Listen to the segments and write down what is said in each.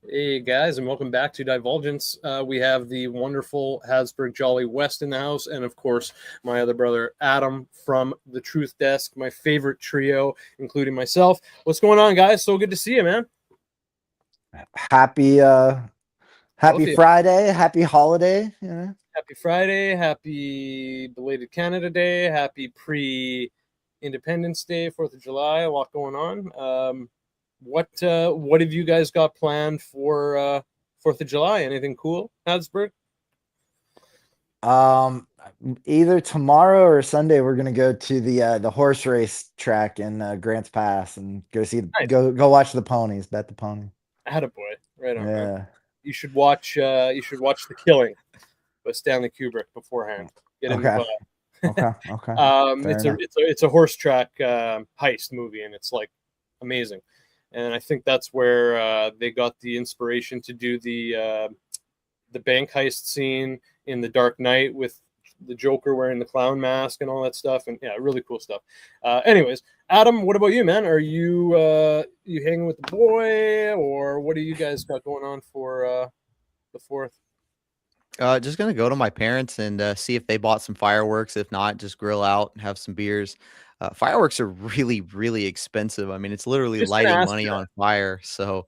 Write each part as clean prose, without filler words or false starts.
Hey guys, and welcome back to Divulgence. We have the wonderful Habsburg Jolly West in the house, and of course, my other brother Adam from the Truth Desk, my favorite trio, including myself. What's going on, guys? So good to see you, man. Happy Both happy of you. Friday, happy holiday. Yeah. Happy Friday, happy belated Canada Day, happy pre-Independence Day, 4th of July. A lot going on. What have you guys got planned for 4th of July? Anything cool, Habsburg? Um Either tomorrow or Sunday we're gonna go to the horse race track in Grants Pass and Nice. go watch the ponies, bet the pony. Attaboy. Right on, man. Yeah. You should watch The Killing by Stanley Kubrick beforehand. Get in the Okay. vibe. Okay. Fair It's a enough. it's a it's a horse track heist movie, and it's like amazing. And I think that's where they got the inspiration to do the bank heist scene in The Dark Knight with the Joker wearing the clown mask and all that stuff. And yeah, really cool stuff. Anyways, Adam, what about you, man? Are you hanging with the boy, or what do you guys got going on for the fourth? Just gonna go to my parents and see if they bought some fireworks. If not, just grill out and have some beers. Fireworks are really, really expensive. I mean, it's literally Just gonna lighting ask money you on fire. So,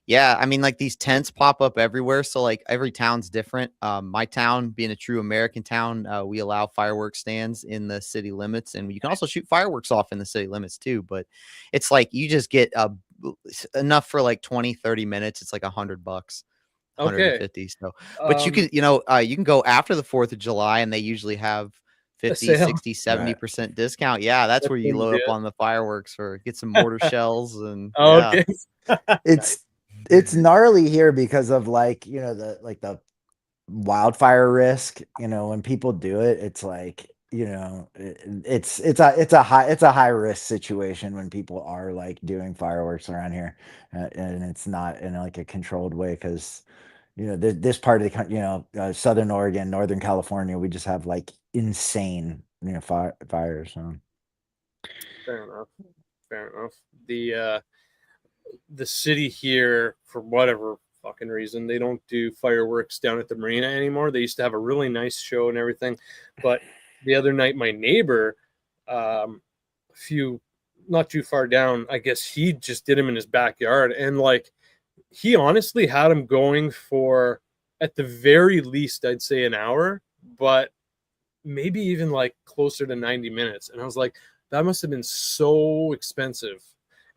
yeah, I mean, like these tents pop up everywhere. So, like every town's different. My town, being a true American town, we allow fireworks stands in the city limits, and you can also shoot fireworks off in the city limits too. But it's like you just get enough for like 20, 30 minutes. It's like $100. that. Okay. 150. So, but Um, you can go after the 4th of July and they usually have a 50, sale. 60, Right. 70% discount. Yeah, that's That's where you when you load up do on the fireworks or get some mortar shells and it. yeah. Okay. Nice. It's it's gnarly here because of the wildfire risk. When people do it, it's like, it's a high risk situation when people are like doing fireworks around here, and it's not in like a controlled way because this part of the country, Southern Oregon, Northern California, we just have like insane fires. So Fair enough. Fair enough. The city here, for whatever fucking reason, they don't do fireworks down at the marina anymore. They used to have a really nice show and everything, but the other night, my neighbor, a few not too far down, I guess he just did them in his backyard, and like he honestly had them going for at the very least, I'd say an hour, but maybe even like closer to 90 minutes. And I was like, that must have been so expensive.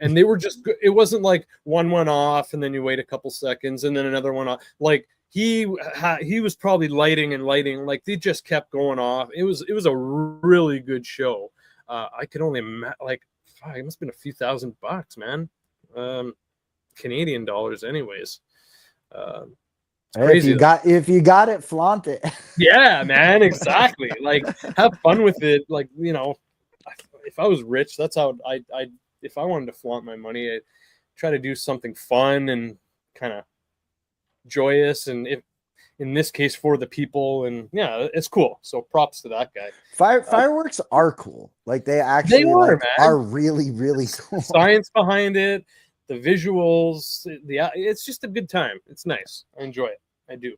And they were just, it wasn't like one went off and then you wait a couple seconds and then another one off. Like he was probably lighting and lighting, like they just kept going off. It was a really good show. I could only like, fuck, it must have been a few $1,000, man. Um, Canadian dollars, anyways. It's hey, if crazy you though. got it, flaunt it. Yeah, man, exactly. Like, have fun with it. Like, if I was rich, that's how I if I wanted to flaunt my money, I'd try to do something fun and kind of joyous, and if in this case for the people, and yeah, it's cool. So props to that guy. Uh, Fireworks are cool. Like they they actually are, like man. are really really The cool. science behind it, the visuals, it's just a good time. It's nice. I enjoy it. I do.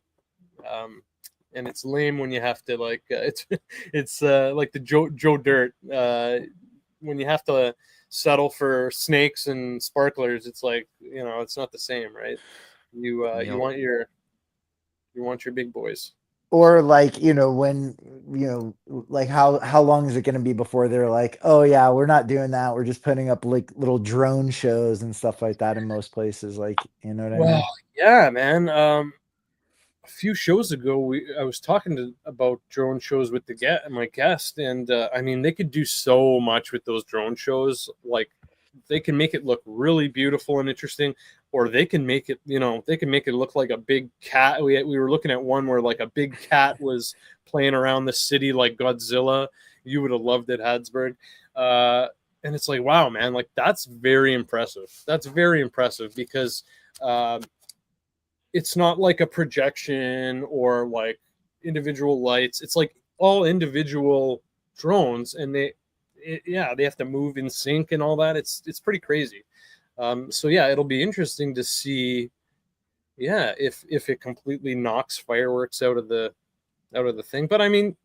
And it's lame when you have to like it's like the Joe Dirt when you have to settle for snakes and sparklers. It's like it's not the same, right? You Yep. want your big boys. Or So like, when like how long is it going to be before they're like, oh yeah, we're not doing that, we're just putting up like little drone shows and stuff like that in most places, like, you know what I well, mean? yeah, man. A few shows ago, I was talking about drone shows with my guest, and I mean they could do so much with those drone shows. Like they can make it look really beautiful and interesting, or they can make it look like a big cat. We were looking at one where like a big cat was playing around the city like Godzilla. You would have loved it, Hadsburg. And it's like, wow, man, like that's very impressive. That's very impressive because uh, it's not like a projection or like individual lights. It's like all individual drones, and they have to move in sync and all that. It's pretty crazy. So yeah, it'll be interesting to see yeah, if it completely knocks fireworks out of the thing. But I mean,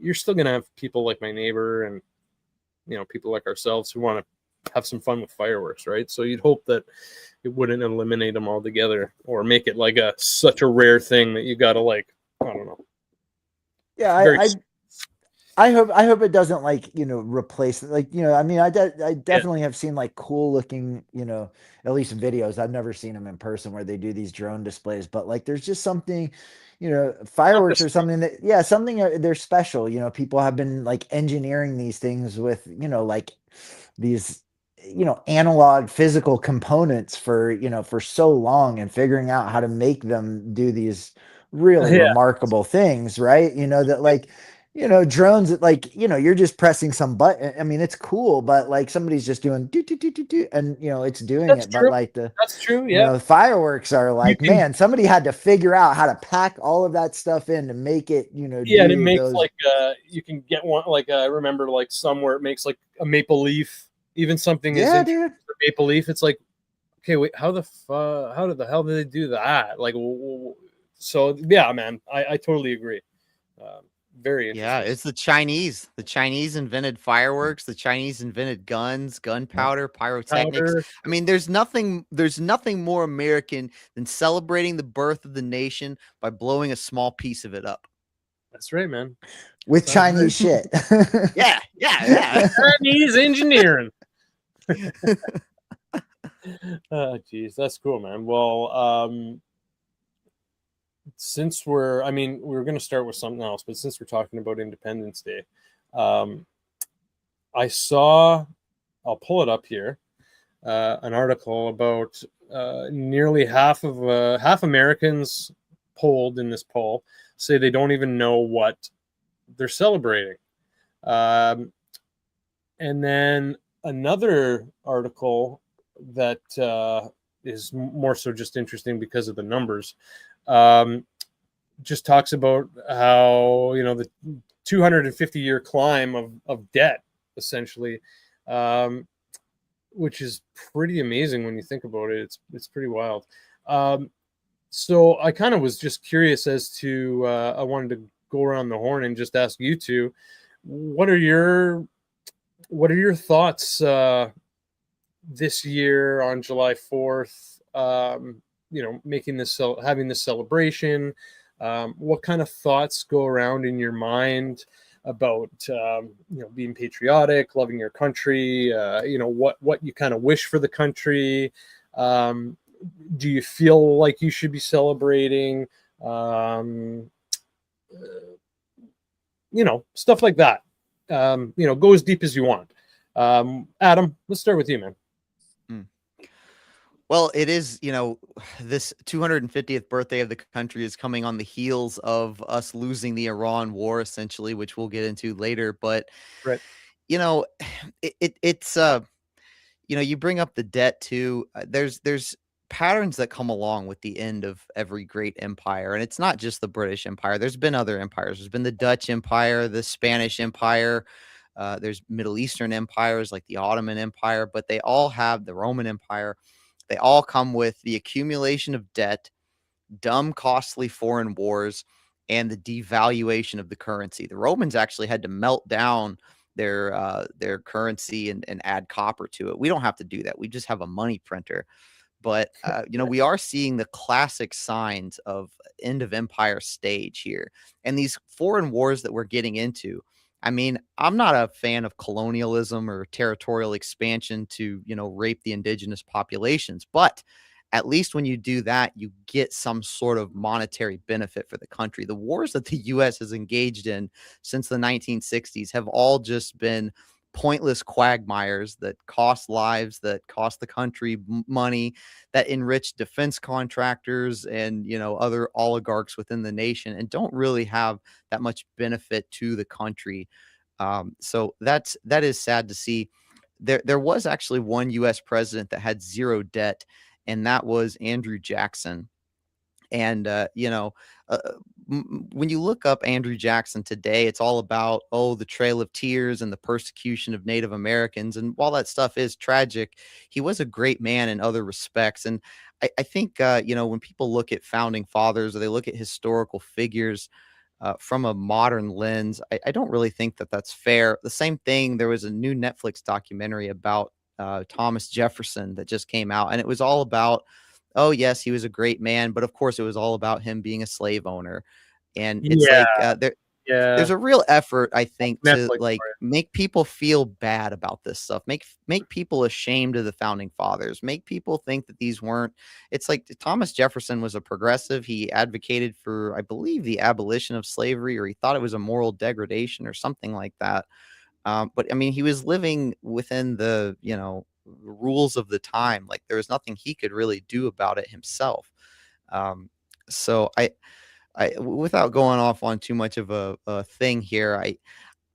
you're still gonna have people like my neighbor and people like ourselves who want to have some fun with fireworks, right? So you'd hope that it wouldn't eliminate them altogether or make it like such a rare thing that you gotta, like, I don't know. Yeah, Very I hope it doesn't, like, replace, like, I mean, I definitely have seen like cool looking, at least videos. I've never seen them in person where they do these drone displays, but like there's just something, fireworks or something that, yeah, something they're special. People have been like engineering these things with, like these, analog physical components for, for so long, and figuring out how to make them do these really yeah. remarkable things, right? That, like, drones that, like, you're just pressing some button. I mean, it's cool, but like somebody's just doing do, do, do, do, do, and it's doing That's it. But true. like That's true. Yeah. fireworks are You like, can, man, somebody had to figure out how to pack all of that stuff in to make it, yeah, and it do makes those. like you can get one, like I remember like somewhere it makes like a maple leaf, even something as Yeah, interesting dude. as a maple leaf. It's like, okay, wait, how the hell did they do that? Like, so yeah, man, I totally agree. Very Yeah, interesting. it's the Chinese. The Chinese invented fireworks. The Chinese invented guns, gunpowder, pyrotechnics. Powder. I mean, there's nothing more American than celebrating the birth of the nation by blowing a small piece of it up. That's right, man. With Sounds Chinese shit. Yeah, yeah, Chinese engineering. Oh, geez, that's cool, man. Well, since I mean, we were going to start with something else, but since we're talking about Independence Day, um, I'll pull it up here, an article about nearly half Americans polled in this poll say they don't even know what they're celebrating. And then another article that is more so just interesting because of the numbers, just talks about how the 250-year climb of debt, essentially, which is pretty amazing when you think about it. It's pretty wild. So I kind of was just curious as to, I wanted to go around the horn and just ask you two, what are your thoughts this year on July 4th? Making this, having this celebration. What kind of thoughts go around in your mind about being patriotic, loving your country? What you kind of wish for the country. Do you feel like you should be celebrating? Stuff like that. Go as deep as you want. Adam, let's start with you, man. Well, it is, this 250th birthday of the country is coming on the heels of us losing the Iran war, essentially, which we'll get into later. But, Right. It's, you bring up the debt too. There's patterns that come along with the end of every great empire. And it's not just the British Empire. There's been other empires. There's been the Dutch Empire, the Spanish Empire. There's Middle Eastern empires like the Ottoman Empire, but they all have the Roman Empire. They all come with the accumulation of debt, dumb, costly foreign wars, and the devaluation of the currency. The Romans actually had to melt down their currency and add copper to it. We don't have to do that. We just have a money printer. But, we are seeing the classic signs of end of empire stage here. And these foreign wars that we're getting into, I mean, I'm not a fan of colonialism or territorial expansion to, rape the indigenous populations. But at least when you do that, you get some sort of monetary benefit for the country. The wars that the U.S. has engaged in since the 1960s have all just been pointless quagmires that cost lives, that cost the country money, that enrich defense contractors and, other oligarchs within the nation, and don't really have that much benefit to the country. So that is sad to see. There was actually one U.S. president that had zero debt, and that was Andrew Jackson. And, when you look up Andrew Jackson today, it's all about, the Trail of Tears and the persecution of Native Americans. And while that stuff is tragic, he was a great man in other respects. And I think, you know, when people look at founding fathers or they look at historical figures from a modern lens, I don't really think that that's fair. The same thing, there was a new Netflix documentary about Thomas Jefferson that just came out, and it was all about, oh, yes, he was a great man, but of course, it was all about him being a slave owner. And it's Yeah, like, there's yeah. a real effort, I think, to Netflix like for it. make people feel bad about this stuff, make people ashamed of the founding fathers, make people think that these weren't. It's like Thomas Jefferson was a progressive. He advocated for, I believe, the abolition of slavery, or he thought it was a moral degradation or something like that. But I mean, he was living within the, you know, rules of the time. Like there was nothing he could really do about it himself. Um, so without going off on too much of a thing here,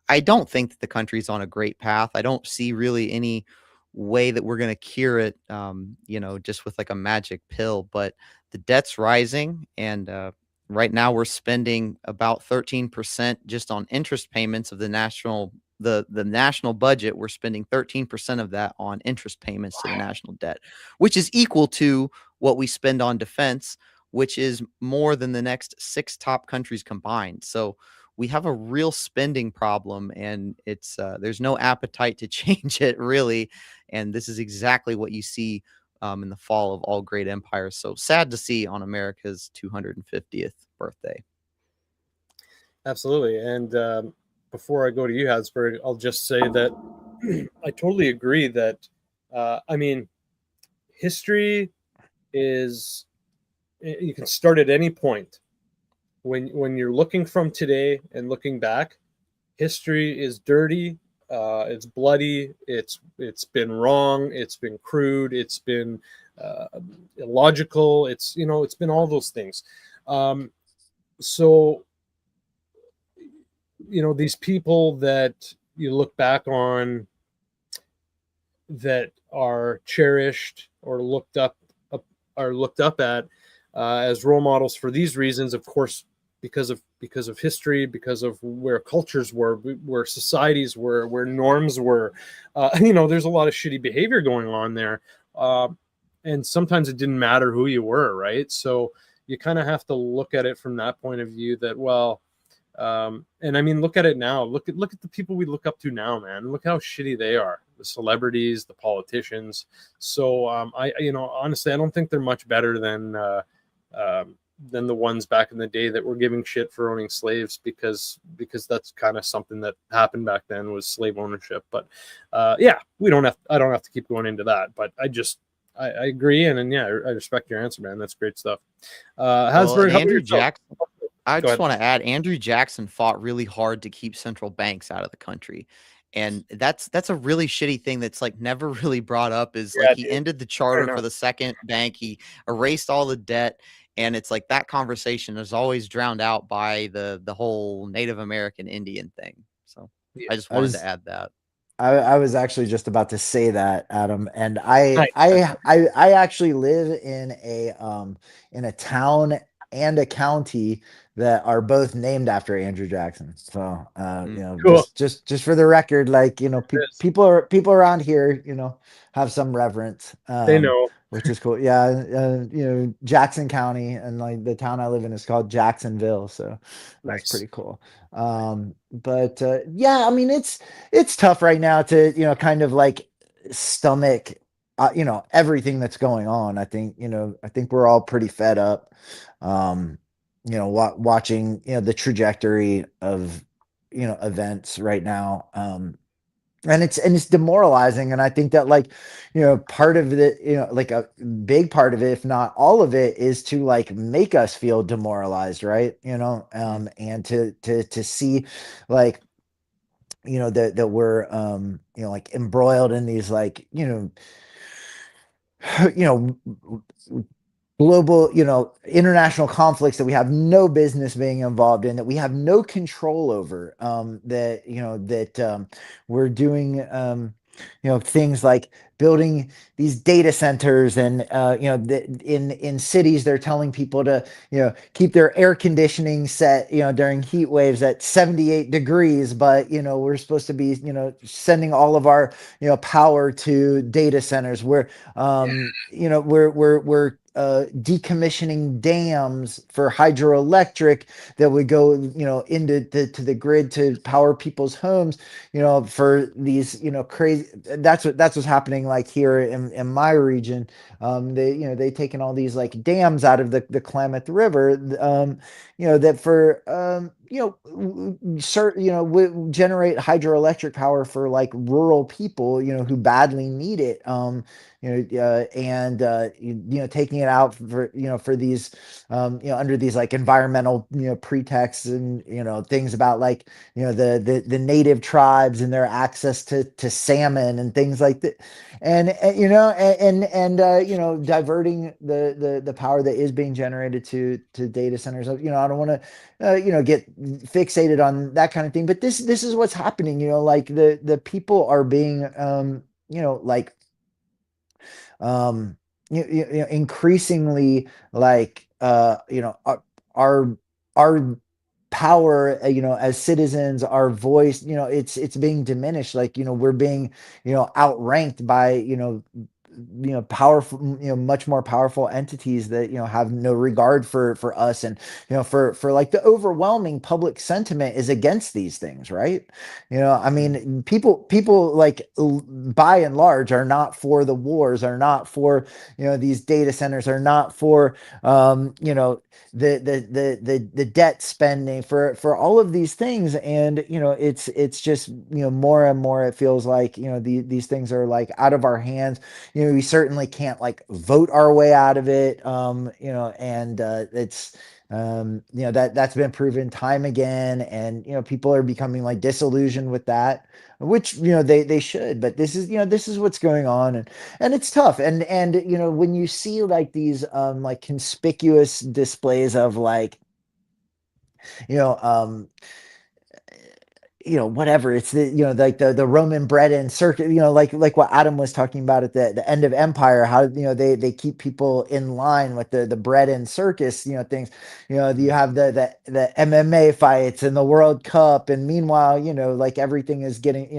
I don't think that the country's on a great path. I don't see really any way that we're going to cure it, you know, just with like a magic pill. But the debt's rising, and right now we're spending about 13% just on interest payments of the national budget. We're spending 13% of that on interest payments to the national debt, which is equal to what we spend on defense, which is more than the next 6 top countries combined. So we have a real spending problem, and it's there's no appetite to change it really. And this is exactly what you see in the fall of all great empires. So sad to see on America's 250th birthday. Absolutely. And before I go to you, Habsburg, I'll just say that I totally agree that, I mean, history is, you can start at any point. When you're looking from today and looking back, history is dirty, it's bloody, it's been wrong, it's been crude, it's been illogical, it's, you know, it's been all those things. So, you know, these people that you look back on that are cherished or looked up at as role models for these reasons, of course, because of history, because of where cultures were, where societies were, where norms were. You know, there's a lot of shitty behavior going on there, and sometimes it didn't matter who you were, right? So you kind of have to look at it from that point of view. That, well, and I mean, look at it now. Look at the people we look up to now, man. Look how shitty they are. The celebrities, the politicians. So you know, honestly, I don't think they're much better than the ones back in the day that were giving shit for owning slaves, because that's kind of something that happened back then, was slave ownership. But yeah, I don't have to keep going into that. But I agree, and yeah, I respect your answer, man. That's great stuff. Habsburg, Andrew Jackson. I Go just ahead. want to add, Andrew Jackson fought really hard to keep central banks out of the country. And that's a really shitty thing that's like never really brought up, is like he ended the charter for the second bank. He erased all the debt. And it's like that conversation is always drowned out by the whole Native American Indian thing. So I just wanted to add that. I was actually just about to say that, Adam, and I actually live in a town and a county that are both named after Andrew Jackson. So you know, Cool. just for the record, like, you know, people around here, you know, have some reverence. They know, which is cool. Yeah, you know, Jackson County, and like the town I live in is called Jacksonville, so that's pretty cool. But yeah, I mean, it's tough right now to, you know, kind of like stomach you know, everything that's going on. I think, you know, we're all pretty fed up, you know, watching, you know, the trajectory of, you know, events right now. And it's demoralizing. And I think that, like, you know, part of it, you know, like a big part of it, if not all of it, is to like make us feel demoralized, right? You know, and to see, like, you know, that we're you know, like embroiled in these, like, you know, you know, global, you know, international conflicts that we have no business being involved in, that we have no control over, that, you know, that we're doing, you know, things like building these data centers, and in cities they're telling people to keep their air conditioning set during heat waves at 78 degrees, but we're supposed to be sending all of our power to data centers. We're decommissioning dams for hydroelectric that would go into the grid to power people's homes, for these crazy. That's what's happening like here in my region. They taken all these like dams out of the Klamath River, that for generate hydroelectric power for like rural people who badly need it. Taking it out for these under these like environmental pretexts, and things about like the native tribes and their access to salmon and things like that, and diverting the power that is being generated to data centers. I don't want to get fixated on that kind of thing, but this is what's happening. Like the people are being like um increasingly like our our power as citizens, our voice, it's being diminished. Like we're being outranked by powerful, much more powerful entities that have no regard for us, and for like the overwhelming public sentiment is against these things, right? I mean, people like by and large are not for the wars, are not for these data centers, are not for the debt spending, for all of these things. And it's just more and more it feels like these things are like out of our hands. We certainly can't like vote our way out of it. And it's that's been proven time again, and people are becoming like disillusioned with that, which they should. But this is what's going on, and it's tough. And when you see like these like conspicuous displays of like you know um whatever, it's the like the Roman bread and circus, like what Adam was talking about at the end of Empire, how they keep people in line with the bread and circus things. You have the MMA fights and the World Cup, and meanwhile like everything is getting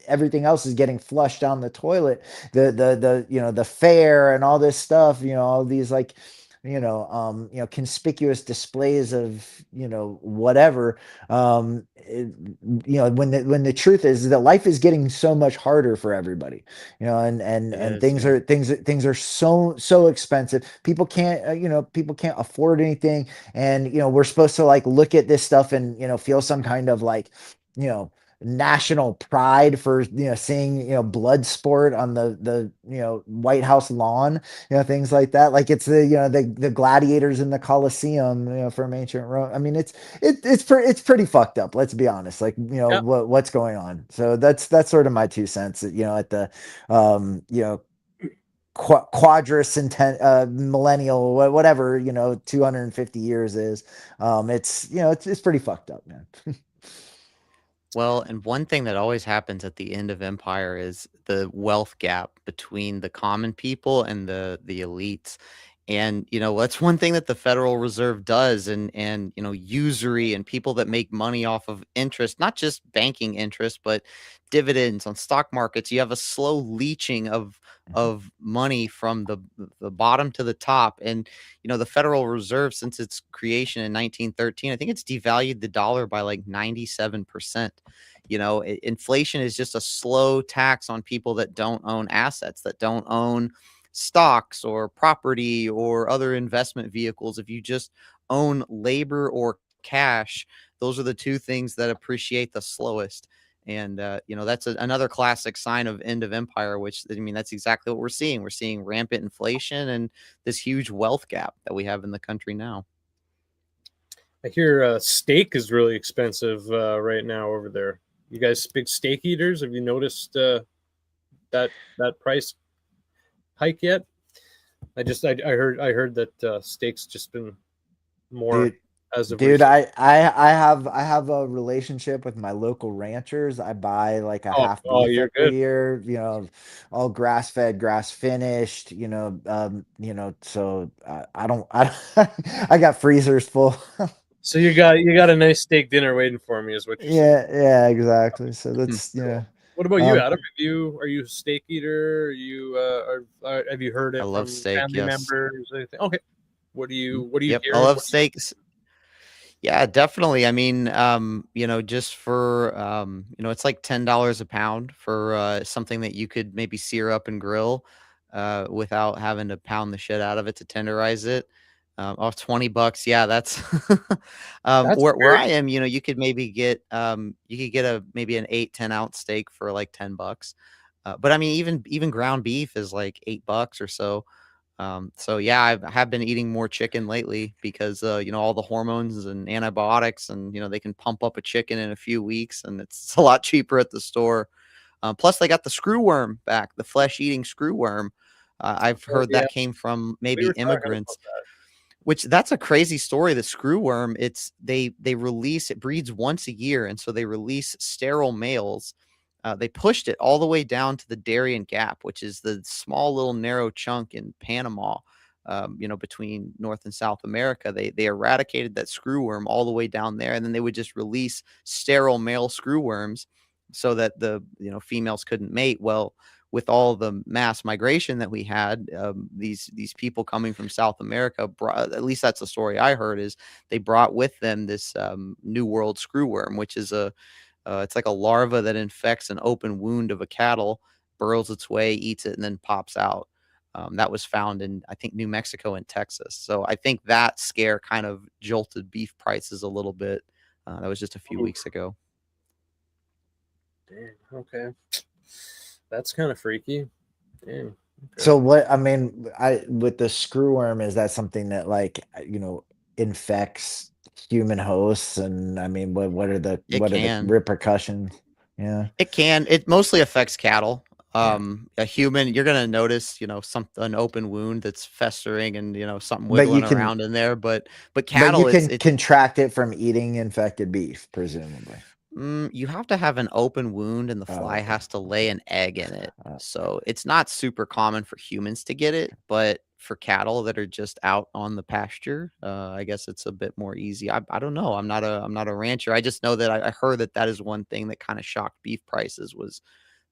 everything else is getting flushed down the toilet. The fair and all this stuff, all these like conspicuous displays of whatever. When the truth is that life is getting so much harder for everybody, and things are so expensive. People can't people can't afford anything, and we're supposed to like look at this stuff and feel some kind of like you know national pride for seeing blood sport on the White House lawn, things like that. Like it's the gladiators in the Colosseum, from ancient Rome. I mean, it's pretty fucked up. Let's be honest. Like Yeah. what's going on. So that's sort of my 2 cents. At the quadricentennial millennial, whatever 250 years is. It's pretty fucked up, man. Well, and one thing that always happens at the end of empire is the wealth gap between the common people and the elites. And that's one thing that the Federal Reserve does, and usury and people that make money off of interest, not just banking interest, but dividends on stock markets. You have a slow leaching of money from the bottom to the top. And the Federal Reserve, since its creation in 1913, I think it's devalued the dollar by like 97%. Inflation is just a slow tax on people that don't own assets, that don't own stocks or property or other investment vehicles. If you just own labor or cash, those are the two things that appreciate the slowest. And that's another classic sign of end of empire, which, I mean, that's exactly what we're seeing. We're seeing rampant inflation and this huge wealth gap that we have in the country now. I hear steak is really expensive right now over there. You guys big steak eaters? Have you noticed that price hike yet? I heard that steak's just been more Dude, as of Dude, recent? I have a relationship with my local ranchers. I buy like a half Oh, beef you're every good. year, all grass fed, grass finished, so I got freezers full. So you got a nice steak dinner waiting for me, is what you're saying. Yeah, exactly. So Hmm. that's, Cool. What about you, um, Adam? Are you a steak eater? Are you have you heard I it love from steak. family Yes. members? Anything? Okay. What do you Yep. I hear? love steaks. Yeah, definitely. I mean, just for it's like $10 a pound for something that you could maybe sear up and grill without having to pound the shit out of it to tenderize it. $20. Yeah, that's That's where very I am, you could maybe get maybe an 8-10 ounce steak for like $10. But I mean, even ground beef is like $8 or so. So yeah, I have been eating more chicken lately because all the hormones and antibiotics, and they can pump up a chicken in a few weeks, and it's a lot cheaper at the store. Plus, they got the screwworm back, the flesh-eating screwworm. I've oh, heard yeah. that came from We maybe were talking immigrants, about that. which that's a crazy story. The screwworm, they release it breeds once a year, and so they release sterile males. They pushed it all the way down to the Darien Gap, which is the small little narrow chunk in Panama, between North and South America. They eradicated that screwworm all the way down there, and then they would just release sterile male screwworms so that the females couldn't mate. Well, with all the mass migration that we had, these people coming from South America brought, at least that's the story I heard, is they brought with them this New World screwworm, which is it's like a larva that infects an open wound of a cattle, burrows its way, eats it, and then pops out. That was found in, I think, New Mexico and Texas. So I think that scare kind of jolted beef prices a little bit. That was just a few Oof. weeks ago. Dang, okay. That's kind of freaky. Dang. Okay. So what I mean, I with the screwworm, is that something that like infects human hosts? And I mean, what are the It can. repercussions? Yeah. It can. It mostly affects cattle. Yeah. A human, you're gonna notice, an open wound that's festering and something But wiggling around in there. But you cattle, can it's contract it from eating infected beef, presumably. You have to have an open wound, and the Oh, fly okay. has to lay an egg in it. Uh, So it's not super common for humans to get it, but for cattle that are just out on the pasture, I guess it's a bit more easy. I don't know. I'm not a rancher. I just know that I heard that is one thing that kind of shocked beef prices, was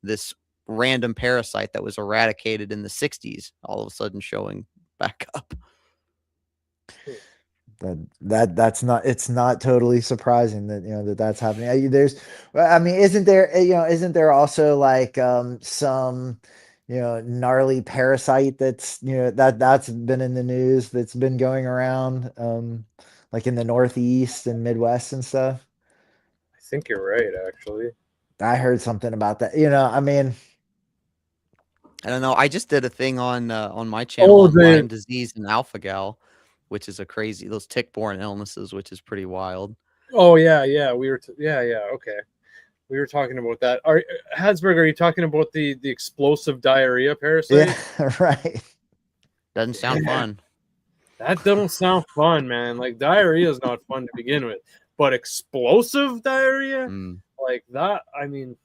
this random parasite that was eradicated in the 60s all of a sudden showing back up. that's not, it's not totally surprising that that's happening. I mean, isn't there also like some gnarly parasite that's that's been in the news, that's been going around like in the Northeast and Midwest and stuff? I think you're right, actually. I heard something about that. I mean, I don't know. I just did a thing on my channel Oh, on Lyme disease and alpha gal, which is those tick-borne illnesses, which is pretty wild. yeah. Yeah. Okay. We were talking about that. Habsburg, are you talking about the explosive diarrhea parasite? yeah, right. Doesn't sound Yeah. fun. That doesn't sound fun, man. Like diarrhea is not fun to begin with, but explosive diarrhea, Mm. like that. I mean,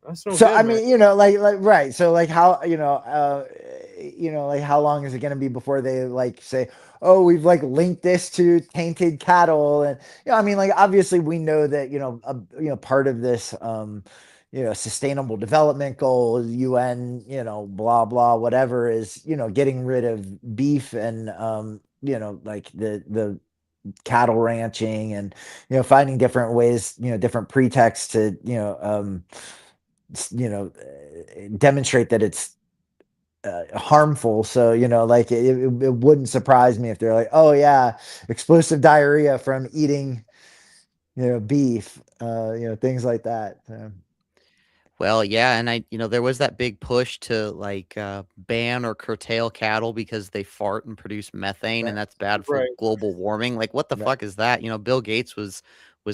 that's no So good, I man. mean, like right. So like how like how long is it going to be before they like say, oh, we've like linked this to tainted cattle? And I mean, like obviously we know that part of this sustainable development goals, UN, blah blah whatever, is getting rid of beef and like the cattle ranching, and finding different ways, different pretexts to demonstrate that it's harmful. So like it wouldn't surprise me if they're like, oh yeah, explosive diarrhea from eating beef, things like that. Well, yeah, and there was that big push to like ban or curtail cattle because they fart and produce methane, Right, and that's bad for Right. global warming. Like, what the right. fuck is that? Bill Gates was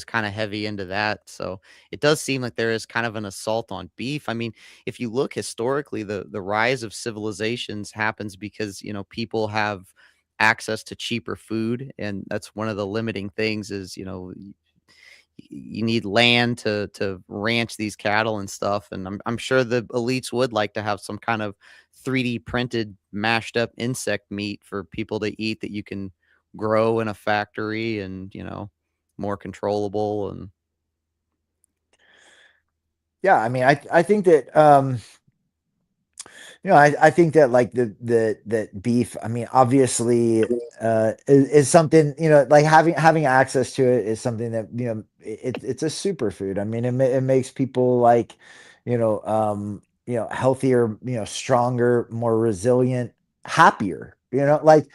kind of heavy into that. So it does seem like there is kind of an assault on beef. I mean, if you look historically, the rise of civilizations happens because people have access to cheaper food, and that's one of the limiting things is, you need land to ranch these cattle and stuff. And I'm sure the elites would like to have some kind of 3D printed mashed up insect meat for people to eat that you can grow in a factory and, more controllable. And Yeah, I mean, I think that I think that like that beef, I mean, obviously is something, like having access to it is something that, it's a superfood. I mean, it makes people like, healthier, stronger, more resilient, happier, like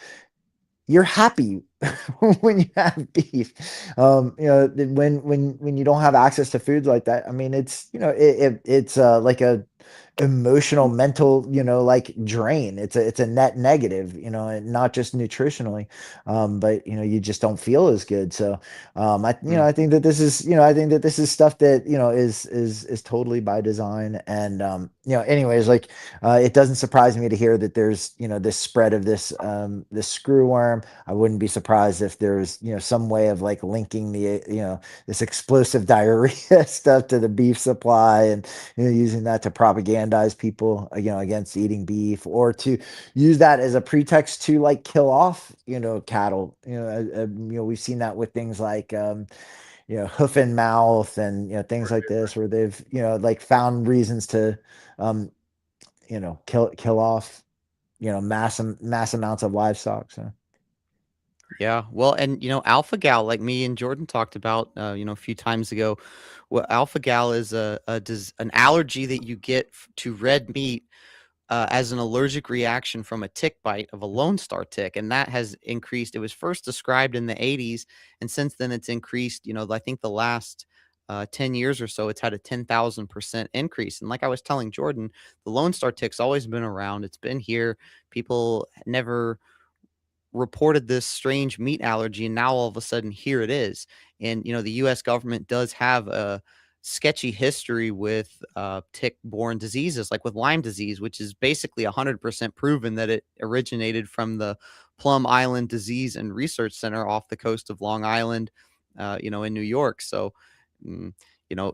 you're happy when you have beef. When you don't have access to foods like that, I mean, it's, it's like a emotional, mental, like drain. It's a net negative, and not just nutritionally, but you just don't feel as good. So mm, I think that this is, I think that this is stuff that, is totally by design. And anyways, like it doesn't surprise me to hear that there's, this spread of this screw worm. I wouldn't be surprised if there's, some way of like linking the, this explosive diarrhea stuff to the beef supply, and using that to propagandize people, against eating beef, or to use that as a pretext to like kill off, cattle. We've seen that with things like, hoof and mouth, and things like this, where they've, like found reasons to, um, kill off, mass amounts of livestock. So yeah, well, and alpha gal, like me and Jordan talked about, a few times ago. Well, alpha gal is an allergy that you get to red meat as an allergic reaction from a tick bite of a Lone Star tick, and that has increased. It was first described in the 80s, and since then it's increased. I think the last 10 years or so, it's had a 10,000% increase. And like I was telling Jordan, the Lone Star tick's always been around. It's been here. People never reported this strange meat allergy, and now all of a sudden here it is. And the US government does have a sketchy history with tick-borne diseases, like with Lyme disease, which is basically 100% proven that it originated from the Plum Island Disease and Research Center off the coast of Long Island, in New York. So mm,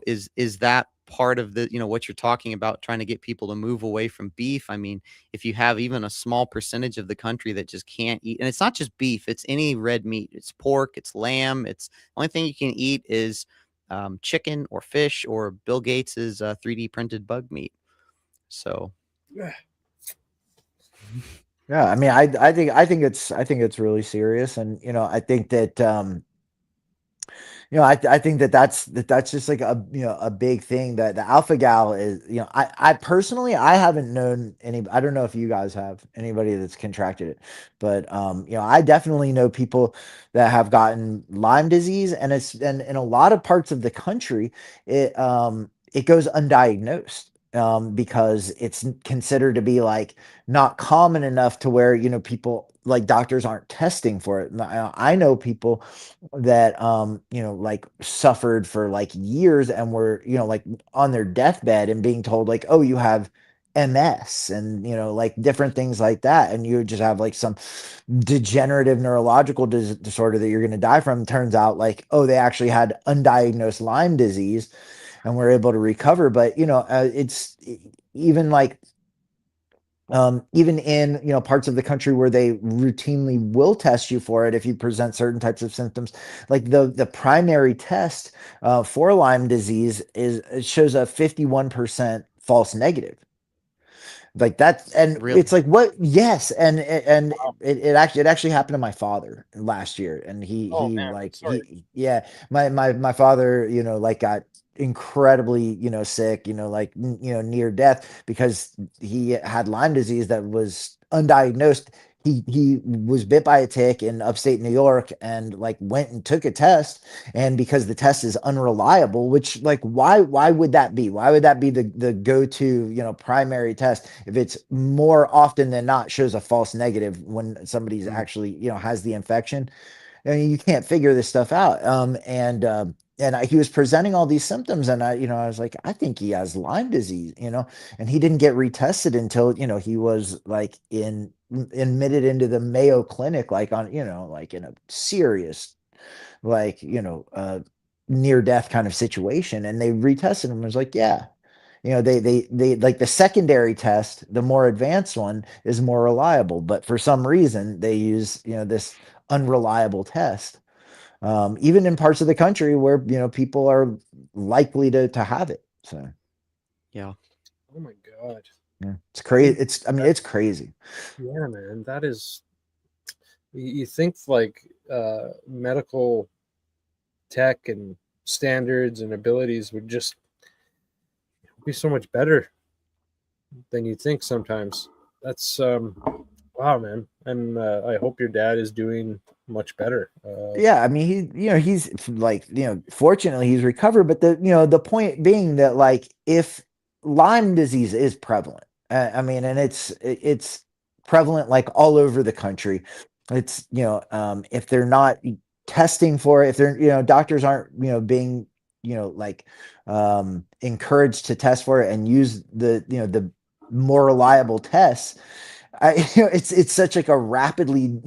is that part of the, what you're talking about, trying to get people to move away from beef? I mean, if you have even a small percentage of the country that just can't eat, and it's not just beef, it's any red meat, it's pork, it's lamb, it's the only thing you can eat is chicken or fish or Bill Gates's 3D printed bug meat. So yeah, I mean, I think it's really serious. And I think that I think that's just like a, a big thing, that the alpha gal is, I personally, I haven't known any, I don't know if you guys have anybody that's contracted it, but I definitely know people that have gotten Lyme disease, and and in a lot of parts of the country, it goes undiagnosed. Because it's considered to be like not common enough to where, people, like doctors aren't testing for it. And I know people that like suffered for like years, and were, like on their deathbed and being told like, oh, you have MS, and like different things like that, and you just have like some degenerative neurological disorder that you're going to die from. Turns out like, oh, they actually had undiagnosed Lyme disease and were able to recover. But it's even like, even in parts of the country where they routinely will test you for it if you present certain types of symptoms, like the primary test for Lyme disease is, it shows a 51% false negative, like that. And it's really, like, what? Yes. And it actually happened to my father last year, and Oh he man, like sorry. yeah, my father, like got incredibly, sick, like near death, because he had Lyme disease that was undiagnosed. He was bit by a tick in upstate New York, and like went and took a test, and because the test is unreliable, which, like, why would that be? Why would that be the go-to, primary test, if it's more often than not shows a false negative when somebody's mm, actually, has the infection? I mean, you can't figure this stuff out. He was presenting all these symptoms, and I was like, I think he has Lyme disease, and he didn't get retested until, he was like in, admitted into the Mayo Clinic, like on, like in a serious, like, near death kind of situation. And they retested him and was like, yeah, they like the secondary test, the more advanced one is more reliable, but for some reason they use, this unreliable test, even in parts of the country where, people are likely to have it. So Yeah. Oh my God. yeah, it's crazy. It's crazy. Yeah, man. That is, you think like medical tech and standards and abilities would just be so much better than you think sometimes. That's wow, man. And I hope your dad is doing much better. Yeah, I mean, he's like, fortunately he's recovered, but the point being that, like, if Lyme disease is prevalent, I mean, and it's prevalent like all over the country. It's, if they're not testing for it, if they're, doctors aren't, being, like, encouraged to test for it and use the more reliable tests. It's such like a rapidly,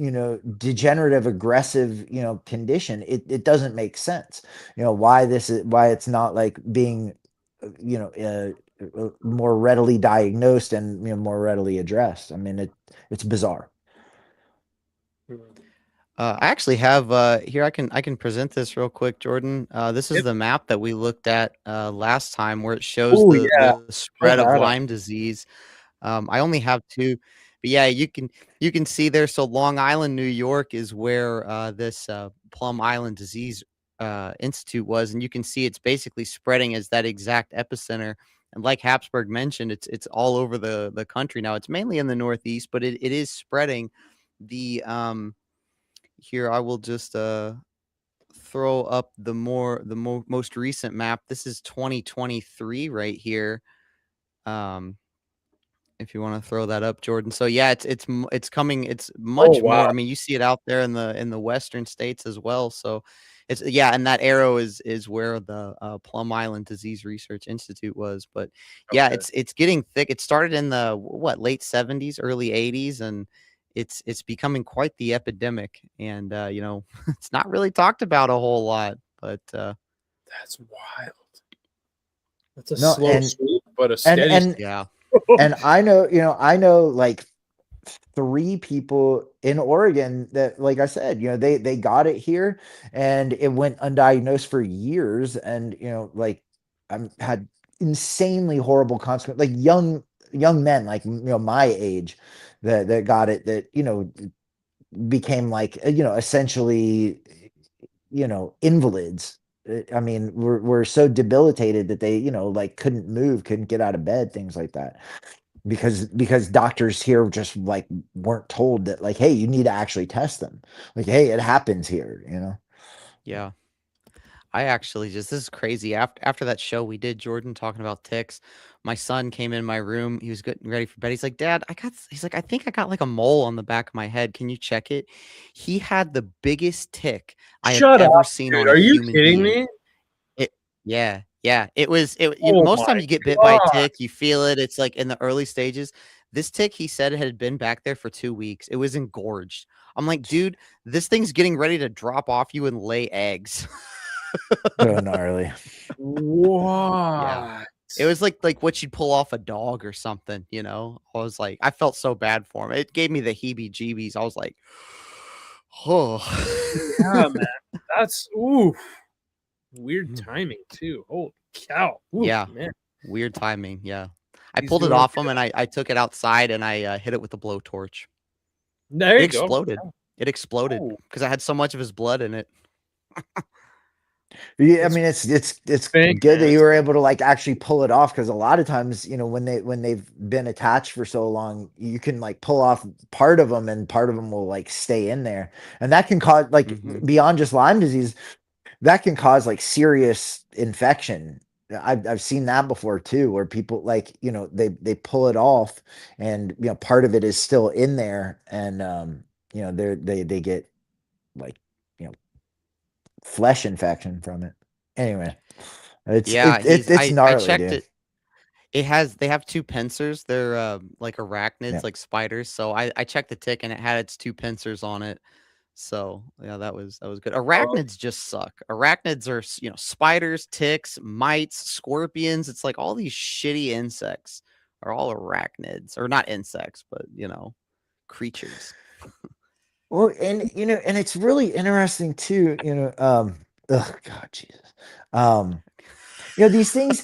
degenerative, aggressive, condition. It doesn't make sense, why it's not like being, more readily diagnosed and, more readily addressed. I mean, it's bizarre. I actually have here. I can present this real quick, Jordan. This is Yep. the map that we looked at last time, where it shows Oh, yeah. the spread of that up. Lyme disease. I only have two, but yeah, you can see there. So Long Island, New York, is where this Plum Island Disease Institute was, and you can see it's basically spreading as that exact epicenter. And like Habsburg mentioned, it's all over the country now. It's mainly in the Northeast, but it is spreading. The Here I will just throw up the most recent map. This is 2023 right here. If you want to throw that up, Jordan. So yeah, it's coming. It's much more. wow. I mean, you see it out there in the western states as well. So it's, yeah, and that arrow is where the Plum Island Disease Research Institute was. But yeah, Okay. it's getting thick. It started in the late 70s, early 80s, and it's becoming quite the epidemic. And it's not really talked about a whole lot, but That's wild. That's a No, slow sweep, but a and steady. and yeah. and I know like 3 people in Oregon that, like I said, they got it here and it went undiagnosed for years, and, like, had insanely horrible consequences, like young men, like, my age, that got it, that, became like, essentially, invalids. I mean, we're so debilitated that they, like, couldn't move, couldn't get out of bed, things like that, because doctors here just, like, weren't told that, like, hey, you need to actually test them, like, hey, it happens here. Yeah. I actually this is crazy. After that show we did, Jordan, talking about ticks, my son came in my room. He was getting ready for bed. He's like, Dad, he's like, I think I got like a mole on the back of my head. Can you check it? He had the biggest tick I have Shut ever up, seen dude. on a Are you human kidding being. me? Yeah. It was, Oh most time my you get bit by a God. tick, you feel it. It's like in the early stages. This tick, he said, it had been back there for 2 weeks. It was engorged. I'm like, dude, this thing's getting ready to drop off you and lay eggs. So gnarly. Yeah. What? It was like what you'd pull off a dog or something, I was like, I felt so bad for him. It gave me the heebie-jeebies. I was like, oh. Yeah, man. That's weird timing too. Holy cow. Yeah. Man. Weird timing. Yeah. I He's pulled it doing off okay. him and I took it outside and I hit it with a blowtorch. There It you go. exploded. It exploded Oh, because I had so much of his blood in it. Yeah, I it's mean, it's big, good that man. you were able to, like, actually pull it off, because a lot of times, when they've been attached for so long, you can, like, pull off part of them and part of them will, like, stay in there, and that can cause, like, Hmm. beyond just Lyme disease, that can cause, like, serious infection. I've seen that before too, where people, like, they pull it off and, part of it is still in there, and they get, like, you know flesh infection from it. Anyway, Yeah, it's I gnarly, checked dude. it. They have two pincers. They're like arachnids, Yeah. like spiders. So I checked the tick and it had its two pincers on it. So yeah, that was good. Arachnids just suck. Arachnids are, spiders, ticks, mites, scorpions. It's like all these shitty insects are all arachnids, or not insects, but creatures. Well, and and it's really interesting too, oh God, Jesus. These things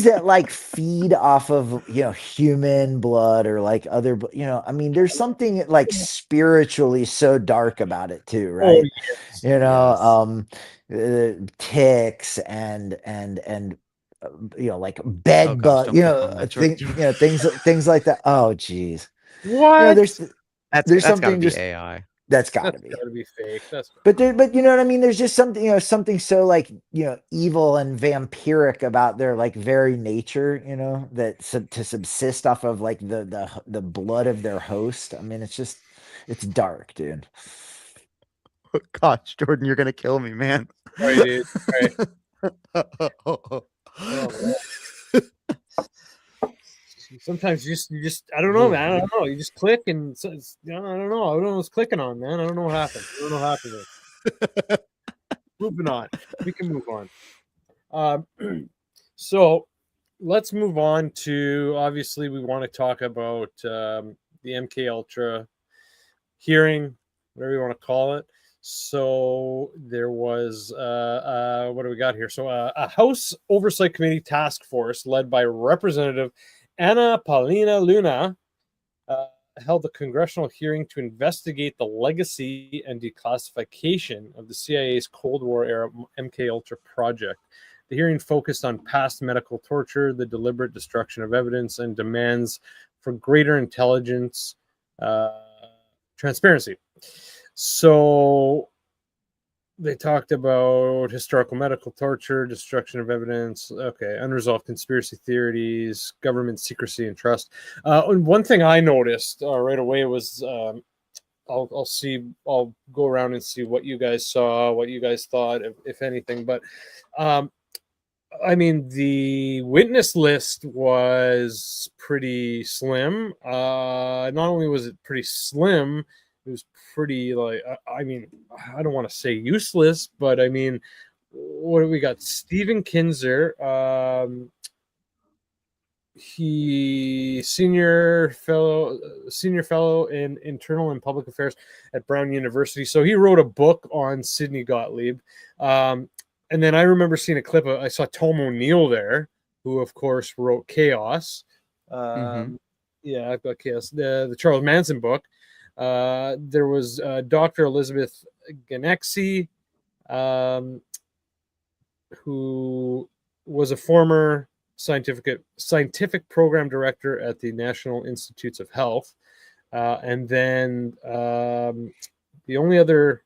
that like feed off of, human blood or like other, I mean, there's something like spiritually so dark about it too, Oh right? yes. Ticks and like Oh bed gosh, bug, don't pick on that. things like that. Oh, geez. What? There's That's got to something be just AI. that's got to That's be. got to be fake. But you know what I mean? There's just something, something so like, evil and vampiric about their like very nature, that to subsist off of like the blood of their host. I mean, it's dark, dude. Oh, gosh, Jordan, you're gonna kill me, man. Sorry, dude. Oh, man. Sometimes you just I don't know, man. I don't know. You just click and I don't know. I don't know what's clicking on, man. I don't know what happened. I don't know what happened. Moving on. We can move on. So let's move on to, obviously we want to talk about the MK Ultra hearing, whatever you want to call it. So there was what do we got here? So a House Oversight Committee task force led by Representative Anna Paulina Luna held a congressional hearing to investigate the legacy and declassification of the CIA's Cold War era MK Ultra project. The hearing focused on past medical torture, the deliberate destruction of evidence, and demands for greater intelligence, transparency. So they talked about historical medical torture, destruction of evidence, unresolved conspiracy theories, government secrecy and trust. And one thing I noticed right away was I'll go around and see what you guys saw, what you guys thought, if anything. But I mean, the witness list was pretty slim. Not only was it pretty slim, it was pretty like, I mean, I don't want to say useless, but I mean, what do we got? Stephen Kinzer, he senior fellow in internal and public affairs at Brown University. So he wrote a book on Sidney Gottlieb. And then I remember seeing a clip I saw Tom O'Neill there, who of course wrote Chaos. Yeah, I've got Chaos, the Charles Manson book. There was Dr. Elizabeth Ganexi, who was a former scientific program director at the National Institutes of Health. And then the only other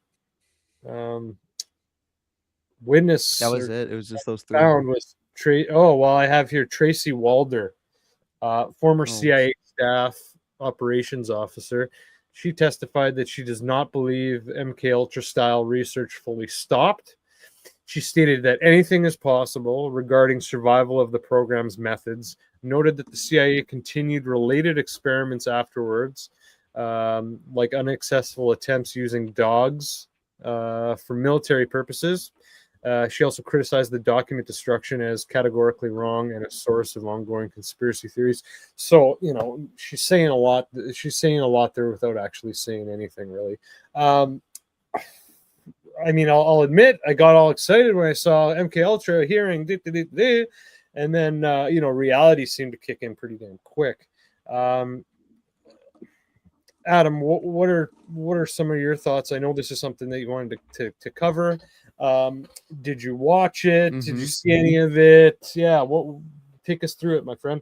witness That was it. It was just those three. found was I have here Tracy Walder, former CIA staff operations officer. She testified that she does not believe MK Ultra style research fully stopped. She stated that anything is possible regarding survival of the program's methods, noted that the CIA continued related experiments afterwards, like unsuccessful attempts using dogs for military purposes. She also criticized the document destruction as categorically wrong and a source of ongoing conspiracy theories. So, she's saying a lot. She's saying a lot there without actually saying anything, really. I mean, I'll admit I got all excited when I saw MK Ultra hearing, and then reality seemed to kick in pretty damn quick. Adam, what are some of your thoughts? I know this is something that you wanted to cover. Did you watch it? Mm-hmm. Did you see any of it? Yeah, take us through it, my friend.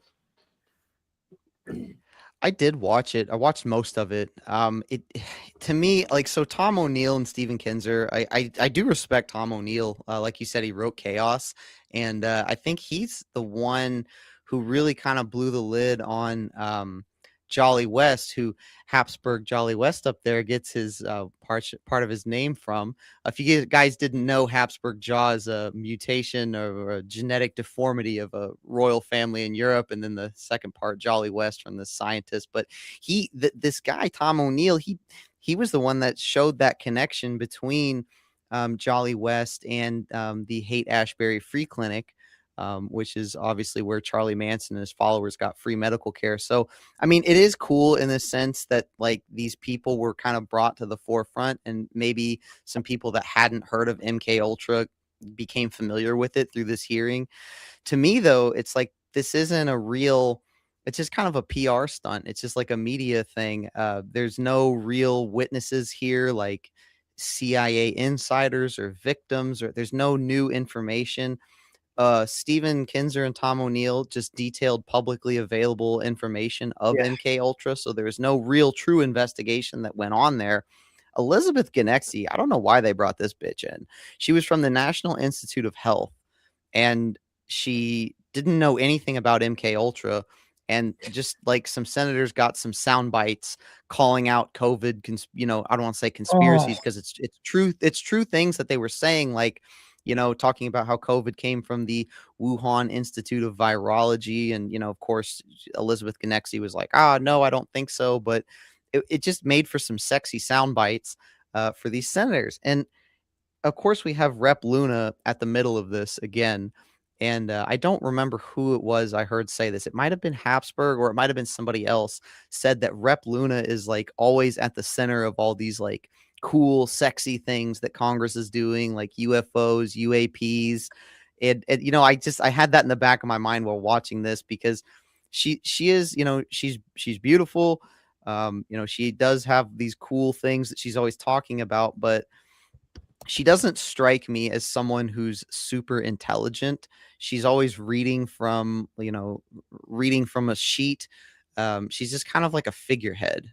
I did watch it. I watched most of it. To me, like, so Tom O'Neill and Stephen Kinzer, I do respect Tom O'Neill. Like you said, he wrote Chaos, and I think he's the one who really kind of blew the lid on Jolly West, who Habsburg Jolly West up there gets his part of his name from. If you guys didn't know, Habsburg jaw is a mutation or a genetic deformity of a royal family in Europe, and then the second part, Jolly West, from the scientist. But this guy Tom O'Neill, he was the one that showed that connection between Jolly West and the Haight-Ashbury Free Clinic, which is obviously where Charlie Manson and his followers got free medical care. So, I mean, it is cool in the sense that like these people were kind of brought to the forefront, and maybe some people that hadn't heard of MK Ultra became familiar with it through this hearing. To me, though, it's like this isn't a real. It's just kind of a PR stunt. It's just like a media thing. There's no real witnesses here, like CIA insiders or victims, or there's no new information. Stephen Kinzer and Tom O'Neill just detailed publicly available information of MK Ultra, so there's no real true investigation that went on there. Elizabeth Genexi, I don't know why they brought this bitch in. She was from the National Institute of Health, and she didn't know anything about MK Ultra. And just like some senators got some sound bites calling out COVID, I don't want to say conspiracies because it's true things that they were saying, like, talking about how COVID came from the Wuhan Institute of Virology. And, of course, Elizabeth Genexi was like, no, I don't think so. But it just made for some sexy sound bites for these senators. And of course, we have Rep Luna at the middle of this again. And I don't remember who it was I heard say this. It might have been Habsburg, or it might have been somebody else said that Rep Luna is like always at the center of all these like cool, sexy things that Congress is doing, like UFOs, UAPs. And I had that in the back of my mind while watching this, because she is, she's beautiful. She does have these cool things that she's always talking about, but she doesn't strike me as someone who's super intelligent. She's always reading from a sheet. She's just kind of like a figurehead,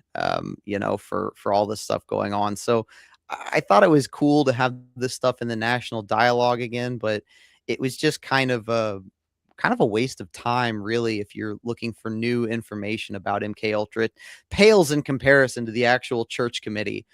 for all this stuff going on. So I thought it was cool to have this stuff in the national dialogue again, but it was just kind of a waste of time, really, if you're looking for new information about MK Ultra. It pales in comparison to the actual church committee,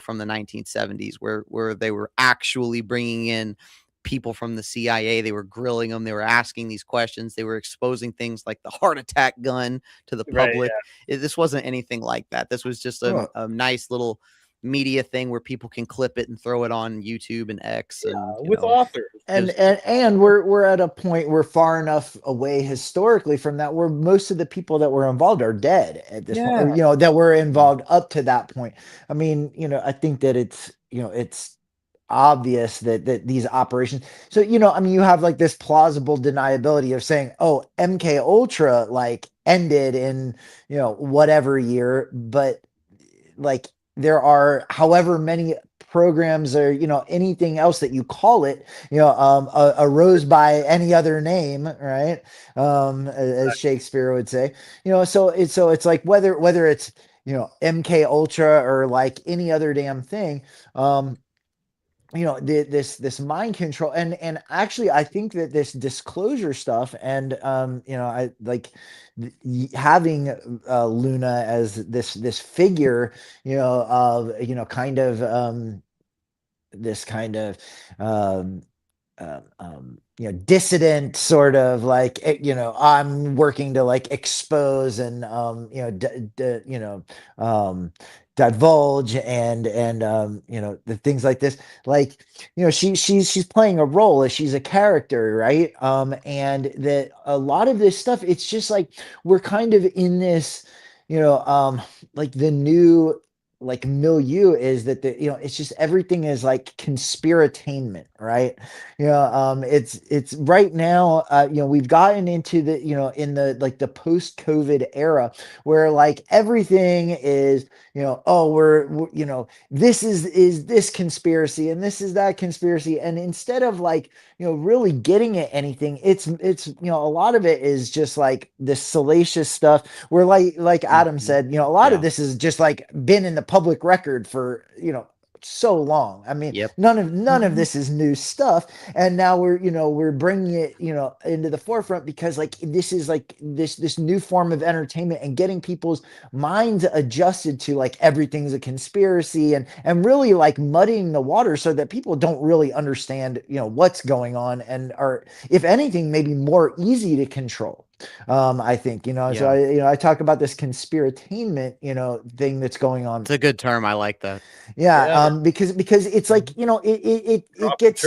from the 1970s, where they were actually bringing in people from the CIA. They were grilling them. They were asking these questions. They were exposing things like the heart attack gun to the public. This wasn't anything like that. This was just a nice little media thing where people can clip it and throw it on YouTube and X with authors. And we're at a point, we're far enough away historically from that where most of the people that were involved are dead at this point, that were involved up to that point. I mean, I think that it's obvious that these operations, so you have like this plausible deniability of saying, oh, MK Ultra like ended in whatever year, but like there are however many programs or anything else that you call it, arose by any other name, right? As Shakespeare would say, so it's like whether it's MK Ultra or like any other damn thing, this mind control, and actually I think that this disclosure stuff, and I like having Luna as this figure, of kind of this kind of dissident sort of like, I'm working to like expose and divulge and the things like this, like she's playing a role, as she's a character, right? And that a lot of this stuff, it's just like we're kind of in this like the new like milieu is that it's just everything is like conspiratainment, right? It's right now, we've gotten into the in the like the post-COVID era where like everything is we're this is this conspiracy and this is that conspiracy, and instead of like really getting at anything, it's a lot of it is just like this salacious stuff where like Adam said, a lot of this is just like been in the public record for so long. I mean, Yep. none of this is new stuff, and now we're bringing it into the forefront because like this is like this new form of entertainment and getting people's minds adjusted to like everything's a conspiracy and really like muddying the water so that people don't really understand what's going on and are, if anything, maybe more easy to control. I think, so I talk about this conspiratainment, thing that's going on. It's a good term. I like that. Yeah, because it's like, it gets,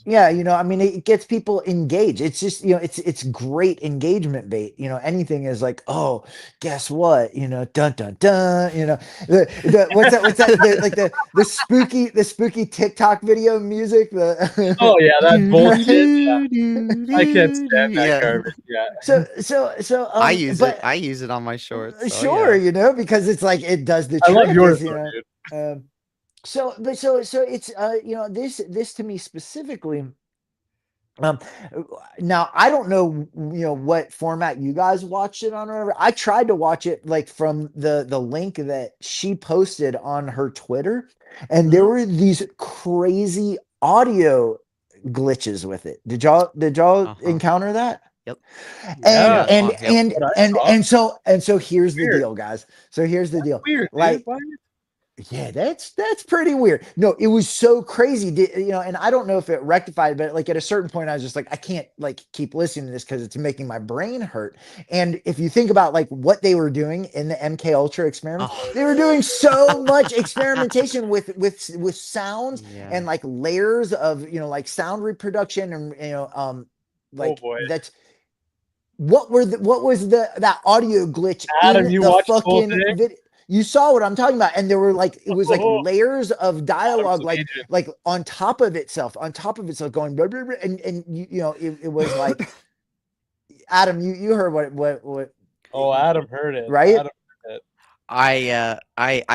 yeah, I mean, it gets people engaged. It's just, it's great engagement bait. Anything is like, oh, guess what? Dun dun dun. What's that? Like the spooky TikTok video music. Oh yeah, that bullshit. Yeah. I can't stand that garbage. Yeah. So I use it. I use it on my shorts. So, sure, yeah. Because it's like it does the I trick. love yours, Dude. So it's this to me specifically. Now I don't know what format you guys watched it on or whatever. I tried to watch it like from the link that she posted on her Twitter, and there were these crazy audio glitches with it. Did y'all encounter that? Yep. And so here's the deal, guys. So here's the deal. Weird, like, dude. yeah, that's pretty weird. No, it was so crazy, and I don't know if it rectified, but like at a certain point, I was just like, I can't like keep listening to this because it's making my brain hurt. And if you think about like what they were doing in the MK Ultra experiment, they were doing so much experimentation with sounds and like layers of like sound reproduction and like that's. What was that audio glitch? Adam, in you the watched fucking video? You saw what I'm talking about, and there were like it was like layers of dialogue, like on top of itself, going blah, blah, blah, and it was like Adam, you heard what? Oh, Adam heard it, right? Adam heard it.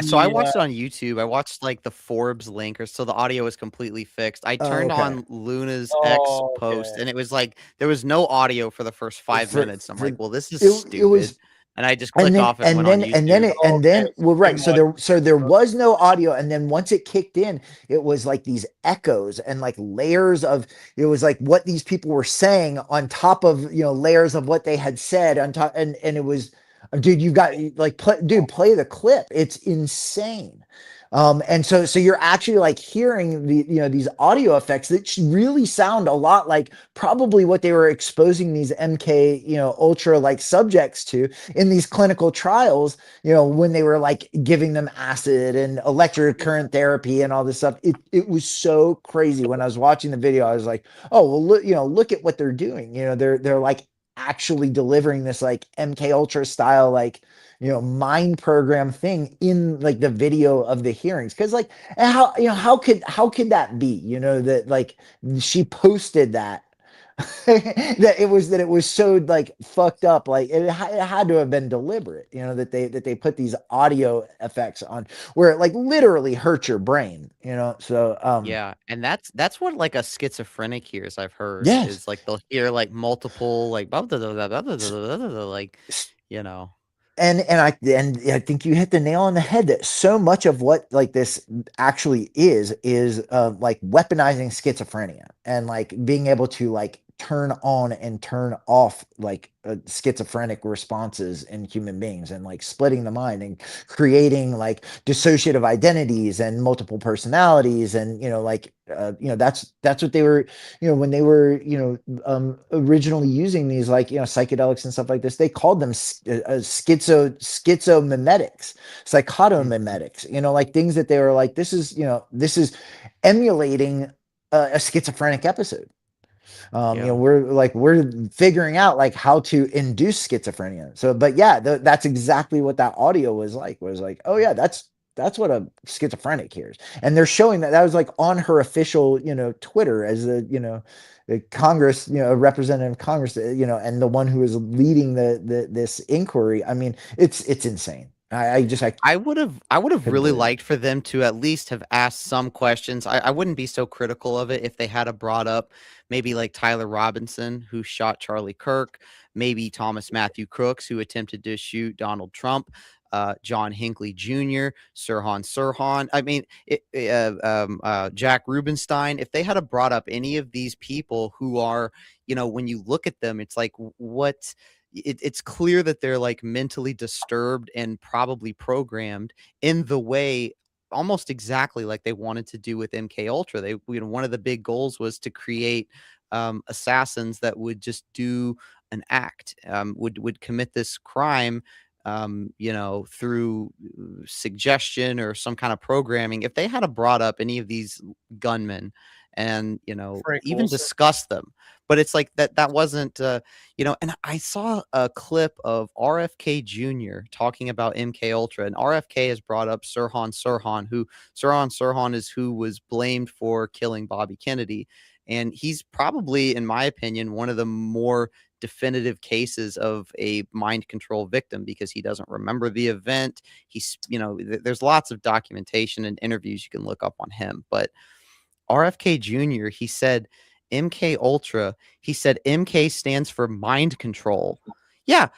So I watched it on YouTube. I watched like the Forbes link, so the audio was completely fixed. I turned on Luna's X post, and it was like there was no audio for the first 5 minutes. I'm like, well, this is stupid. It was, and I just clicked off and went on YouTube. And then well, right. So there was no audio, and then once it kicked in, it was like these echoes and like layers of. It was like what these people were saying on top of layers of what they had said on top, and it was. Dude, you got like play the clip. It's insane. And so you're actually like hearing these audio effects that really sound a lot like probably what they were exposing these MK Ultra like subjects to in these clinical trials, when they were like giving them acid and electric current therapy and all this stuff. It was so crazy. When I was watching the video, I was like, oh well, look at what they're doing. They're like actually delivering this like MK Ultra style like mind program thing in like the video of the hearings. Because like how could that be that like she posted that that it was so like fucked up, like it had to have been deliberate, that they put these audio effects on where it like literally hurts your brain, so yeah, and that's what like a schizophrenic hears. I've heard is like they'll hear like multiple like blah, blah, blah, blah, blah, blah, blah, blah, blah, like And I think you hit the nail on the head that so much of what like this actually is like weaponizing schizophrenia and like being able to like turn on and turn off like schizophrenic responses in human beings and like splitting the mind and creating like dissociative identities and multiple personalities and that's what they were when they were originally using these like psychedelics and stuff like this. They called them schizomimetics, psychotomimetics, like things that they were like, this is emulating a schizophrenic episode. We're figuring out like how to induce schizophrenia. So, but yeah, that's exactly what that audio was like. Oh yeah, that's what a schizophrenic hears. And they're showing that was like on her official, Twitter as the Congress, a representative of Congress, and the one who is leading this inquiry. I mean, it's insane. I would have really liked for them to at least have asked some questions. I wouldn't be so critical of it if they had brought up maybe like Tyler Robinson, who shot Charlie Kirk, maybe Thomas Matthew Crooks, who attempted to shoot Donald Trump. John Hinckley Jr., Sirhan. I mean, Jack Rubenstein. If they had brought up any of these people who are, when you look at them, it's like, what? It's clear that they're like mentally disturbed and probably programmed in the way almost exactly like they wanted to do with MK Ultra. They, one of the big goals was to create assassins that would just do an act, would commit this crime, through suggestion or some kind of programming. If they had brought up any of these gunmen and, Frank even Wilson. discussed them, but it's like that wasn't, and I saw a clip of RFK Jr. talking about MK Ultra, and RFK has brought up Sirhan, who Sirhan is who was blamed for killing Bobby Kennedy. And he's probably, in my opinion, one of the more definitive cases of a mind control victim, because he doesn't remember the event. He's, there's lots of documentation and interviews you can look up on him. But RFK Jr., he said MK Ultra, he said MK stands for mind control. Yeah,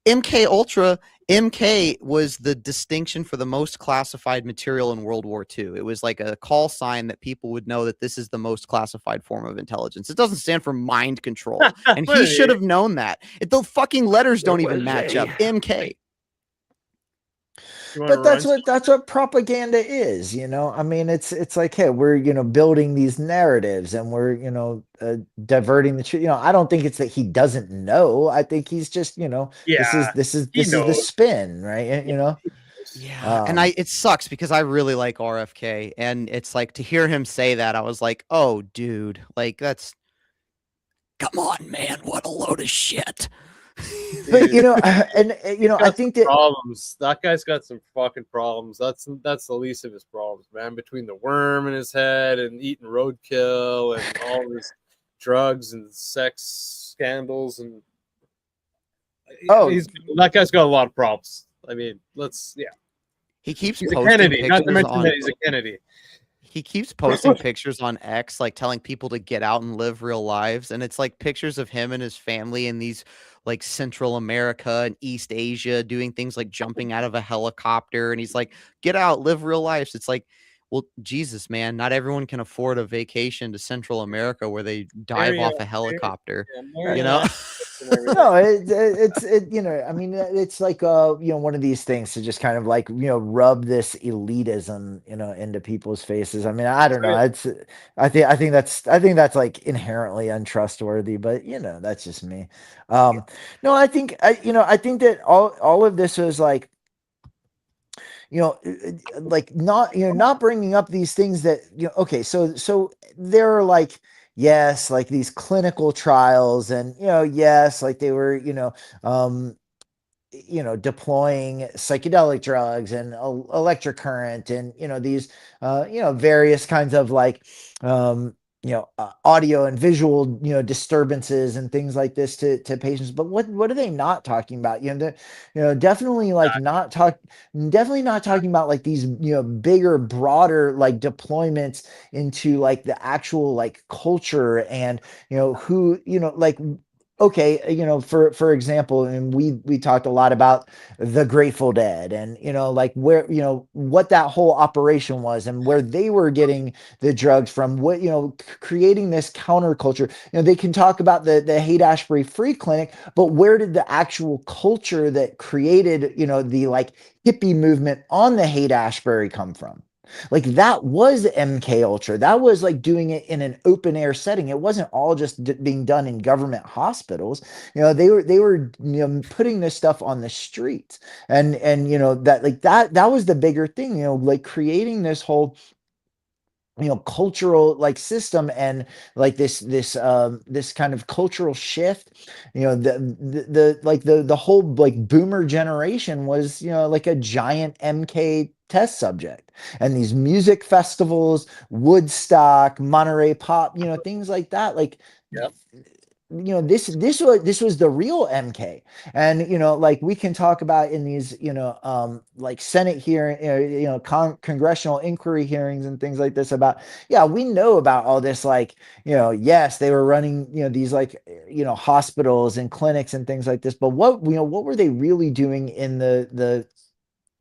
MK Ultra, MK was the distinction for the most classified material in World War II. It was like a call sign that people would know that this is the most classified form of intelligence. It doesn't stand for mind control. And he should have known that. The fucking letters don't even match up. MK. But that's what propaganda is, I mean, it's like, hey, we're building these narratives, and we're diverting the truth. I don't think it's that he doesn't know. I think he's just this is the spin, right? Yeah, and it sucks because I really like RFK, and it's like, to hear him say that, I was like, oh, dude, like, come on, man, what a load of shit. But I think that problems. That guy's got some fucking problems. That's the least of his problems, man. Between the worm in his head and eating roadkill and all his drugs and sex scandals, and that guy's got a lot of problems. I mean, he keeps he's posting a Kennedy. pictures Not to mention that he's a Kennedy. He keeps posting pictures on X, like telling people to get out and live real lives. And it's like pictures of him and his family in these like Central America and East Asia doing things like jumping out of a helicopter. And he's like, get out, live real lives. It's like, well, Jesus, man, not everyone can afford a vacation to Central America where they dive off a helicopter, No, I mean, it's like one of these things to just kind of like rub this elitism into people's faces. I mean, I don't know. I think that's like inherently untrustworthy, but that's just me. No, I think that all of this was like, like not bringing up these things that okay, so there are like, yes, like these clinical trials, and yes, like they were deploying psychedelic drugs and electric current, and these various kinds of like audio and visual disturbances and things like this to patients. But what are they not talking about? Definitely like definitely not talking about like these bigger, broader like deployments into like the actual like culture, and who like, okay, for example, and we talked a lot about the Grateful Dead, and like where what that whole operation was, and where they were getting the drugs from, what creating this counterculture. They can talk about the Haight-Ashbury Free Clinic, but where did the actual culture that created the like hippie movement on the Haight-Ashbury come from? Like, that was MK Ultra. That was like doing it in an open air setting. It wasn't all just being done in government hospitals. They were putting this stuff on the streets, and that like that was the bigger thing. Like creating this whole cultural like system, and like this kind of cultural shift. The whole like boomer generation was like a giant MK test subject, and these music festivals, Woodstock, Monterey Pop, things like that, like this was the real MK. And like we can talk about in these like Senate hearing, congressional inquiry hearings and things like this about, we know about all this, like yes, they were running these like hospitals and clinics and things like this, but what were they really doing in the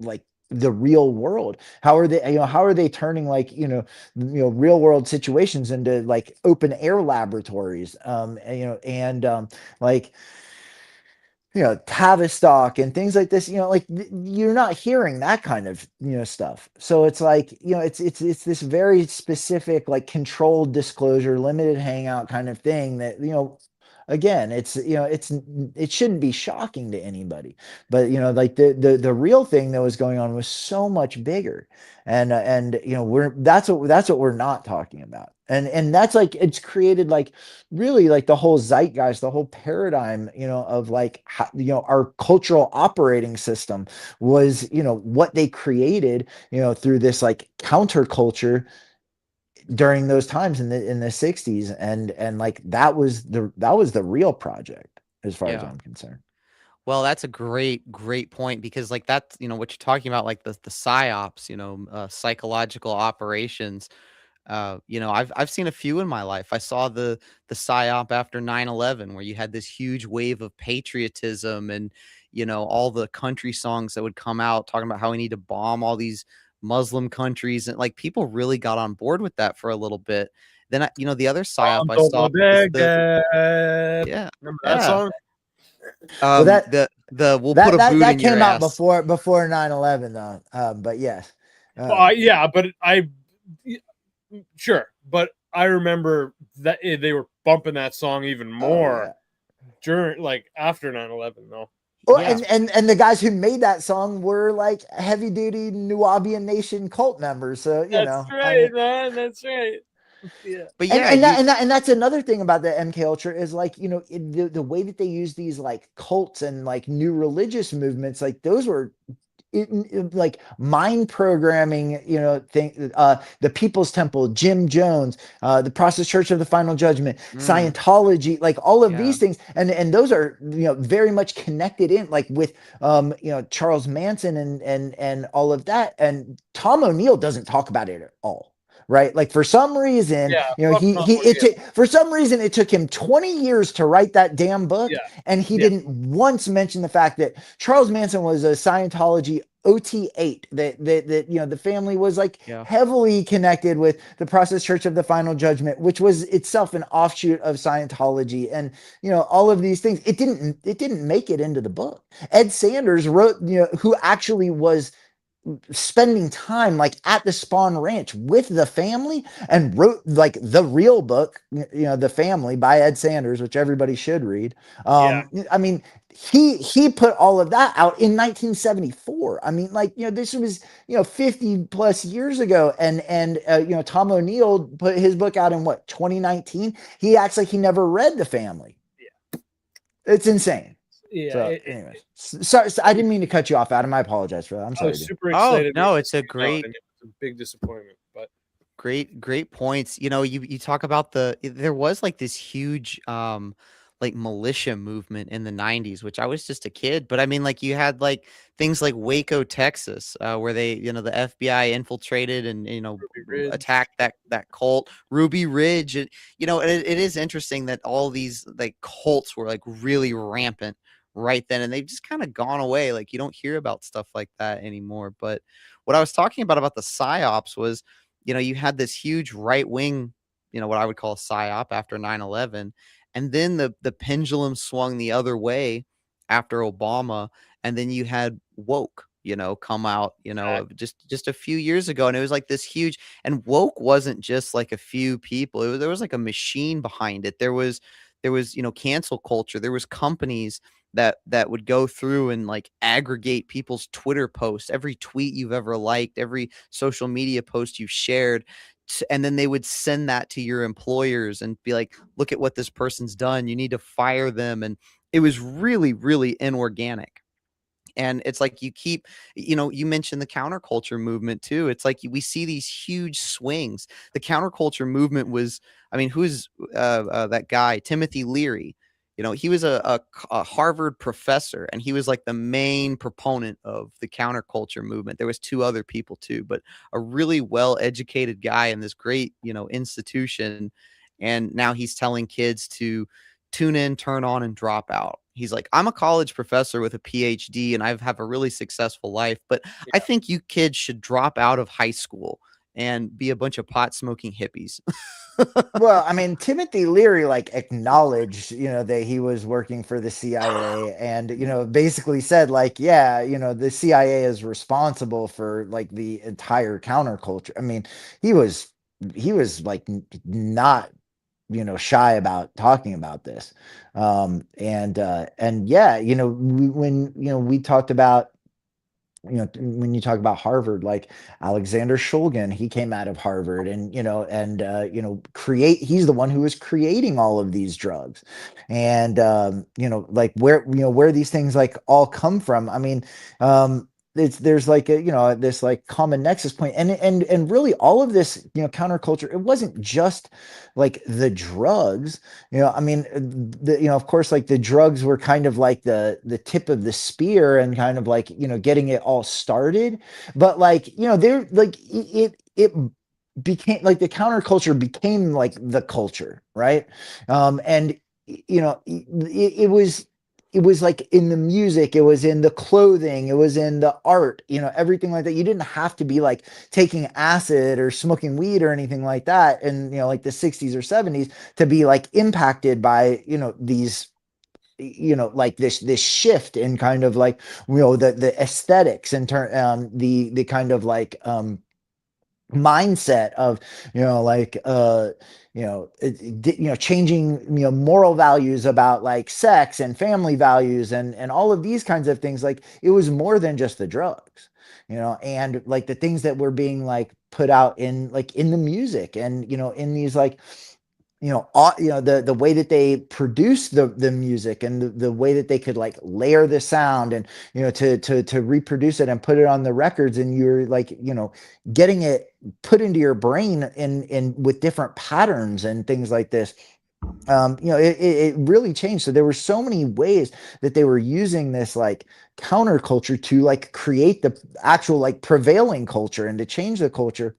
like the real world? How are they, how are they turning like, real world situations into like open air laboratories? And like, Tavistock and things like this, like you're not hearing that kind of, stuff. So it's like, it's this very specific, like controlled disclosure, limited hangout kind of thing that, again, it shouldn't be shocking to anybody, but like the real thing that was going on was so much bigger. And that's what we're not talking about. And that's like, it's created like really like the whole zeitgeist, the whole paradigm, of like how, our cultural operating system was, what they created, through this like counterculture during those times in the 60s. And like that was the real project as far as Yeah. I'm concerned. Well, that's a great point, because like that's, what you're talking about, like the psyops, psychological operations. I've seen a few in my life. I saw the psyop after 9/11, where you had this huge wave of patriotism, and all the country songs that would come out talking about how we need to bomb all these Muslim countries, and like people really got on board with that for a little bit. Then the other psyop I saw was yeah, Remember that yeah. song? Well, The we'll put a boot that in your came out ass. before 9/11 though. But yes. Yeah, but sure, but I remember that they were bumping that song even more during, like, after 9/11 though. Well, Yeah. and the guys who made that song were like heavy duty Nubian Nation cult members. So That's right, man. That's right. Yeah. But and yeah, and that's another thing about the MK Ultra is like, the way that they use these like cults and like new religious movements, like those were like mind programming, thing, the People's Temple, Jim Jones, the Process Church of the Final Judgment, Scientology, like all of these things, and those are very much connected in like with Charles Manson and all of that. And Tom O'Neill doesn't talk about it at all. Right, like for some reason, for some reason it took him 20 years to write that damn book, and he didn't once mention the fact that Charles Manson was a Scientology OT8, that the family was like heavily connected with the Process Church of the Final Judgment, which was itself an offshoot of Scientology, and all of these things. It didn't make it into the book. Ed Sanders wrote, who actually was spending time like at the Spawn Ranch with the family and wrote like the real book, The Family by Ed Sanders, which everybody should read. I mean, he put all of that out in 1974. I mean, like, this was 50 plus years ago, and Tom O'Neill put his book out in what, 2019. He acts like he never read The Family. It's insane. Yeah. So, anyways, sorry, I didn't mean to cut you off, Adam. I apologize for that. I'm sorry. I was super excited. Oh no, it's a great, it's a big disappointment, but great points. You talk about there was like this huge like militia movement in the 90s, which I was just a kid, but I mean, like you had like things like Waco, Texas, where they, the FBI infiltrated and attacked that cult, Ruby Ridge, and it is interesting that all these like cults were like really rampant right then, and they've just kind of gone away. Like you don't hear about stuff like that anymore. But what I was talking about the psyops was, you had this huge right wing, what I would call a psyop after 9/11, and then the pendulum swung the other way after Obama, and then you had woke, come out, just a few years ago, and it was like this huge. And woke wasn't just like a few people; there was like a machine behind it. There was cancel culture. There was companies that would go through and like aggregate people's Twitter posts, every tweet you've ever liked, every social media post you've shared, and then they would send that to your employers and be like, look at what this person's done, you need to fire them. And it was really inorganic. And it's like you keep, you mentioned the counterculture movement too. It's like we see these huge swings. The counterculture movement was, I mean, who's that guy, Timothy Leary? He was a Harvard professor, and he was like the main proponent of the counterculture movement. There was two other people too, but a really well-educated guy in this great, institution. And now he's telling kids to tune in, turn on, and drop out. He's like, I'm a college professor with a PhD and I have a really successful life, but Yeah. I think you kids should drop out of high school and be a bunch of pot smoking hippies. Well, I mean, Timothy Leary like acknowledged, that he was working for the CIA, and basically said like, yeah, the CIA is responsible for like the entire counterculture. I mean, he was like not shy about talking about this. And yeah, when we talked about, when you talk about Harvard, like Alexander Shulgin, he came out of Harvard, and he's the one who was creating all of these drugs. And like where these things like all come from. I mean, there's like a, this like common nexus point, and really all of this, counterculture, it wasn't just like the drugs. I mean, of course, like the drugs were kind of like the tip of the spear, and kind of like, getting it all started. But like, they're like, it became like, the counterculture became like the culture, right? And it was like in the music, it was in the clothing, it was in the art, everything like that. You didn't have to be like taking acid or smoking weed or anything like that in, like the 60s or 70s, to be like impacted by, these, like this shift in kind of like, the aesthetics, and the kind of like mindset of, like changing, moral values about like sex and family values, and all of these kinds of things. Like, it was more than just the drugs, and like the things that were being like put out in like in the music, and in these like, the way that they produce the music, and the way that they could like layer the sound, and to reproduce it and put it on the records, and you're like, getting it put into your brain in with different patterns and things like this. It really changed. So there were so many ways that they were using this like counterculture to like create the actual like prevailing culture, and to change the culture,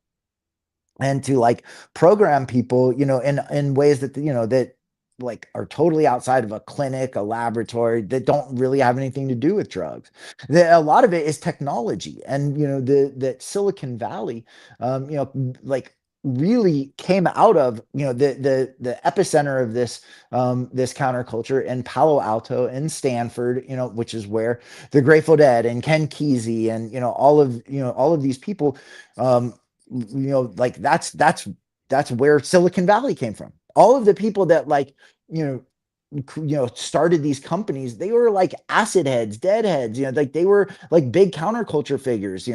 and to like program people, in ways that, that like are totally outside of a clinic, a laboratory, that don't really have anything to do with drugs. A lot of it is technology, and that Silicon Valley, like really came out of, the epicenter of this counterculture in Palo Alto and Stanford, which is where the Grateful Dead and Ken Kesey and all of these people, like that's where Silicon Valley came from. All of the people that like, you know started these companies, they were like acid heads, deadheads, like they were like big counterculture figures,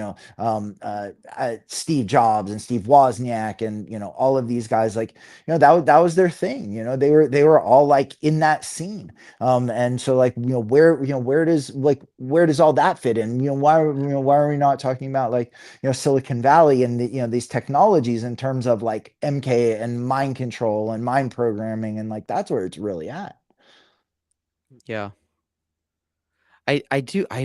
Steve Jobs and Steve Wozniak, and all of these guys, like, that was their thing. They were all like in that scene. And so like, where does all that fit in? Why are we not talking about like, Silicon Valley, and these technologies, in terms of like MK and mind control and mind programming, and like that's where it's really at. Yeah. I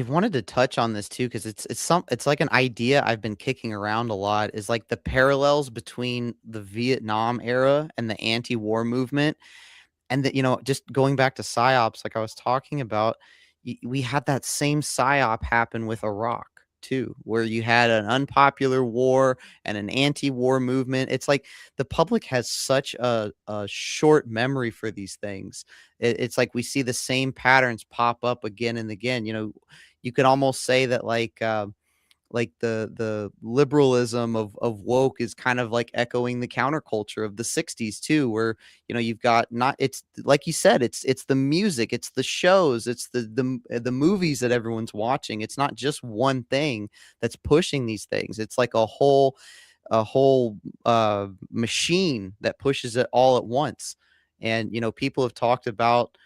wanted to touch on this too, because it's like an idea I've been kicking around a lot, is like the parallels between the Vietnam era and the anti-war movement. And that, just going back to psyops, like I was talking about, we had that same psyop happen with Iraq too, where you had an unpopular war and an anti-war movement. It's like the public has such a short memory for these things. It's like we see the same patterns pop up again and again. You could almost say that like the liberalism of woke is kind of like echoing the counterculture of the 60s too, where you've got, not, it's like you said, it's the music, it's the shows, it's the movies that everyone's watching. It's not just one thing that's pushing these things. It's like a whole machine that pushes it all at once. And people have talked about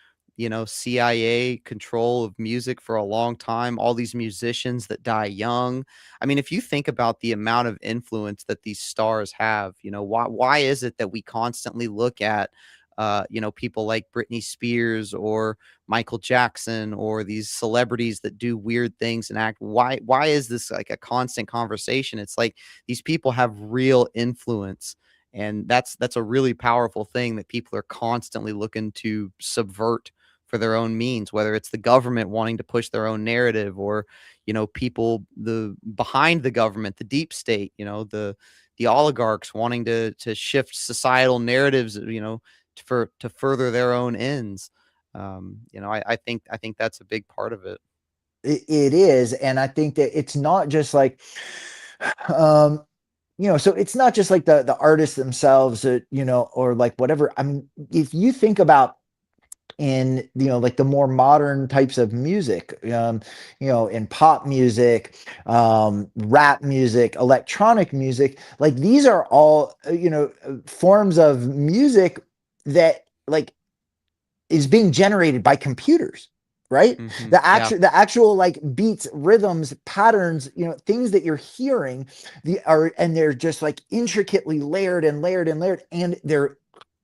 CIA control of music for a long time, all these musicians that die young. I mean, if you think about the amount of influence that these stars have, why is it that we constantly look at people like Britney Spears or Michael Jackson, or these celebrities that do weird things and act? Why is this like a constant conversation? It's like these people have real influence, and that's a really powerful thing that people are constantly looking to subvert for their own means, whether it's the government wanting to push their own narrative, or, you know, people behind the government, the deep state, you know, the oligarchs wanting to shift societal narratives, you know, to further their own ends. You know, I think that's a big part of it. It is, and I think that it's not just like, um, you know, so it's not just like the artists themselves, you know, or like whatever. I mean, if you think about in, you know, like the more modern types of music, you know, in pop music, rap music, electronic music, like these are all, you know, forms of music that like is being generated by computers, right? Yeah. The actual like beats, rhythms, patterns, you know, things that you're hearing, and they're just like intricately layered and layered and layered, and they're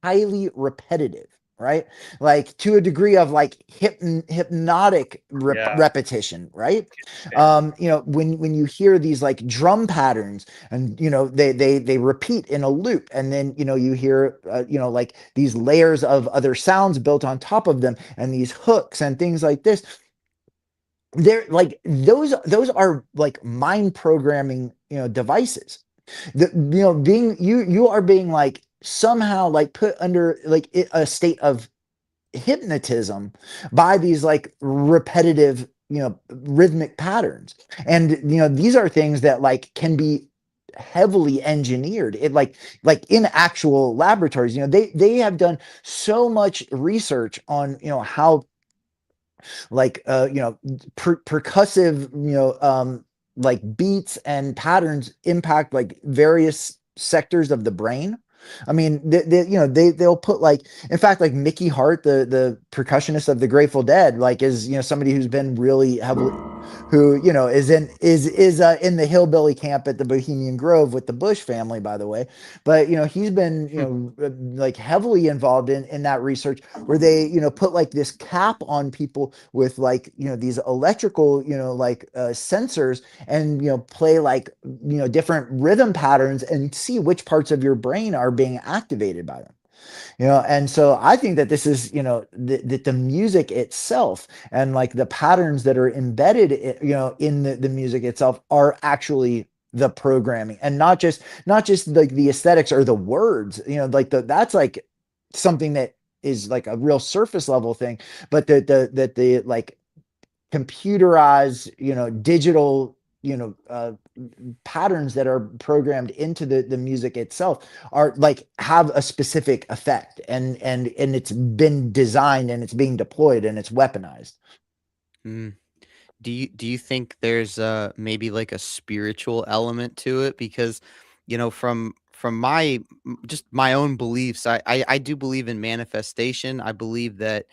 highly repetitive, right? Like to a degree of like hypnotic Yeah. repetition, right? And You know, when you hear these like drum patterns, and you know they repeat in a loop, and then you know you hear you know, like these layers of other sounds built on top of them, and these hooks and things like this. They're like those are like mind programming, you know, devices. You know, being you are being like somehow like put under like a state of hypnotism by these like repetitive, you know, rhythmic patterns. And you know, these are things that like can be heavily engineered, it like in actual laboratories. You know, they have done so much research on, you know, how like you know, percussive, you know, like beats and patterns impact like various sectors of the brain. I mean, you know, they'll put like, in fact, like Mickey Hart, the percussionist of the Grateful Dead, like is, you know, somebody who's been really heavily, who, you know, is in the hillbilly camp at the Bohemian Grove with the Bush family, by the way. But you know, he's been, you know, like heavily involved in that research, where they, you know, put like this cap on people with like, you know, these electrical, you know, like sensors, and you know, play like, you know, different rhythm patterns and see which parts of your brain are being activated by them. You know, and so I think that this is, you know, that the music itself and like the patterns that are embedded, you know, in the music itself are actually the programming, and not just like the aesthetics or the words, you know, like that's like something that is like a real surface level thing, but the like computerized, you know, digital, you know, patterns that are programmed into the music itself are like have a specific effect, and it's been designed, and it's being deployed, and it's weaponized. Mm. Do you think there's maybe like a spiritual element to it? Because, you know, from my just my own beliefs, I do believe in manifestation. I believe that,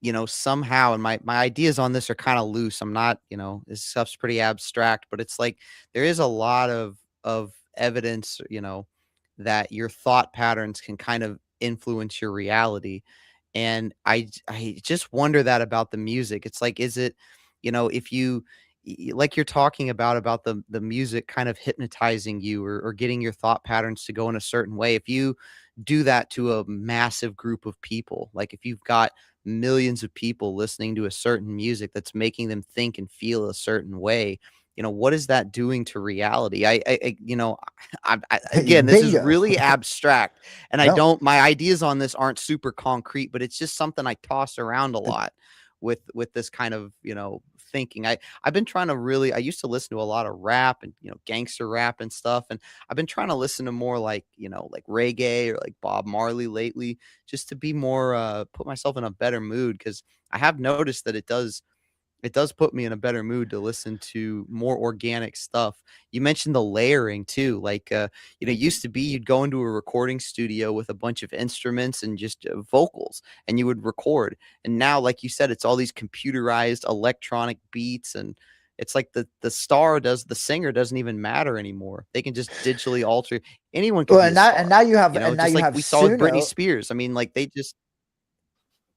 you know, somehow, and my ideas on this are kind of loose. I'm not, you know, this stuff's pretty abstract, but it's like there is a lot of evidence, you know, that your thought patterns can kind of influence your reality. And I just wonder that about the music. It's like, is it, you know, if you like you're talking about the music kind of hypnotizing you, or getting your thought patterns to go in a certain way. If you do that to a massive group of people, like if you've got millions of people listening to a certain music that's making them think and feel a certain way, you know, what is that doing to reality? You know, again, this is Bingo. really abstract, and I No. don't, my ideas on this aren't super concrete, but it's just something I toss around a lot with this kind of, you know, thinking. I've been trying to really, I used to listen to a lot of rap and, you know, gangster rap and stuff, and I've been trying to listen to more like, you know, like reggae or like Bob Marley lately, just to be more put myself in a better mood, because I have noticed that it does put me in a better mood to listen to more organic stuff. You mentioned the layering too. Like, you know, it used to be you'd go into a recording studio with a bunch of instruments and just vocals, and you would record. And now, like you said, it's all these computerized electronic beats, and it's like the singer doesn't even matter anymore. They can just digitally alter. Anyone could Well, be a star, and you know, now just you like have we saw with Britney Suno. Spears. I mean, like they just,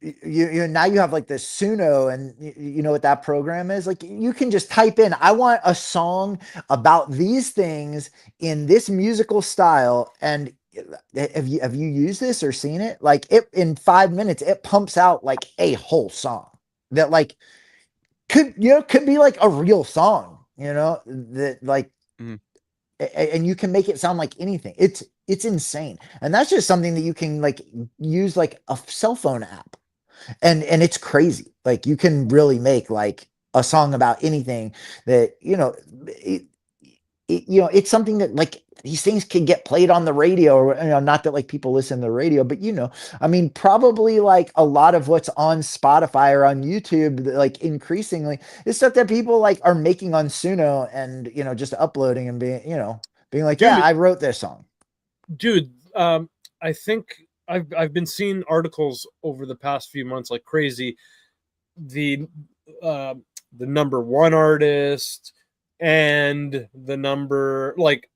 You now you have like the Suno, and you know what that program is. Like you can just type in, I want a song about these things in this musical style, and have you used this or seen it? Like it in 5 minutes, it pumps out like a whole song that like could be like a real song, that like, and you can make it sound like anything. It's insane. And that's just something that you can like use like a cell phone app. And it's crazy. Like you can really make like a song about anything that, it's something that like these things can get played on the radio, or not that like people listen to the radio, but I mean, probably like a lot of what's on Spotify or on YouTube, like increasingly is stuff that people like are making on Suno and just uploading and being like, yeah, Dude, I wrote this song. Dude, I think I've been seeing articles over the past few months like crazy. The number one artist and the number, like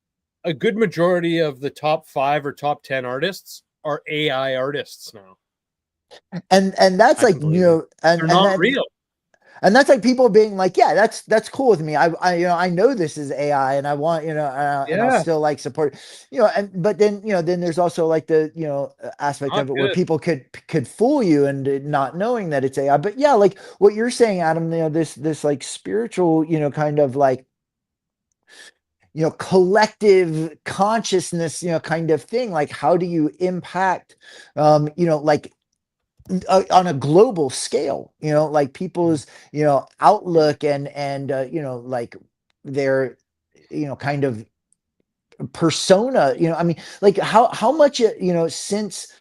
a good majority of the top 5 or top 10 artists are AI artists now. And that's like, and they're not real. And that's like people being like, yeah, that's cool with me. I know this is AI, and I want, and I'll still like support, but then, then there's also like the, aspect of it where people could fool you and not knowing that it's AI. But yeah, like what you're saying, Adam, this like spiritual, kind of like, collective consciousness, kind of thing. Like, how do you impact, like, on a global scale, like people's, outlook and like their, kind of persona, I mean, like how much, since,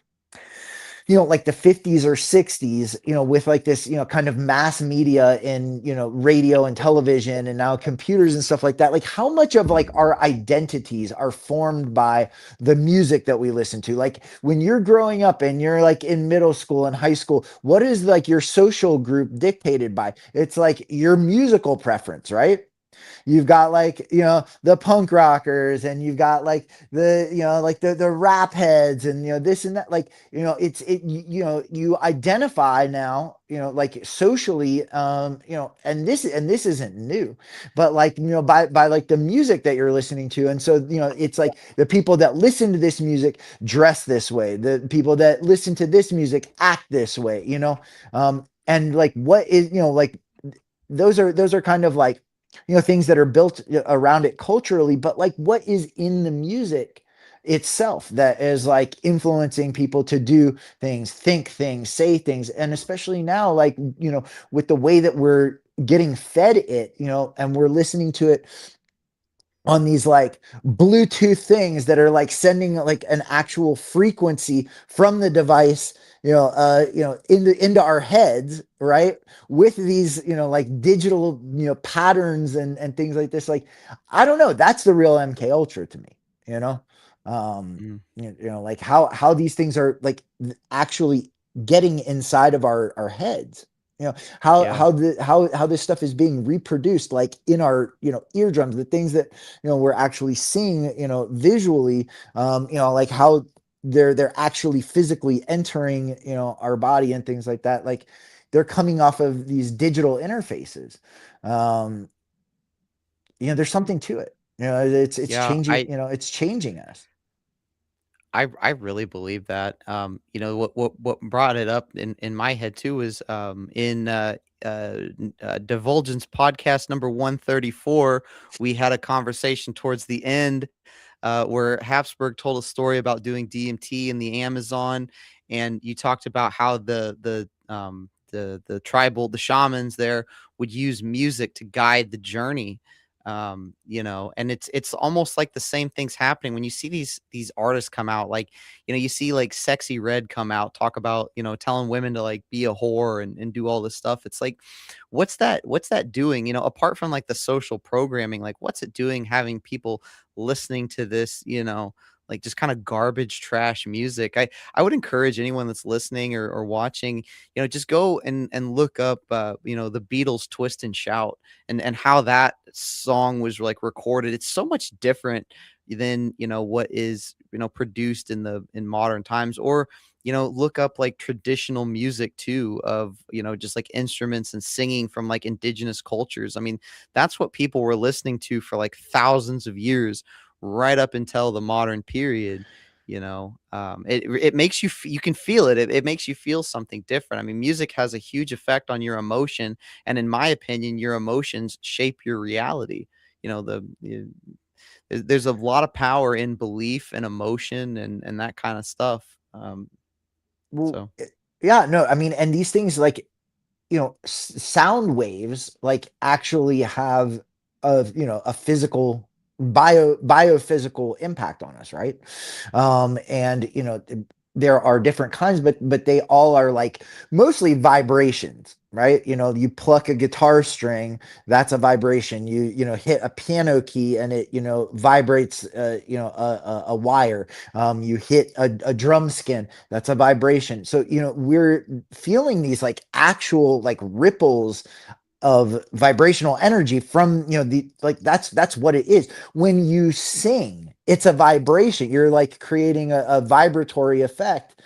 like the 50s or 60s, with like this, kind of mass media in, radio and television and now computers and stuff like that, like how much of like our identities are formed by the music that we listen to? Like when you're growing up and you're like in middle school and high school, what is like your social group dictated by? It's like your musical preference, right? You've got like, the punk rockers, and you've got like the, like the rap heads, and, this and that, like, you identify now, like socially, and this isn't new, but like, by like the music that you're listening to. And so, it's like the people that listen to this music dress this way. The people that listen to this music act this way, and like, what is, like, those are kind of like, things that are built around it culturally, but like what is in the music itself that is like influencing people to do things, think things, say things. And especially now, like, with the way that we're getting fed it, and we're listening to it on these like Bluetooth things that are like sending like an actual frequency from the device, into our heads, right? With these, like digital, patterns and things like this. Like, I don't know. That's the real MK Ultra to me, like how these things are like actually getting inside of our heads. How this stuff is being reproduced, like in our, eardrums, the things that, we're actually seeing, visually, like how they're actually physically entering, our body and things like that. Like they're coming off of these digital interfaces. There's something to it. It's changing, it's changing us. I really believe that. What brought it up in my head too is in Divulgence podcast number 134, we had a conversation towards the end where Habsburg told a story about doing DMT in the Amazon, and you talked about how the tribal, the shamans there would use music to guide the journey. And it's almost like the same thing's happening when you see these artists come out. Like, you see like Sexy Red come out, talk about, telling women to like be a whore and do all this stuff. It's like, what's that doing? Apart from like the social programming, like what's it doing having people listening to this, like just kind of garbage trash music? I would encourage anyone that's listening or watching, just go and look up, the Beatles' Twist and Shout and how that song was like recorded. It's so much different than, what is, produced in modern times. Or, look up like traditional music too of, just like instruments and singing from like indigenous cultures. I mean, that's what people were listening to for like thousands of years, right up until the modern period. You know, it makes you you can feel it. It makes you feel something different. I mean, music has a huge effect on your emotion, and in my opinion, your emotions shape your reality. You know, there's a lot of power in belief and emotion and that kind of stuff. Well, So yeah, no, I mean, and these things like, sound waves like actually have a physical biophysical impact on us, right? And there are different kinds, but they all are like mostly vibrations, right? You pluck a guitar string, that's a vibration. Hit a piano key and it vibrates a wire. You hit a drum skin, that's a vibration. So we're feeling these like actual like ripples of vibrational energy from the like that's what it is. When you sing, it's a vibration. You're like creating a vibratory effect.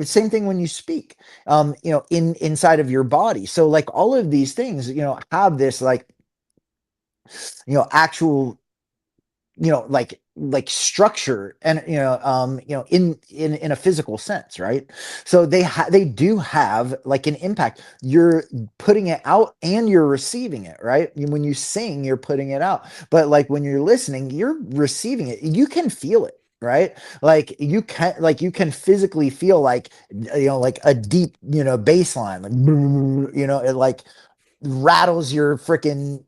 Same thing when you speak, inside of your body. So like all of these things have this like actual like structure and in a physical sense, right? So they do have like an impact. You're putting it out and you're receiving it, right? When you sing, you're putting it out, but like when you're listening, you're receiving it. You can feel it, right? You can physically feel like like a deep bass line, like it like rattles your freaking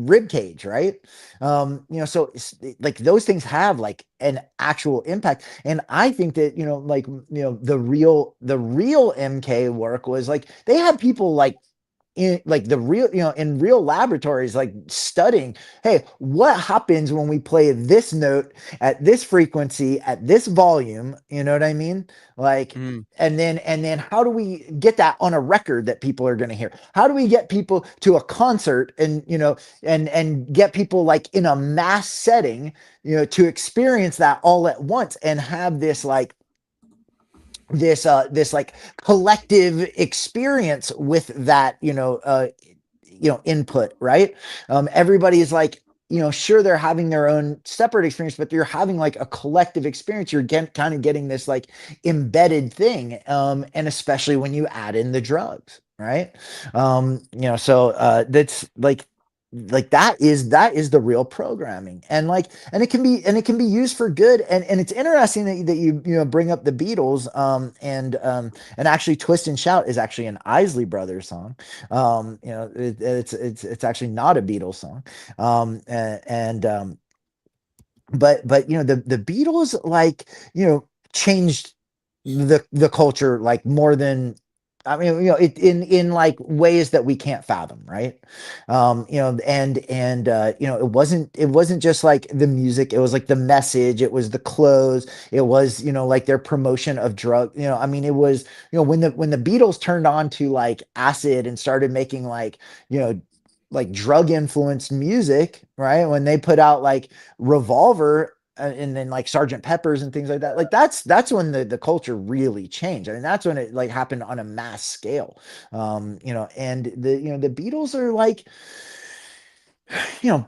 rib cage, right? So like those things have like an actual impact. And I think that like the real MK work was like they had people like in like the real in real laboratories like studying, hey, what happens when we play this note at this frequency at this volume, you know what I mean? Like, mm, and then how do we get that on a record that people are going to hear? How do we get people to a concert and and get people like in a mass setting to experience that all at once and have this like collective experience with that input, right? Everybody is like sure, they're having their own separate experience, but you're having like a collective experience. You're kind of getting this like embedded thing, and especially when you add in the drugs, right? So that's like that is the real programming. And it can be used for good. And it's interesting that you bring up the Beatles. And actually Twist and Shout is actually an Isley Brothers song. It's actually not a Beatles song. But the Beatles like changed the culture like more than, I mean, it in like ways that we can't fathom, right? It wasn't just like the music, it was like the message, it was the clothes, it was like their promotion of drug. I mean, it was when the Beatles turned on to like acid and started making you know like drug influenced music, right? When they put out like Revolver, and then like Sergeant Pepper's and things like that. Like that's when the culture really changed. I mean, that's when it like happened on a mass scale. And the Beatles are like, you know,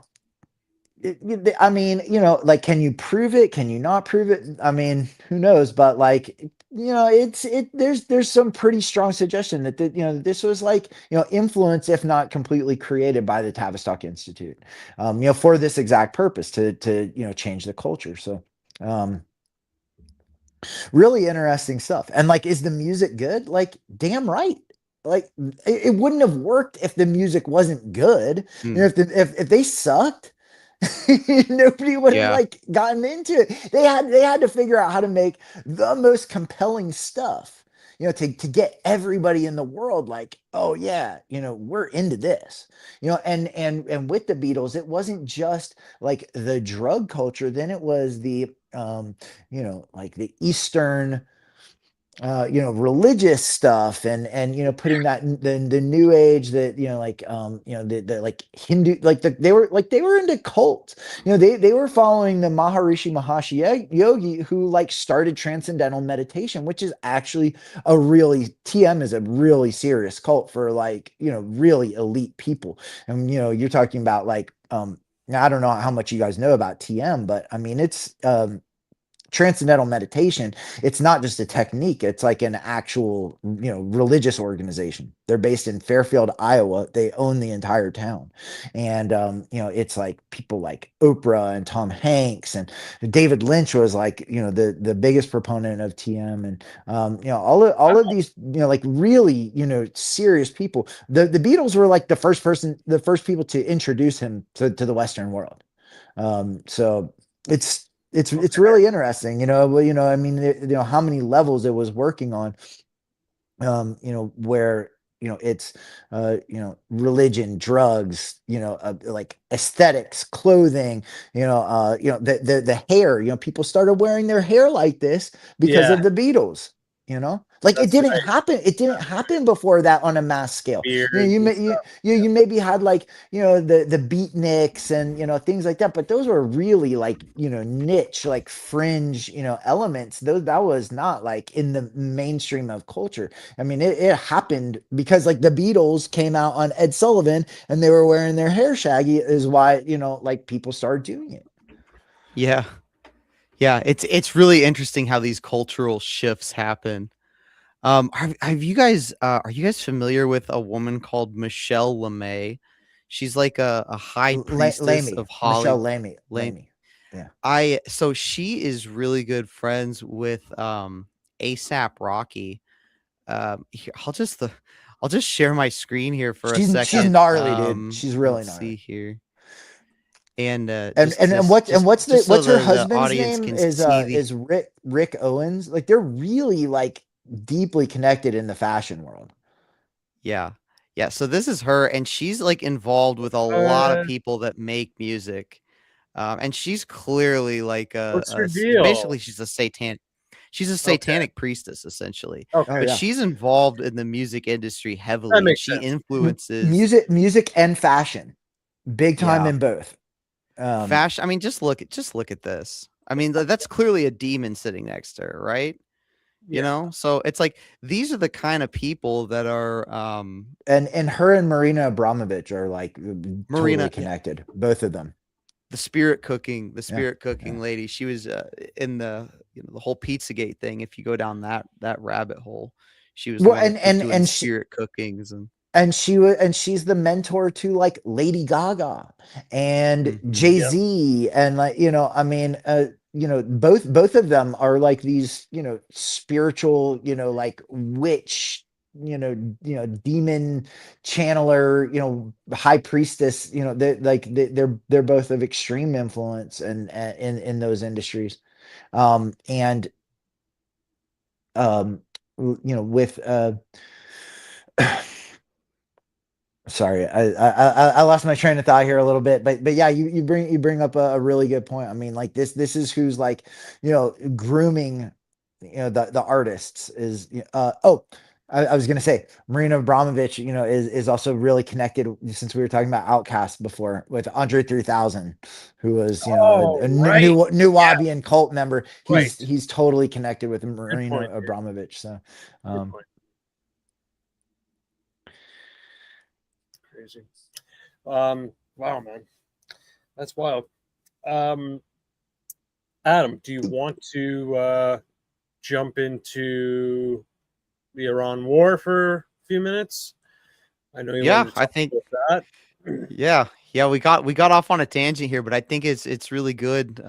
I mean, like, can you prove it? Can you not prove it? I mean, who knows? But like, there's some pretty strong suggestion that this was like influence, if not completely created by the Tavistock Institute, for this exact purpose to change the culture. So, um, really interesting stuff. And like, is the music good? Like, damn right. Like, it wouldn't have worked if the music wasn't good. mm, If they sucked, nobody would have yeah. like gotten into it. They had to figure out how to make the most compelling stuff, to get everybody in the world like, oh yeah, we're into this. And with the Beatles, it wasn't just like the drug culture, then it was the like the Eastern religious stuff, and putting that in the new age, that like the like Hindu, like they were into cults. They were following the Maharishi Mahesh Yogi, who like started transcendental meditation, which is actually a really, TM is a really serious cult for like really elite people. And you're talking about like now, I don't know how much you guys know about TM, but I mean, transcendental meditation, it's not just a technique, it's like an actual, you know, religious organization. They're based in Fairfield, Iowa. They own the entire town. And you know, it's like people like Oprah and Tom Hanks, and David Lynch was like, you know, the biggest proponent of TM. And you know, all of these, you know, like really, you know, serious people. The Beatles were like the first people to introduce him to the Western world. So it's really interesting, you know. Well, you know, I mean, you know how many levels it was working on, you know, where, you know, it's you know, religion, drugs, you know, like aesthetics, clothing, you know, the hair, you know, people started wearing their hair like this because Yeah, of the Beatles, you know. Like that's right. it didn't happen before that on a mass scale. You know, Beards and you maybe had like, you know, the beatniks and, you know, things like that, but those were really like, you know, niche, like fringe, you know, elements. Those, that was not like in the mainstream of culture. I mean, it happened because like the Beatles came out on Ed Sullivan and they were wearing their hair shaggy, is why, you know, like people started doing it. Yeah. Yeah, it's really interesting how these cultural shifts happen. Have you guys are you guys familiar with a woman called Michelle LeMay? She's like a high priestess Lamy, of Michelle Holly. Lamy. Yeah. So she is really good friends with ASAP Rocky. Here, I'll just share my screen here for a She's second. gnarly, dude. She's really Let's see gnarly. here. And And just so what's her the husband's audience name can see the is Rick Owens. Like they're really like deeply connected in the fashion world. yeah. Yeah, so this is her, and she's like involved with a lot of uh, people that make music. And she's clearly like what's her deal? basically she's a Okay, satanic priestess essentially, Oh but yeah. she's involved in the music industry that heavily, and makes she sense. influences Music and fashion. Big time yeah. in both. Fashion. I mean, just look at this. I mean, that's clearly a demon sitting next to her, right? You Yeah, know? So it's like these are the kind of people that are and her and Marina Abramovich are like totally Marina, yeah, connected, both of them. the Yeah, spirit cooking yeah. lady. She was in the the whole Pizzagate thing. If you go down that rabbit hole, she was the Well, one that was doing the spirit cookings and she's the mentor to like Lady Gaga and Mhm. yeah, Jay-Z, and like, you know, I mean, you know, both of them are like these, you know, spiritual, you know, like witch, demon channeler, you know, high priestess, you know, they're both of extreme influence and in those industries. And you know, with sorry, I lost my train of thought here a little bit, but yeah, you bring up a really good point. I mean, like this is who's like, you know, grooming, you know, the artists is I was gonna say Marina Abramovich, you know, is also really connected, since we were talking about Outcast before, with Andre 3000, who was, you know, oh a right, new yeah, Wabian cult member. right. He's totally connected with Good Marina point, dude. Abramovich. So Good um point. Crazy. Wow, man, that's wild. um Adam, do you want to jump into the Iran war for a few minutes? I know you Yeah, wanted to I talk think about yeah, yeah, we got off on a tangent here, but I think it's really good. those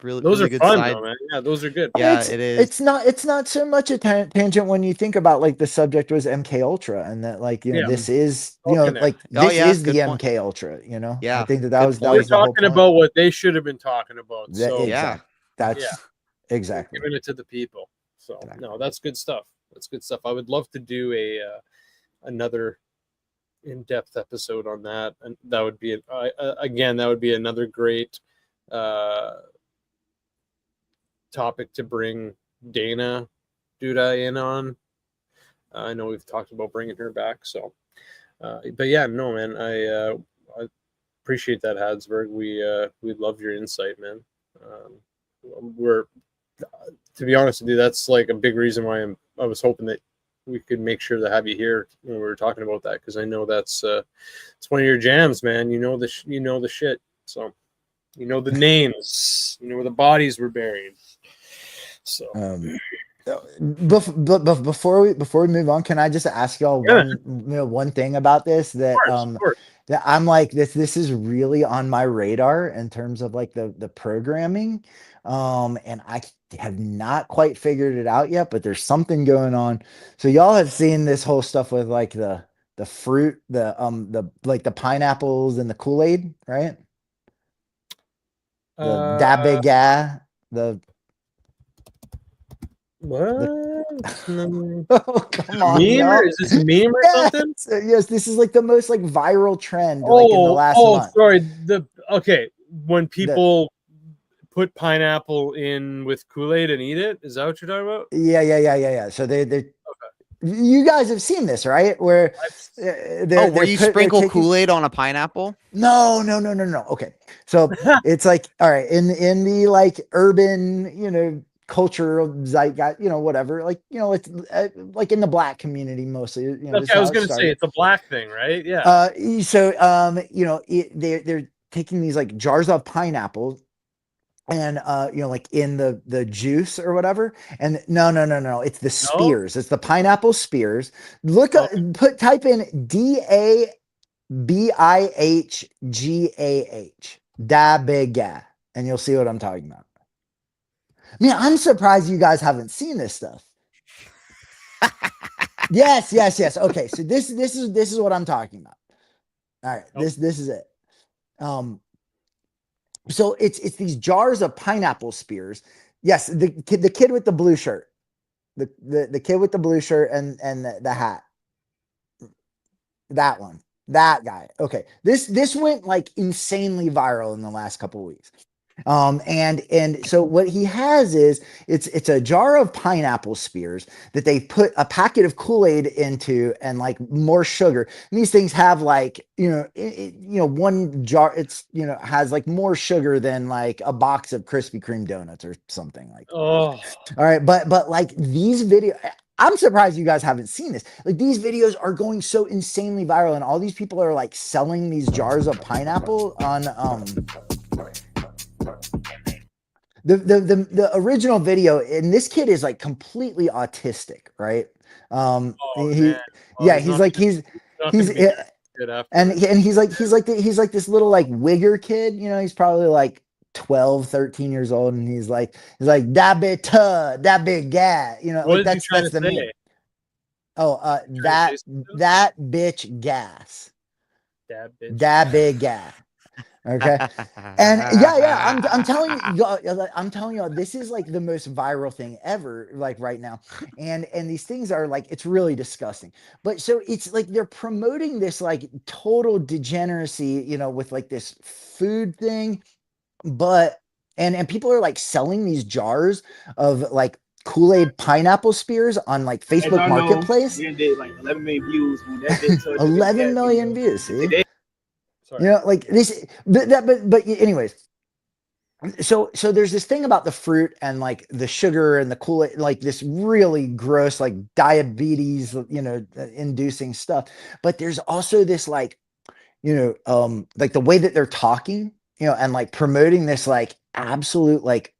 Really are good fun though, side. man. Yeah, those are good. Yeah, it is. it's not so much a tangent when you think about like the subject was MK Ultra, and that, like, you know, Yeah, this is, you all know, connect. like Oh this yeah, is the good point. MK Ultra, you know. I Yeah, think good that We're point. was the whole talking point. about what they should have been talking about. That So Yeah. yeah, that's we're exactly. giving it to the people. So Exactly. no, that's good stuff. That's good stuff. I would love to do a another in-depth episode on that, and that would be again, that would be another great uh, topic to bring Dana Duda in on. I know we've talked about bringing her back, so but yeah, no, man, I appreciate that, Hadsburg. We love your insight, man. We're To be honest with you, that's like a big reason why I was hoping that we could make sure to have you here when we were talking about that, because I know that's it's one of your jams, man. You know you know the shit, so you know the names, you know where the bodies were buried. So before we move on, can I just ask y'all one thing about this that of course. that I'm like this is really on my radar in terms of like the programming, and I have not quite figured it out yet, but there's something going on. So y'all have seen this whole stuff with like the fruit, the like the pineapples and the Kool-Aid, right? The DAH BIH GAH, the what? No. oh, come on, Meme? y'all. Is this a meme or something? Yes, this is like the most like viral trend like in the last month. Sorry. When people put pineapple in with Kool-Aid and eat it, is that what you're talking about? Yeah. So they you guys have seen this, right? Where where you sprinkle Kool-Aid on a pineapple? No. Okay, so it's like, all right, in the like urban, culture zeitgeist, whatever, like, it's like in the Black community mostly. Okay, I was gonna say it's a Black thing, right? Yeah. So they're taking these like jars of pineapples and like in the juice or whatever, and no, it's the spears. It's the pineapple spears. Type in DAH BIH GAH DAH BIH GAH, and you'll see what I'm talking about. I mean, I'm surprised you guys haven't seen this stuff. Yes. Okay, so this is what I'm talking about. All right, this is it. So it's these jars of pineapple spears. Yes, the kid with the blue shirt, the kid with the blue shirt and the hat. That one, that guy. Okay, this went like insanely viral in the last couple of weeks. And so what he has is it's a jar of pineapple spears that they put a packet of Kool-Aid into and like more sugar. And these things have like, one jar, it's, has like more sugar than like a box of Krispy Kreme donuts or something like that. Oh, all right. But like these videos, I'm surprised you guys haven't seen this. Like these videos are going so insanely viral, and all these people are like selling these jars of pineapple on, the original video, and this kid is like completely autistic, right? He's this little like wigger kid, he's probably like 12, 13 years old, and he's like that bit GAH, like that's the meme. That bitch gas. That big gas. Okay. And I'm telling you, this is like the most viral thing ever, like right now. And these things are like, it's really disgusting. But so it's like they're promoting this like total degeneracy, with like this food thing. But and people are like selling these jars of like Kool-Aid pineapple spears on like Facebook Marketplace. We did like 11 million views. 11 million views. See? Like this, but anyways, so there's this thing about the fruit and like the sugar and the Kool-Aid, like this really gross, like diabetes, inducing stuff. But there's also this like, like the way that they're talking, and like promoting this like absolute like,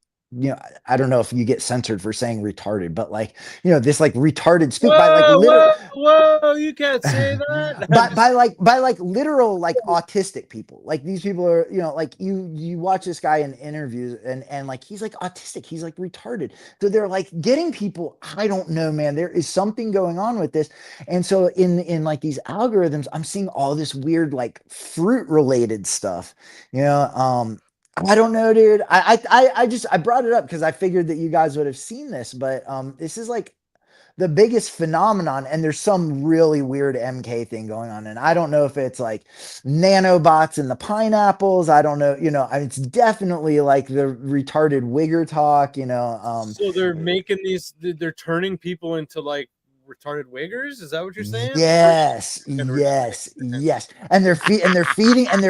I don't know if you get censored for saying retarded, but like, this like retarded speak by like literal. Whoa, you can't say that. by like literal like autistic people. Like these people are, like you watch this guy in interviews and like he's like autistic, he's like retarded. So they're like getting people. I don't know, man. There is something going on with this, and so in like these algorithms, I'm seeing all this weird like fruit related stuff. I don't know, dude. I brought it up because I figured that you guys would have seen this, but this is like the biggest phenomenon, and there's some really weird MK thing going on, and I don't know if it's like nanobots in the pineapples. I don't know, it's definitely like the retarded wigger talk, So they're making they're turning people into like retarded wiggers. Is that what you're saying? Yes, yes. And they're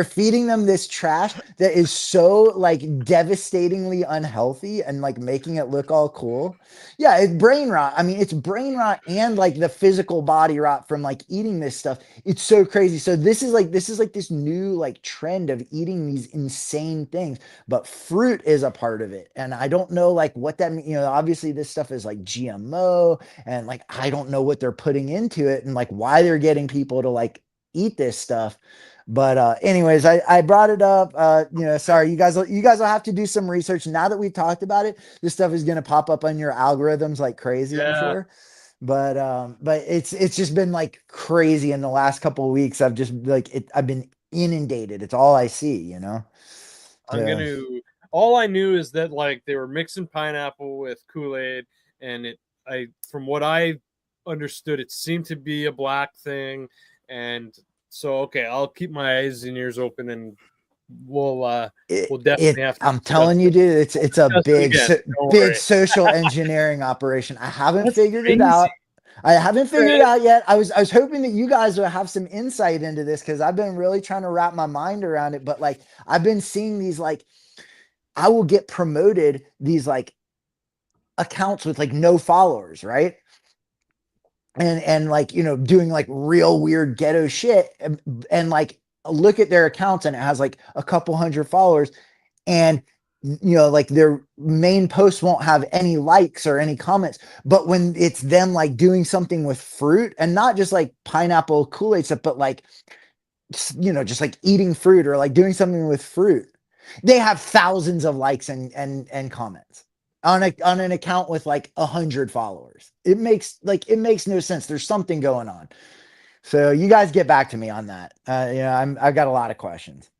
feeding them this trash that is so like devastatingly unhealthy and like making it look all cool. Yeah, it's brain rot. I mean, it's brain rot and like the physical body rot from like eating this stuff. It's so crazy. So this is like this new like trend of eating these insane things, but fruit is a part of it. And I don't know like what that means. You know, obviously this stuff is like GMO and like I don't know what they're putting into it and like why they're getting people to like eat this stuff. But anyways, I brought it up. You know, sorry, you guys will have to do some research now that we've talked about it. This stuff is gonna pop up on your algorithms like crazy, I'm sure. But it's just been like crazy in the last couple of weeks. I've just like I've been inundated. It's all I see, you know. So, all I knew is that like they were mixing pineapple with Kool-Aid, and from what I understood, it seemed to be a black thing. And so, okay, I'll keep my eyes and ears open, and we'll definitely have to. I'm telling you, dude, it's a big big social engineering operation. I haven't figured it out. I haven't figured it out yet. I was hoping that you guys would have some insight into this because I've been really trying to wrap my mind around it. But like I've been seeing these like I will get promoted these like accounts with like no followers, right? And like, you know, doing like real weird ghetto shit and like look at their accounts and it has like a couple hundred followers and you know like their main post won't have any likes or any comments, but when it's them like doing something with fruit and not just like pineapple Kool-Aid stuff, but like, you know, just like eating fruit or like doing something with fruit, they have thousands of likes and comments on an account with like 100 followers. It makes no sense. There's something going on. So you guys get back to me on that. You know, I've got a lot of questions.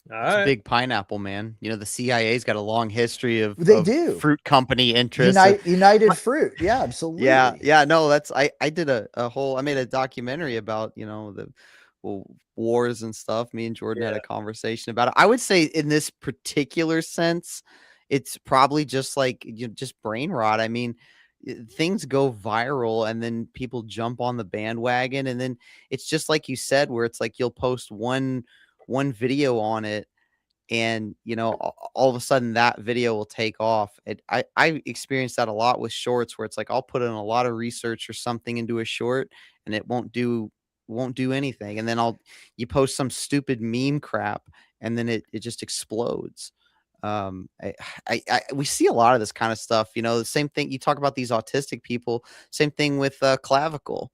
It's a big pineapple, man. You know, the CIA's got a long history of fruit company interests. United Fruit. Yeah, absolutely. Yeah. No, I did I made a documentary about, you know, the wars and stuff. Me and Jordan had a conversation about it. I would say in this particular sense, it's probably just like just brain rot. I mean, things go viral and then people jump on the bandwagon, and then it's just like you said, where it's like you'll post one video on it, and you know all of a sudden that video will take off. I experienced that a lot with shorts, where it's like I'll put in a lot of research or something into a short and it won't do anything, and then you post some stupid meme crap and then it just explodes. We see a lot of this kind of stuff, you know. The same thing, you talk about these autistic people, same thing with Clavicle,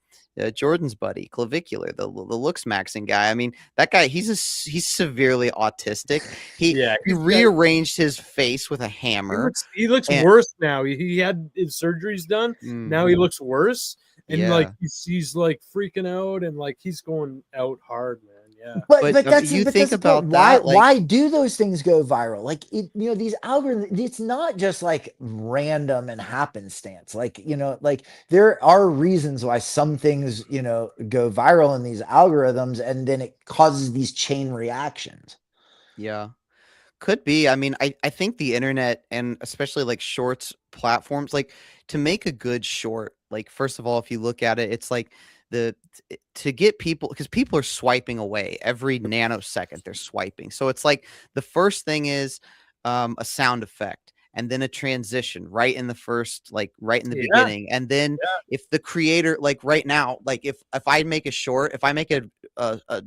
Jordan's buddy, Clavicular, the looks maxing guy. I mean, that guy, he's severely autistic. He rearranged his face with a hammer. He looks worse now. He had his surgeries done. Now he looks worse, and like he's like freaking out, and like he's going out hard, man. Yeah. But that's you think about that. Why do those things go viral? Like you know, these algorithms, it's not just like random and happenstance. Like, you know, like there are reasons why some things, you know, go viral in these algorithms, and then it causes these chain reactions. Yeah. Could be. I mean, I think the internet, and especially like shorts platforms, like to make a good short, like first of all, if you look at it, it's like to get people, because people are swiping away every nanosecond, they're swiping. So it's like the first thing is a sound effect, and then a transition right in the beginning. And then if the creator, like right now, like if I make a short, if I make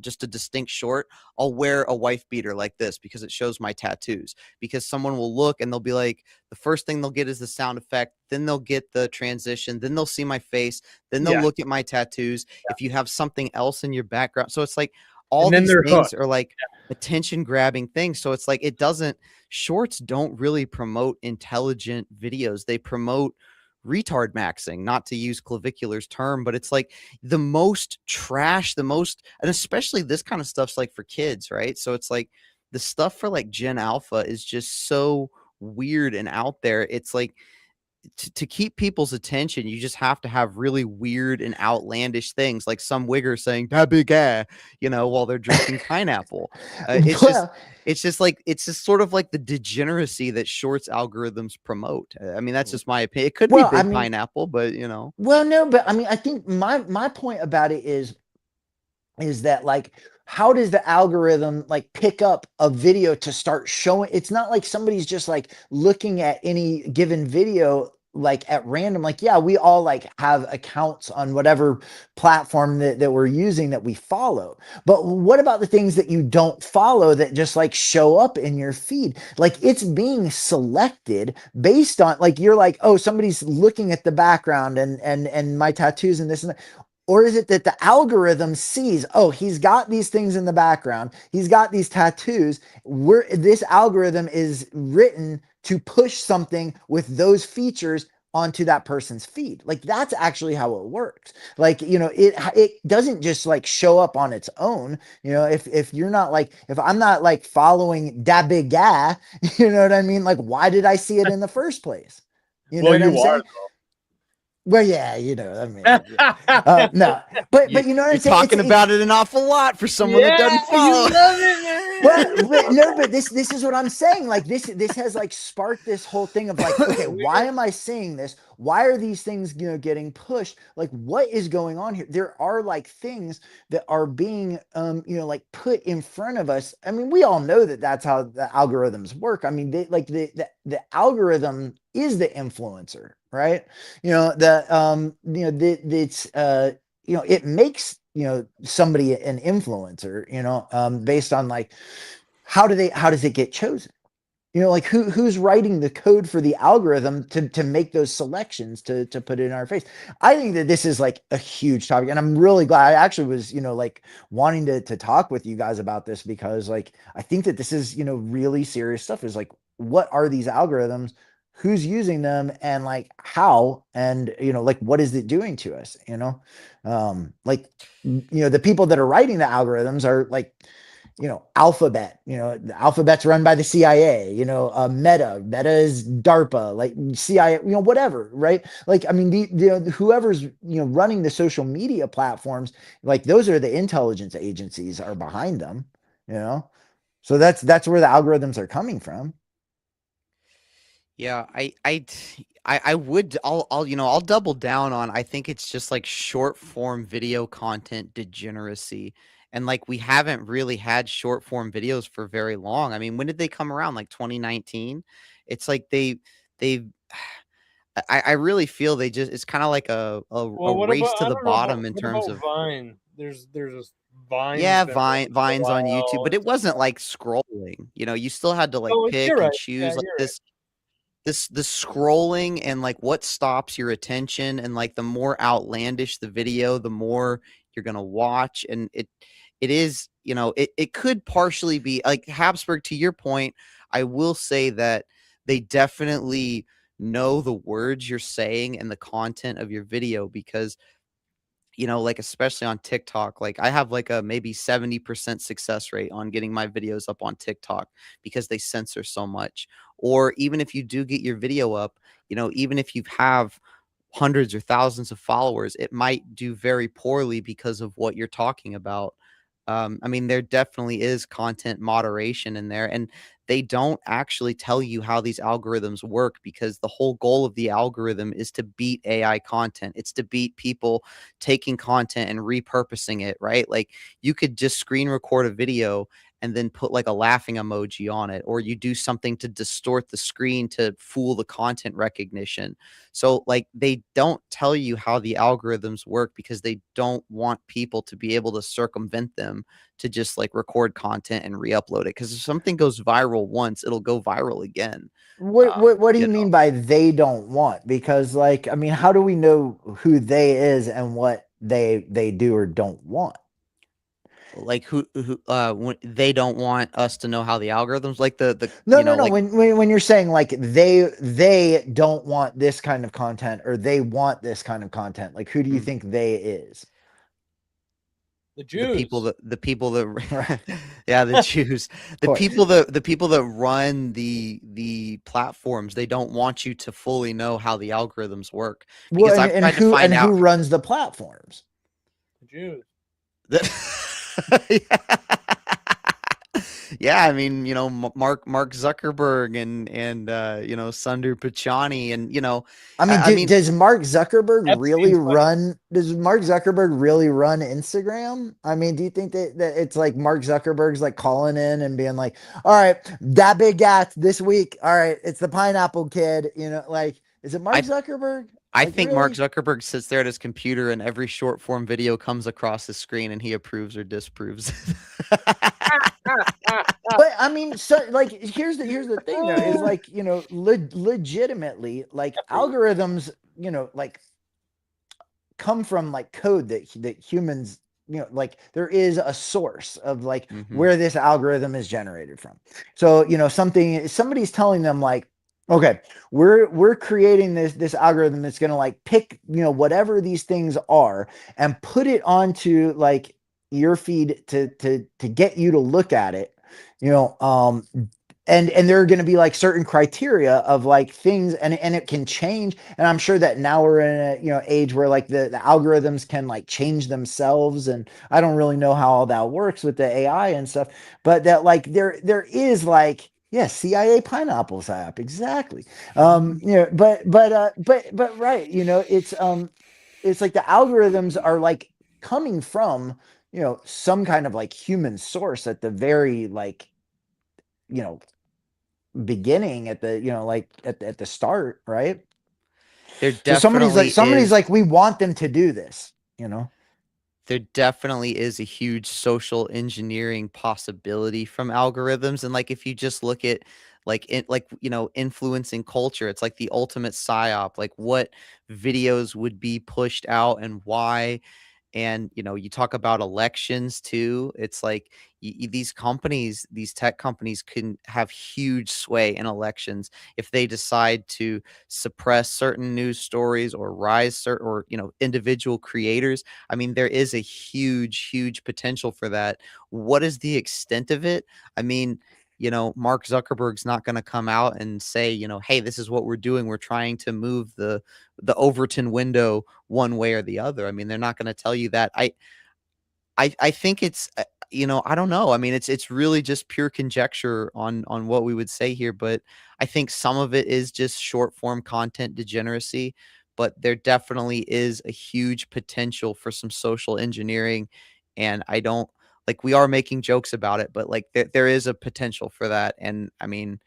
just a distinct short, I'll wear a wife beater like this because it shows my tattoos, because someone will look and they'll be like, the first thing they'll get is the sound effect, then they'll get the transition, then they'll see my face, then they'll look at my tattoos. If you have something else in your background, so it's like all these things are like attention grabbing things. So it's like shorts don't really promote intelligent videos. They promote retard maxing, not to use Clavicular's term, but it's like the most trash, and especially this kind of stuff's like for kids, right? So it's like the stuff for like Gen Alpha is just so weird and out there. It's like to keep people's attention, you just have to have really weird and outlandish things, like some wigger saying "da big ah," while they're drinking pineapple. Well, It's just sort of like the degeneracy that shorts algorithms promote. I mean, that's just my opinion. It could be well, I big mean, pineapple, but well, no, but I mean, I think my point about it is that, like, how does the algorithm like pick up a video to start showing? It's not like somebody's just like looking at any given video like at random. Like, yeah, we all like have accounts on whatever platform that we're using that we follow, but what about the things that you don't follow that just like show up in your feed? Like, it's being selected based on, like, you're like, oh, somebody's looking at the background and my tattoos and this and that. Or is it that the algorithm sees, oh, he's got these things in the background, he's got these tattoos, this algorithm is written to push something with those features onto that person's feed? Like, that's actually how it works. Like, it doesn't just like show up on its own. If you're not like, if I'm not like following Da Big Gah, you know what I mean? Like, why did I see it in the first place? You know Well, what I'm you saying? are Well, yeah, I mean, no, but you know what you're I'm saying? talking about it an awful lot for someone that doesn't follow. You love it, man. No, but this is what I'm saying. Like, this has like sparked this whole thing of like, okay, why am I seeing this? Why are these things getting pushed? Like, what is going on here? There are like things that are being like put in front of us. I mean, we all know that that's how the algorithms work. I mean, the algorithm is the influencer, right? It makes somebody an influencer, based on like how does it get chosen? Like, who's writing the code for the algorithm to make those selections to put it in our face? I think that this is like a huge topic, and I'm really glad. I actually was like wanting to talk with you guys about this, because like I think that this is really serious stuff. Is like, what are these algorithms? Who's using them, and like how, and like what is it doing to us? Like, the people that are writing the algorithms are like Alphabet. The Alphabet's run by the CIA. Meta is DARPA, like CIA, whatever, right? Like, I mean, whoever's running the social media platforms, like, those are the intelligence agencies are behind them. So that's where the algorithms are coming from. Yeah, I would I'll double down on, I think it's just like short form video content degeneracy. And like, we haven't really had short form videos for very long. I mean, when did they come around? Like 2019? It's like they I really feel it's kind of like a Well, what race about, to I the don't know bottom about, in what terms about of, Vine? There's a Vine's yeah, been around for a Vines on YouTube, while. but it wasn't like scrolling. You still had to like Oh, you're pick and right. choose Yeah, like you're right. this scrolling, and like what stops your attention, and like the more outlandish the video, the more you're gonna watch. And it is, it could partially be like Habsburg. To your point, I will say that they definitely know the words you're saying and the content of your video, because like, especially on TikTok, like I have like a maybe 70% success rate on getting my videos up on TikTok, because they censor so much. Or even if you do get your video up, even if you have hundreds or thousands of followers, it might do very poorly because of what you're talking about. I mean, there definitely is content moderation in there, and they don't actually tell you how these algorithms work, because the whole goal of the algorithm is to beat AI content. It's to beat people taking content and repurposing it, right? Like, you could just screen record a video and then put like a laughing emoji on it, or you do something to distort the screen to fool the content recognition. So like, they don't tell you how the algorithms work, because they don't want people to be able to circumvent them, to just like record content and re-upload it. Because if something goes viral once, it'll go viral again. What do You you mean by they don't want? Because, like, I mean, how do we know who they is and what they do or don't want? like when they don't want us to know how the algorithms, like the No. like, When you're saying like they don't want this kind of content, or they want this kind of content, like, who do you think they is? The the people Jews. that yeah, the Jews, the course. people that run the platforms, they don't want you to fully know how the algorithms work, Well, because I've tried to find who out runs the platforms? The Jews. yeah, I mean, you know, Mark Zuckerberg and you know, Sundar Pichai, and you know, I mean, I mean, does Mark Zuckerberg really Epstein's buddy. run? Does Mark Zuckerberg really run Instagram? I mean, do you think that it's like Mark Zuckerberg's like calling in and being like, "All right, that big gat this week. All right, it's the Pineapple Kid." You know, like, is it Mark I Zuckerberg? I Like, think Mark really? Zuckerberg sits there at his computer and every short form video comes across the screen and he approves or disapproves. But I mean, so like, here's the thing though, is like, you know, legitimately, like algorithms, you know, like come from like code that humans, you know, like there is a source of like Mhm. where this algorithm is generated from. So, you know, somebody's telling them like, okay, we're creating this algorithm that's going to like pick, you know, whatever these things are and put it onto like your feed to get you to look at it, you know, and there are going to be like certain criteria of like things, and it can change. And I'm sure that now we're in a, you know, age where like the algorithms can like change themselves, and I don't really know how all that works with the AI and stuff, but that like there is like, yes, CIA Pineapple Psyop, exactly. You know, but right, you know, it's like the algorithms are like coming from, you know, some kind of like human source at the very like, you know, beginning, at the, you know, like at the start, right? There So definitely somebody's is like, we want them to do this, you know. there definitely is a huge social engineering possibility from algorithms. And like if you just look at like you know, influencing culture, it's like the ultimate psyop, like what videos would be pushed out and why. And you know, you talk about elections too, it's like these companies, these tech companies can have huge sway in elections if they decide to suppress certain news stories or rise certain, or you know, individual creators. I mean, there is a huge potential for that. What is the extent of it? I mean, you know, Mark Zuckerberg's not going to come out and say, you know, hey, this is what we're doing, we're trying to move the Overton window one way or the other. I mean, they're not going to tell you that. I think it's you know, I don't know. I mean, it's really just pure conjecture on what we would say here, but I think some of it is just short form content degeneracy, but there definitely is a huge potential for some social engineering. And I don't, like, we are making jokes about it, but like there is a potential for that. And I mean,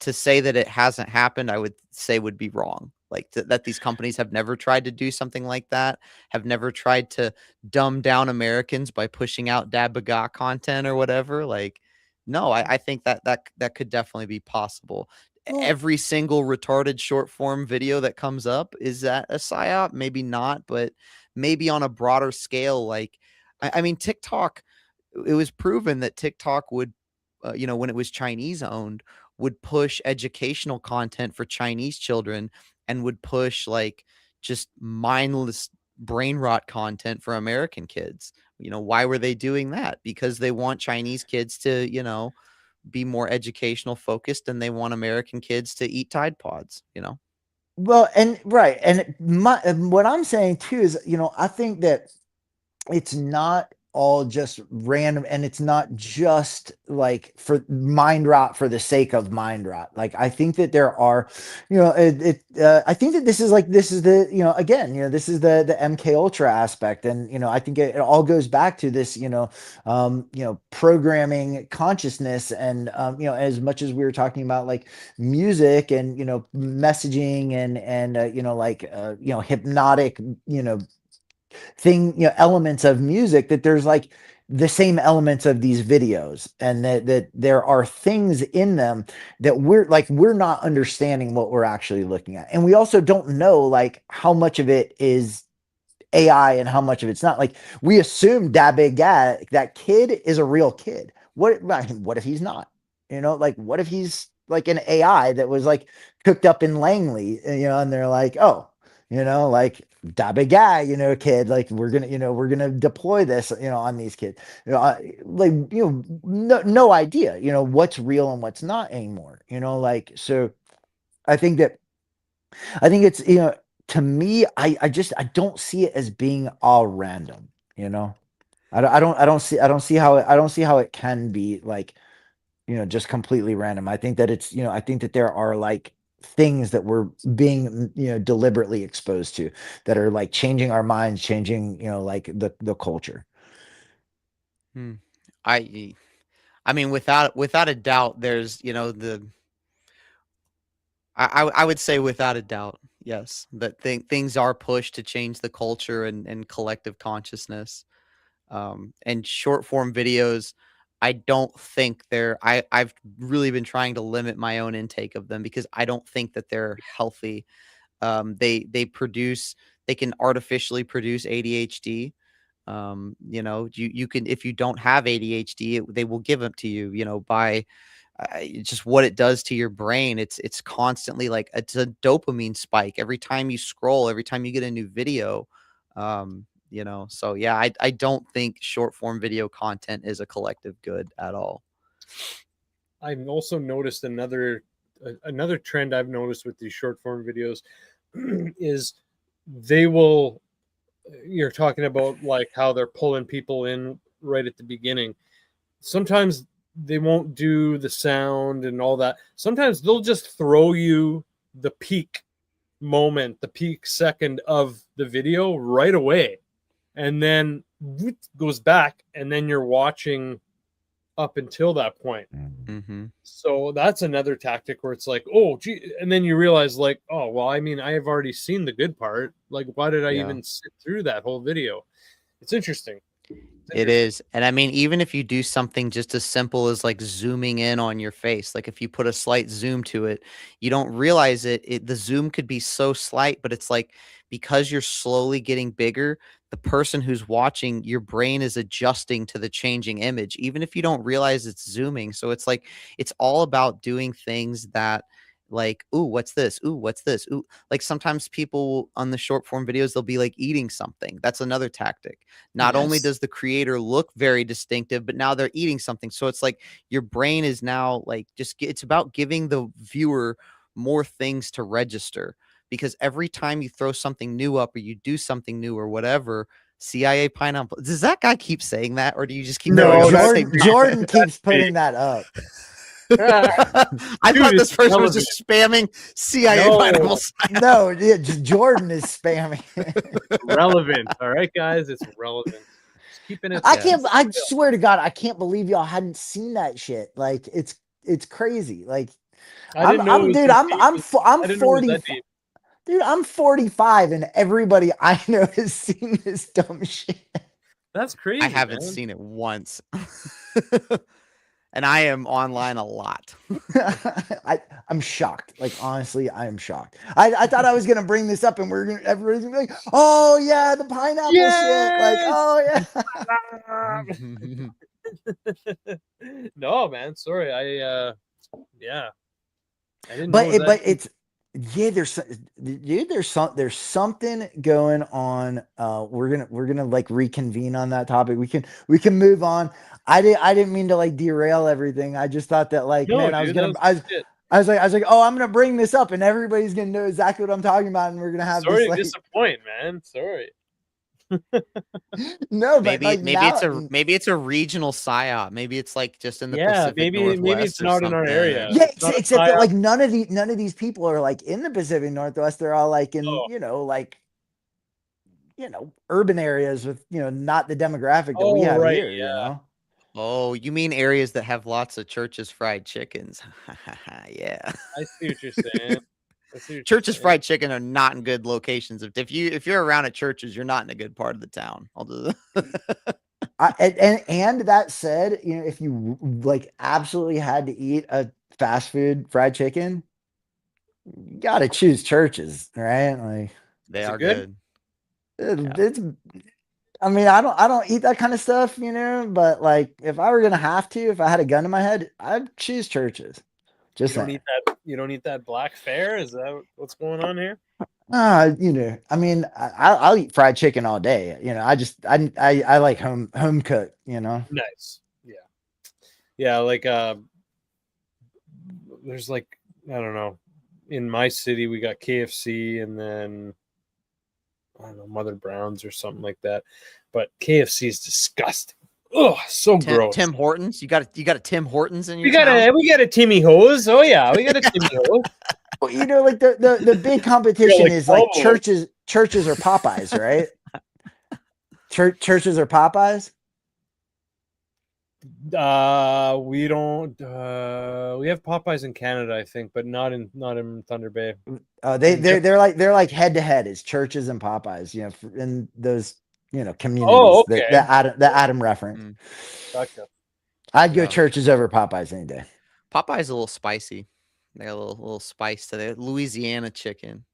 to say that it hasn't happened, I would say would be wrong. Like that these companies have never tried to do something like that, have never tried to dumb down Americans by pushing out dad BIH GAH content or whatever. Like, no, I think that could definitely be possible. Well, Every single retarded short form video that comes up, is that a psyop? Maybe not, but maybe on a broader scale. Like, I mean, TikTok. It was proven that TikTok would, you know, when it was Chinese owned, would push educational content for Chinese children and would push like just mindless brain rot content for American kids. You know, why were they doing that? Because they want Chinese kids to, you know, be more educational focused, and they want American kids to eat Tide Pods, you know? well, and right, and what I'm saying too is, you know, I think that it's not all just random, and it's not just like for mind rot for the sake of mind rot. Like, I think that there are, you know, I think that this is the, you know, again, you know, this is the MK Ultra aspect. And you know, I think it all goes back to this, you know, programming consciousness. And you know, as much as we were talking about like music and, you know, messaging and you know, like you know, hypnotic, you know, thing, you know, elements of music, that there's like the same elements of these videos, and that there are things in them that we're not understanding what we're actually looking at. And we also don't know like how much of it is AI and how much of it's not. Like, we assume that big guy, that kid is a real kid. What if he's not? You know, like, what if he's like an AI that was like cooked up in Langley, you know, and they're like, oh, you know, like da big guy, you know, kid, like we're gonna deploy this, you know, on these kids, you know, like, you know, no idea, you know, what's real and what's not anymore, you know, like, so I think that, I think it's, you know, to me, I don't see it as being all random, you know. I don't see how I don't see how it can be like, you know, just completely random. I think that it's, you know, I think that there are like things that we're being, you know, deliberately exposed to that are like changing our minds, changing, you know, like the culture. Hmm. I I mean, without a doubt, there's, you know, the I would say without a doubt, yes, that things are pushed to change the culture and collective consciousness. And short form videos, I don't think I've really been trying to limit my own intake of them because I don't think that they're healthy. They can artificially produce ADHD. You know, you can, if you don't have ADHD, they will give them to you, you know, by just what it does to your brain. It's constantly like it's a dopamine spike every time you scroll, every time you get a new video. You know, so yeah, I don't think short form video content is a collective good at all. I've also noticed another trend I've noticed with these short form videos is they will, you're talking about like how they're pulling people in right at the beginning. Sometimes they won't do the sound and all that. Sometimes they'll just throw you the peak moment, the peak second of the video right away. And then goes back, and then you're watching up until that point. Mm-hmm. So that's another tactic where it's like, oh, gee, and then you realize, like, oh, well, I mean, I have already seen the good part. Like, why did I Yeah. even sit through that whole video? It's interesting. It is. And I mean, even if you do something just as simple as like zooming in on your face, like if you put a slight zoom to it, you don't realize the zoom could be so slight, but it's like because you're slowly getting bigger, the person who's watching, your brain is adjusting to the changing image, even if you don't realize it's zooming. So it's like it's all about doing things that like, ooh, what's this? Ooh, what's this? Ooh, like sometimes people on the short form videos, they'll be like eating something. That's another tactic. Not only Yes. does the creator look very distinctive, but now they're eating something. So it's like your brain is now like it's about giving the viewer more things to register because every time you throw something new up or you do something new or whatever, CIA Pineapple. Does that guy keep saying that or do you just keep No, throwing up the that's same Jordan keeps fake. putting that up. I Dude, thought this it's person was relevant. just spamming CIA No. Pineapple Psyop. No, yeah, Jordan is spamming. Relevant. All right, guys, it's relevant. Just keeping it. I Yeah. can't. I swear to God, I can't believe y'all hadn't seen that shit. Like it's crazy. Like I didn't know it was dude. this deep. I'm I didn't know it was 40. that deep. Dude, I'm 45, and everybody I know has seen this dumb shit. That's crazy. I haven't man. seen it once. And I am online a lot. I'm shocked. Like honestly, I am shocked. I thought I was gonna bring this up, and everybody's gonna be like, "Oh yeah, the pineapple shit." Like, Yes! oh yeah. No, man. Sorry. Yeah. I didn't know it was that But deep. it's yeah. There's something going on. We're gonna like reconvene on that topic. We can move on. I didn't mean to like derail everything. I just thought that like, No, man, dude, that was good shit. I was like, oh, I'm gonna bring this up, and everybody's gonna know exactly what I'm talking about, and we're gonna have Sorry this to like disappoint, man. Sorry. no, but like now, maybe it's a regional psyop. Maybe it's like just in the Yeah, Pacific maybe Northwest it's or not in our area. something. yeah, It's not a except that psyop. like none of these people are like in the Pacific Northwest. They're all like in Oh. like urban areas with not the demographic that we Oh, have right. here. Yeah. Oh, you mean areas that have lots of Church's fried chickens? Yeah. I see what you're saying. I see what Church's you're saying. fried chicken are not in good locations. If you're around at Church's, you're not in a good part of the town. I'll do And that said, if you like absolutely had to eat a fast food fried chicken, you gotta choose churches, right? Like They Is it are good? good. it's. I mean, I don't eat that kind of stuff, but like if I were gonna have to, if I had a gun to my head, I'd choose churches. You Just don't saying. eat that. You don't eat that black fare. Is that what's going on here? I mean, I'll eat fried chicken all day. I like home cooked. Nice. Yeah. Yeah. Like, there's like, I don't know, in my city, we got KFC and then, I don't know, Mother Brown's or something like that. But KFC is disgusting. Oh, so gross. Tim Hortons. You got a Tim Hortons in your town? We got a Timmy Hose. Oh yeah, we got a Timmy Hose. Well, like the big competition is like churches or Popeyes, right? Churches or Popeyes. We don't. We have Popeyes in Canada, I think, but not in Thunder Bay. They're like head to head is churches and Popeyes. In those communities. Oh, okay. The Adam reference. Gotcha. I'd go churches over Popeyes any day. Popeye's a little spicy. They got a little spice to their Louisiana chicken.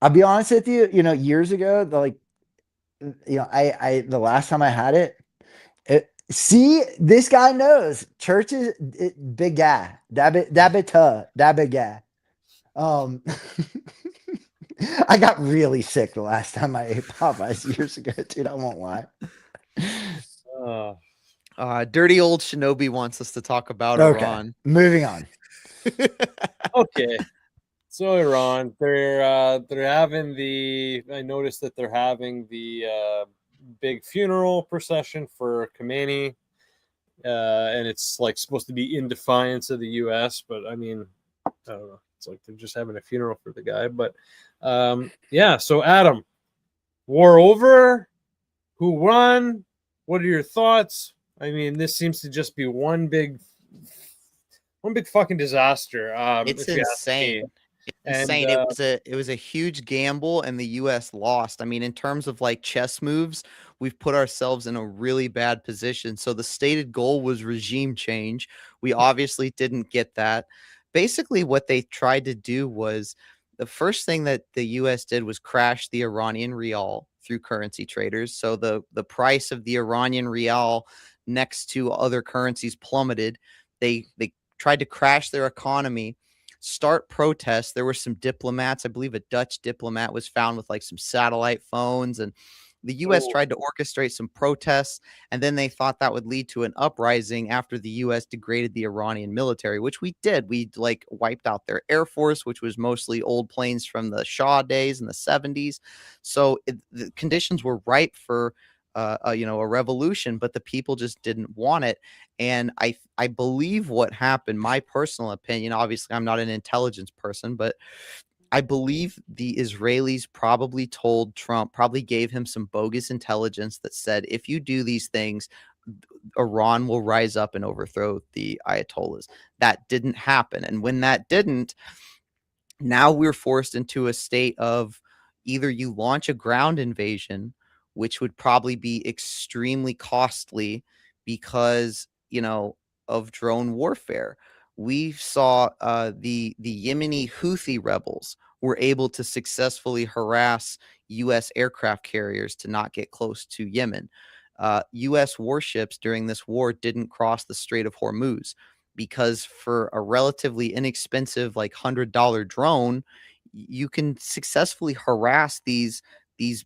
I'll be honest with you. Years ago, I the last time I had it. See, this guy knows churches. Big guy. Da big guy. I got really sick the last time I ate Popeyes years ago, dude. I won't lie. Dirty old Shinobi wants us to talk about Iran. Moving on. Okay. So Iran, they're having I noticed that they're having the big funeral procession for Khomeini, and it's like supposed to be in defiance of the U.S. But I mean, I don't know. It's like they're just having a funeral for the guy. But yeah. So Adam, war over? Who won? What are your thoughts? I mean, this seems to just be one big fucking disaster. It's insane. Insane. It was a huge gamble, and the U.S. lost. I mean, in terms of like chess moves, we've put ourselves in a really bad position. So the stated goal was regime change. We obviously didn't get that. Basically, what they tried to do was the first thing that the U.S. did was crash the Iranian rial through currency traders. So the price of the Iranian rial next to other currencies plummeted. They tried to crash their economy, start protests. There were some diplomats, I believe a Dutch diplomat was found with like some satellite phones, and the U.S. tried to orchestrate some protests, and then they thought that would lead to an uprising after the U.S. degraded the Iranian military, which we did. We like wiped out their air force, which was mostly old planes from the Shah days in the 70s. So the conditions were ripe for a revolution, but the people just didn't want it. And I believe what happened, my personal opinion, obviously I'm not an intelligence person, but I believe the Israelis probably told Trump, probably gave him some bogus intelligence that said, if you do these things, Iran will rise up and overthrow the Ayatollahs. That didn't happen. And when that didn't, now we're forced into a state of either you launch a ground invasion, which would probably be extremely costly because, of drone warfare. We saw the Yemeni Houthi rebels were able to successfully harass U.S. aircraft carriers to not get close to Yemen. U.S. warships during this war didn't cross the Strait of Hormuz because for a relatively inexpensive, like $100 drone, you can successfully harass these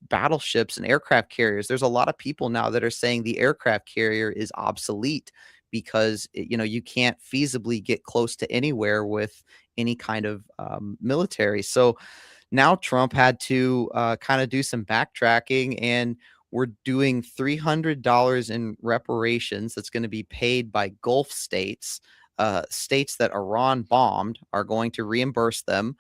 battleships and aircraft carriers. There's a lot of people now that are saying the aircraft carrier is obsolete because you can't feasibly get close to anywhere with any kind of military. So now Trump had to kind of do some backtracking, and we're doing $300 in reparations that's going to be paid by Gulf states. States that Iran bombed are going to reimburse them.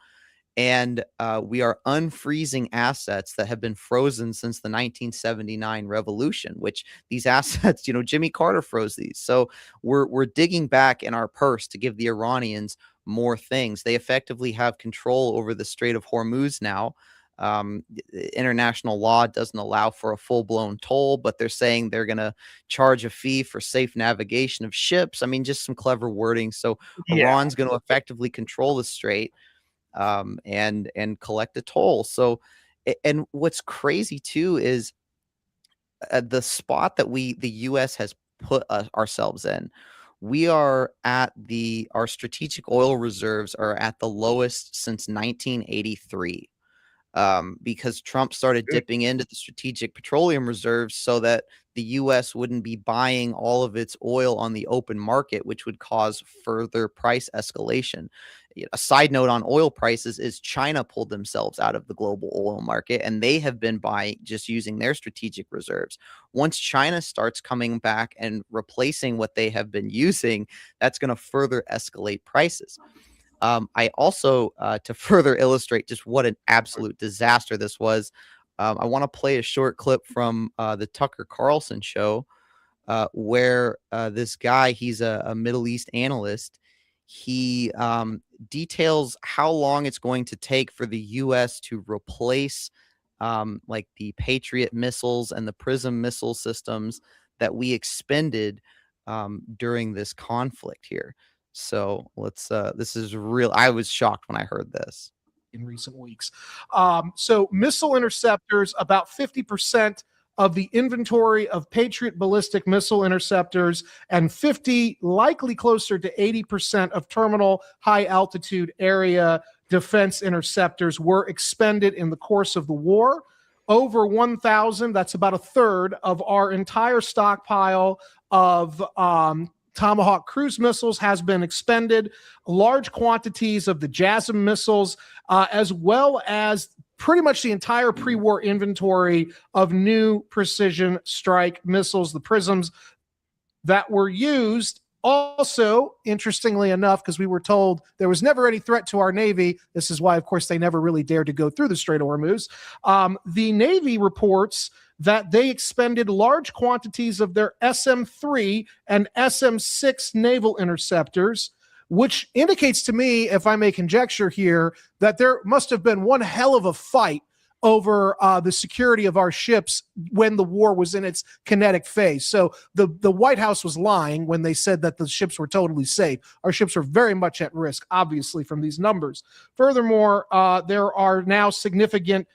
And we are unfreezing assets that have been frozen since the 1979 revolution, which these assets, Jimmy Carter froze these. So we're digging back in our purse to give the Iranians more things. They effectively have control over the Strait of Hormuz now. International law doesn't allow for a full-blown toll, but they're saying they're going to charge a fee for safe navigation of ships. I mean, just some clever wording. So Iran's going to effectively control the strait. And collect a toll. So, and what's crazy too is the spot that the U.S. has put ourselves in. We are at our strategic oil reserves are at the lowest since 1983. because Trump started dipping into the strategic petroleum reserves so that the U.S. wouldn't be buying all of its oil on the open market, which would cause further price escalation. A side note on oil prices is China pulled themselves out of the global oil market, and they have been buying just using their strategic reserves. Once China starts coming back and replacing what they have been using, that's going to further escalate prices. I also, to further illustrate just what an absolute disaster this was, I want to play a short clip from the Tucker Carlson show where this guy, he's a Middle East analyst. He details how long it's going to take for the U.S. to replace like the Patriot missiles and the Prism missile systems that we expended during this conflict here. So let's this is real. I was shocked when I heard this in recent weeks. So missile interceptors, about 50% of the inventory of Patriot ballistic missile interceptors, and 50, likely closer to 80% of terminal high altitude area defense interceptors were expended in the course of the war. Over 1,000, that's about a third of our entire stockpile of Tomahawk cruise missiles has been expended. Large quantities of the JASSM missiles, as well as pretty much the entire pre-war inventory of new precision strike missiles, the Prisms that were used. Also, interestingly enough, because we were told there was never any threat to our Navy, this is why, of course, they never really dared to go through the Strait of Hormuz. The Navy reports that they expended large quantities of their SM-3 and SM-6 naval interceptors, which indicates to me, if I may conjecture here, that there must have been one hell of a fight over the security of our ships when the war was in its kinetic phase. So the White House was lying when they said that the ships were totally safe. Our ships are very much at risk, obviously, from these numbers. Furthermore, there are now significant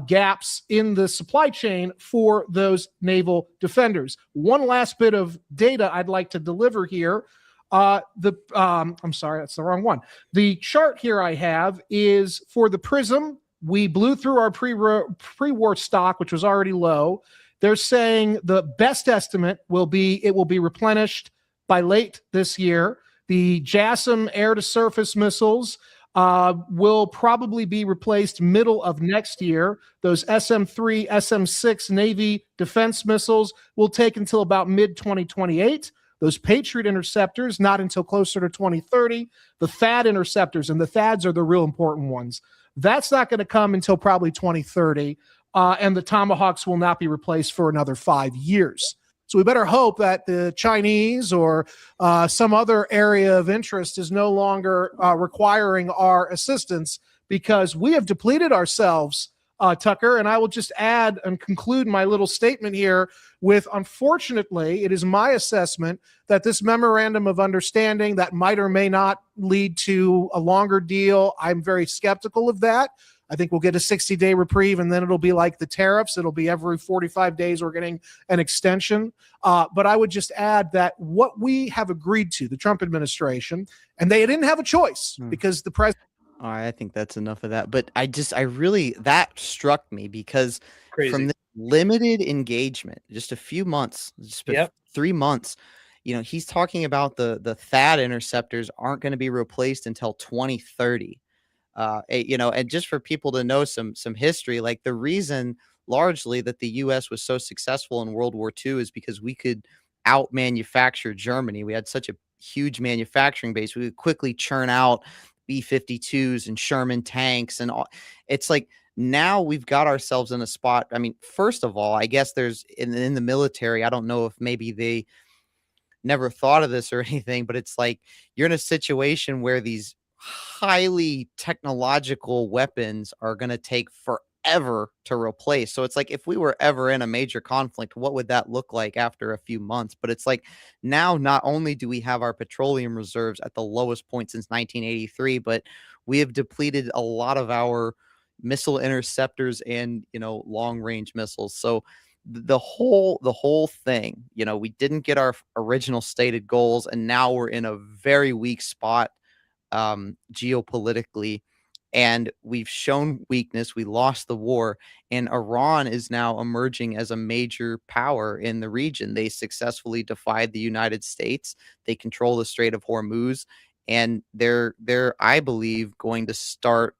gaps in the supply chain for those naval defenders. One last bit of data I'd like to deliver here. I'm sorry, that's the wrong one. The chart here I have is for the Prism. We blew through our pre-war stock, which was already low. They're saying the best estimate will be it will be replenished by late this year. The JASSM air-to-surface missiles will probably be replaced middle of next year. Those SM-3, SM-6 Navy defense missiles will take until about mid-2028. Those Patriot interceptors, not until closer to 2030. The THAAD interceptors, and the THAADs are the real important ones. That's not going to come until probably 2030, and the Tomahawks will not be replaced for another 5 years. So we better hope that the Chinese or some other area of interest is no longer requiring our assistance, because we have depleted ourselves, Tucker. And I will just add and conclude my little statement here with, unfortunately, it is my assessment that this memorandum of understanding that might or may not lead to a longer deal. I'm very skeptical of that. I think we'll get a 60-day reprieve, and then it'll be like the tariffs. It'll be every 45 days we're getting an extension. But I would just add that what we have agreed to, the Trump administration, and they didn't have a choice because the president. All right, I think that's enough of that. But that struck me because from the limited engagement, just a few months, just 3 months, he's talking about the THAAD interceptors aren't going to be replaced until 2030. And just for people to know some history, like the reason largely that the U.S. was so successful in World War II is because we could out manufacture Germany. We had such a huge manufacturing base. We could quickly churn out B-52s and Sherman tanks and all. It's like now we've got ourselves in a spot. I mean, first of all, I guess there's in the military, I don't know if maybe they never thought of this or anything, but it's like you're in a situation where these highly technological weapons are going to take forever to replace. So it's like if we were ever in a major conflict, what would that look like after a few months? But it's like now not only do we have our petroleum reserves at the lowest point since 1983, but we have depleted a lot of our missile interceptors and long range missiles. So the whole thing, we didn't get our original stated goals, and now we're in a very weak spot geopolitically. and we've shown weakness. We lost the war, and Iran is now emerging as a major power in the region. They successfully defied the United States. They control the Strait of Hormuz, and they're I believe going to start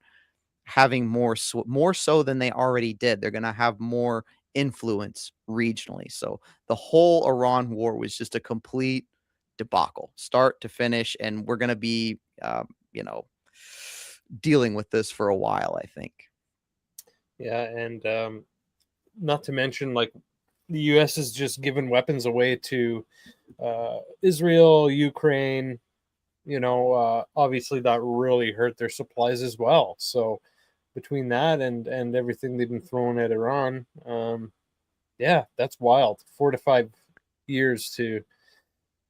having more so than they already did. They're going to have more influence regionally. So the whole Iran war was just a complete debacle, start to finish, and we're going to be, you know, dealing with this for a while, I think. Yeah, and not to mention, like, the U.S. has just given weapons away to Israel, Ukraine. You know, obviously that really hurt their supplies as well. So between that and everything they've been throwing at Iran, yeah, that's wild. 4 to 5 years to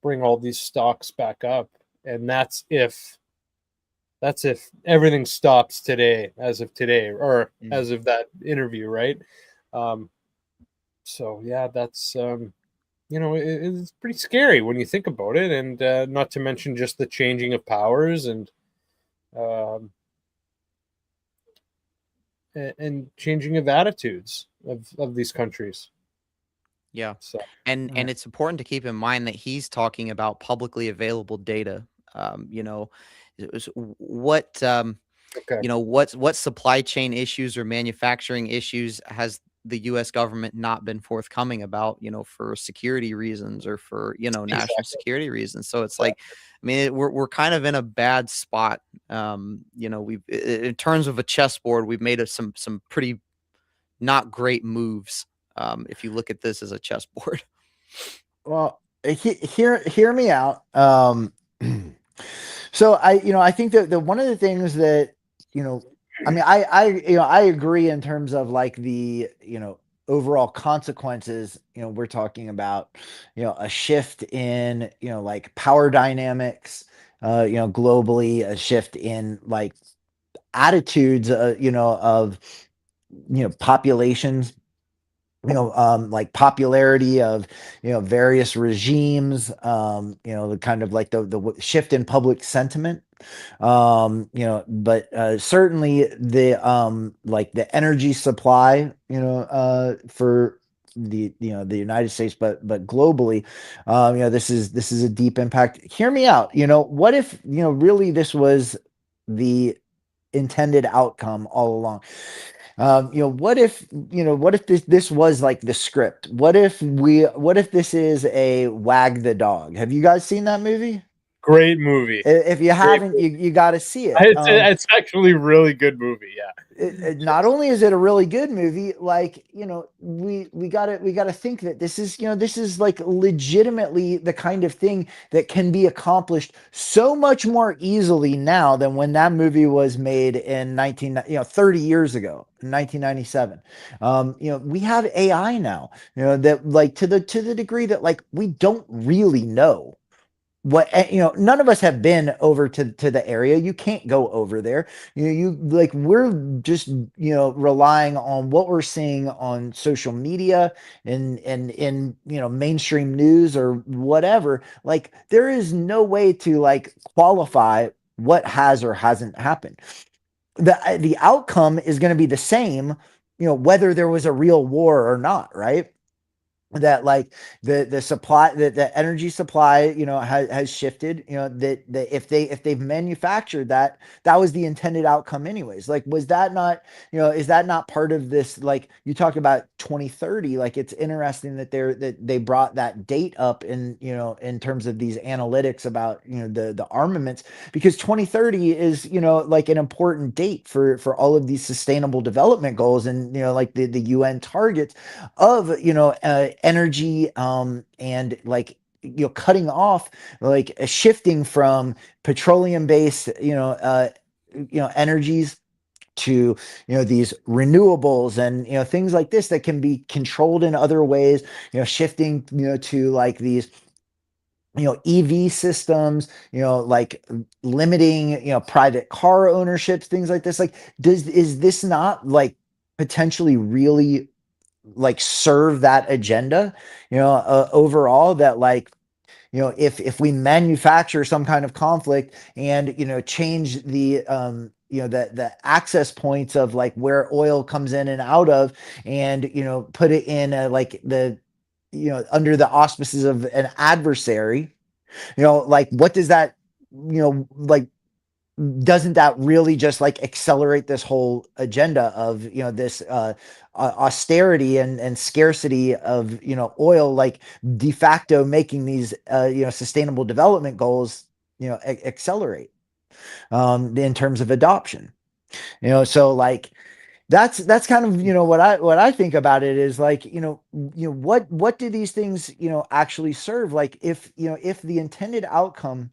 bring all these stocks back up, and that's if everything stops today, as of today, or as of that interview, right? So yeah, that's you know, it's pretty scary when you think about it, and not to mention just the changing of powers and changing of attitudes of these countries. Yeah. So And it's important to keep in mind that he's talking about publicly available data. You know, what okay, you know, what supply chain issues or manufacturing issues has the US government not been forthcoming about, you know, for security reasons or for, you know, national exactly. security reasons. So it's like, I mean, we're kind of in a bad spot. You know, we've in terms of a chessboard, we've made some pretty not great moves. If you look at this as a chessboard. Well, hear me out. So I think that the one of the things that, I mean, I agree in terms of like the, overall consequences. We're talking about, a shift in, like power dynamics, globally, a shift in like attitudes, of, populations, like popularity of, various regimes, the kind of like the shift in public sentiment. But certainly the like the energy supply, for the United States, but globally, this is a deep impact. Hear me out. What if, really this was the intended outcome all along? What if, this was like the script? What if this is a Wag the Dog? Have you guys seen that movie? Great movie. If you haven't, you got to see it. It's actually a really good movie. Yeah. Not only is it a really good movie, like, we gotta think that this is like legitimately the kind of thing that can be accomplished so much more easily now than when that movie was made in 30 years ago, in 1997. We have AI now, that like to the degree that like we don't really know what, none of us have been over to the area. You can't go over there. You like, we're just, relying on what we're seeing on social media and in mainstream news or whatever. Like, there is no way to like qualify what has or hasn't happened. The outcome is going to be the same, whether there was a real war or not, right? That like the supply, the energy supply, has shifted, that if they've manufactured that, that was the intended outcome anyways. Like, was that not, is that not part of this? Like, you talked about 2030. Like, it's interesting that they brought that date up in, in terms of these analytics about, the armaments, because 2030 is, like an important date for all of these sustainable development goals, and like the UN targets of, energy, and like, cutting off, like, shifting from petroleum based, energies to, these renewables, and things like this that can be controlled in other ways, shifting, to like these, EV systems, like limiting, private car ownerships, things like this. Like, is this not like potentially really like serve that agenda, overall? That like, if we manufacture some kind of conflict and, change the, the access points of like where oil comes in and out of, and put it in like the under the auspices of an adversary, like what does that, like doesn't that really just like accelerate this whole agenda of this austerity and scarcity of oil, like de facto making these sustainable development goals accelerate in terms of adoption? So like that's kind of what I think about it is like what do these things actually serve? Like if the intended outcome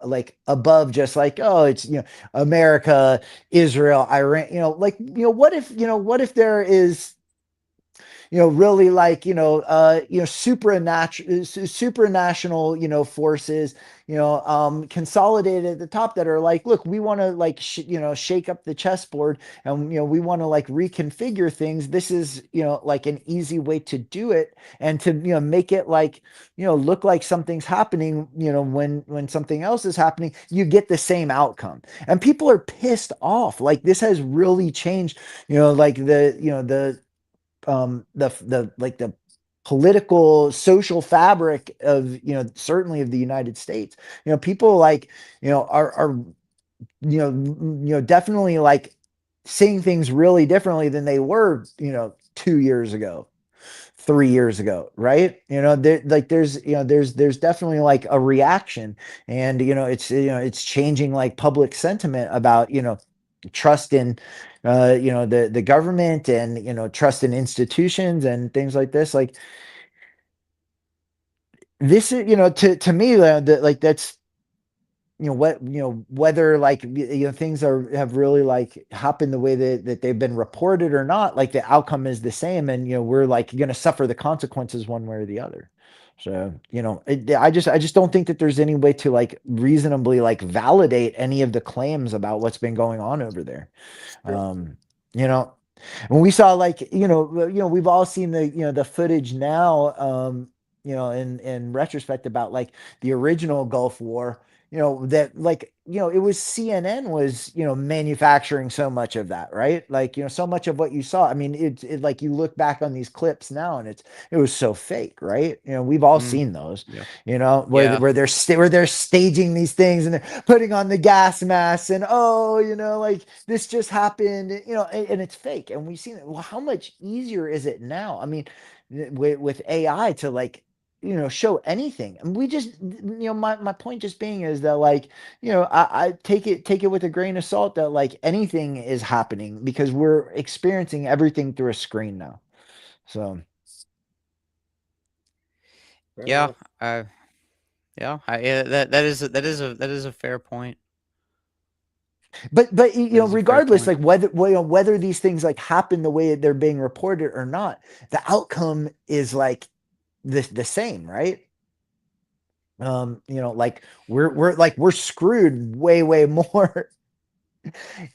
like above just like, oh, it's America, Israel, Iran, like what if there is really like supranational forces consolidated at the top that are like, look, we want to like shake up the chessboard, and we want to like reconfigure things. This is like an easy way to do it, and to make it like look like something's happening when something else is happening, you get the same outcome. And people are pissed off. Like this has really changed like the like the political social fabric of certainly of the United States. People like are definitely like seeing things really differently than they were 2 years ago, 3 years ago, right? Like there's definitely like a reaction, and it's changing like public sentiment about trust in the government, and trust in institutions and things like this. Like this is to me like that's what whether like things have really like happened the way that they've been reported or not, like the outcome is the same, and we're like going to suffer the consequences one way or the other. So I just don't think that there's any way to like reasonably like validate any of the claims about what's been going on over there. You know, when we saw like we've all seen the footage now, in retrospect about like the original Gulf War, that like it was CNN was manufacturing so much of that, right? Like so much of what you saw, I mean it like you look back on these clips now, and it was so fake, right? We've all seen those. Yeah. Where they're staging these things, and they're putting on the gas masks, and oh like this just happened, and it's fake, and we've seen it. Well, how much easier is it now? I mean, with AI to like show anything. And we just my point just being is that like I take it with a grain of salt that like anything is happening, because we're experiencing everything through a screen now. So Yeah, that is a fair point. but That is a fair regardless, point. like whether these things like happen the way they're being reported or not, the outcome is like the same, right? Like we're screwed way more.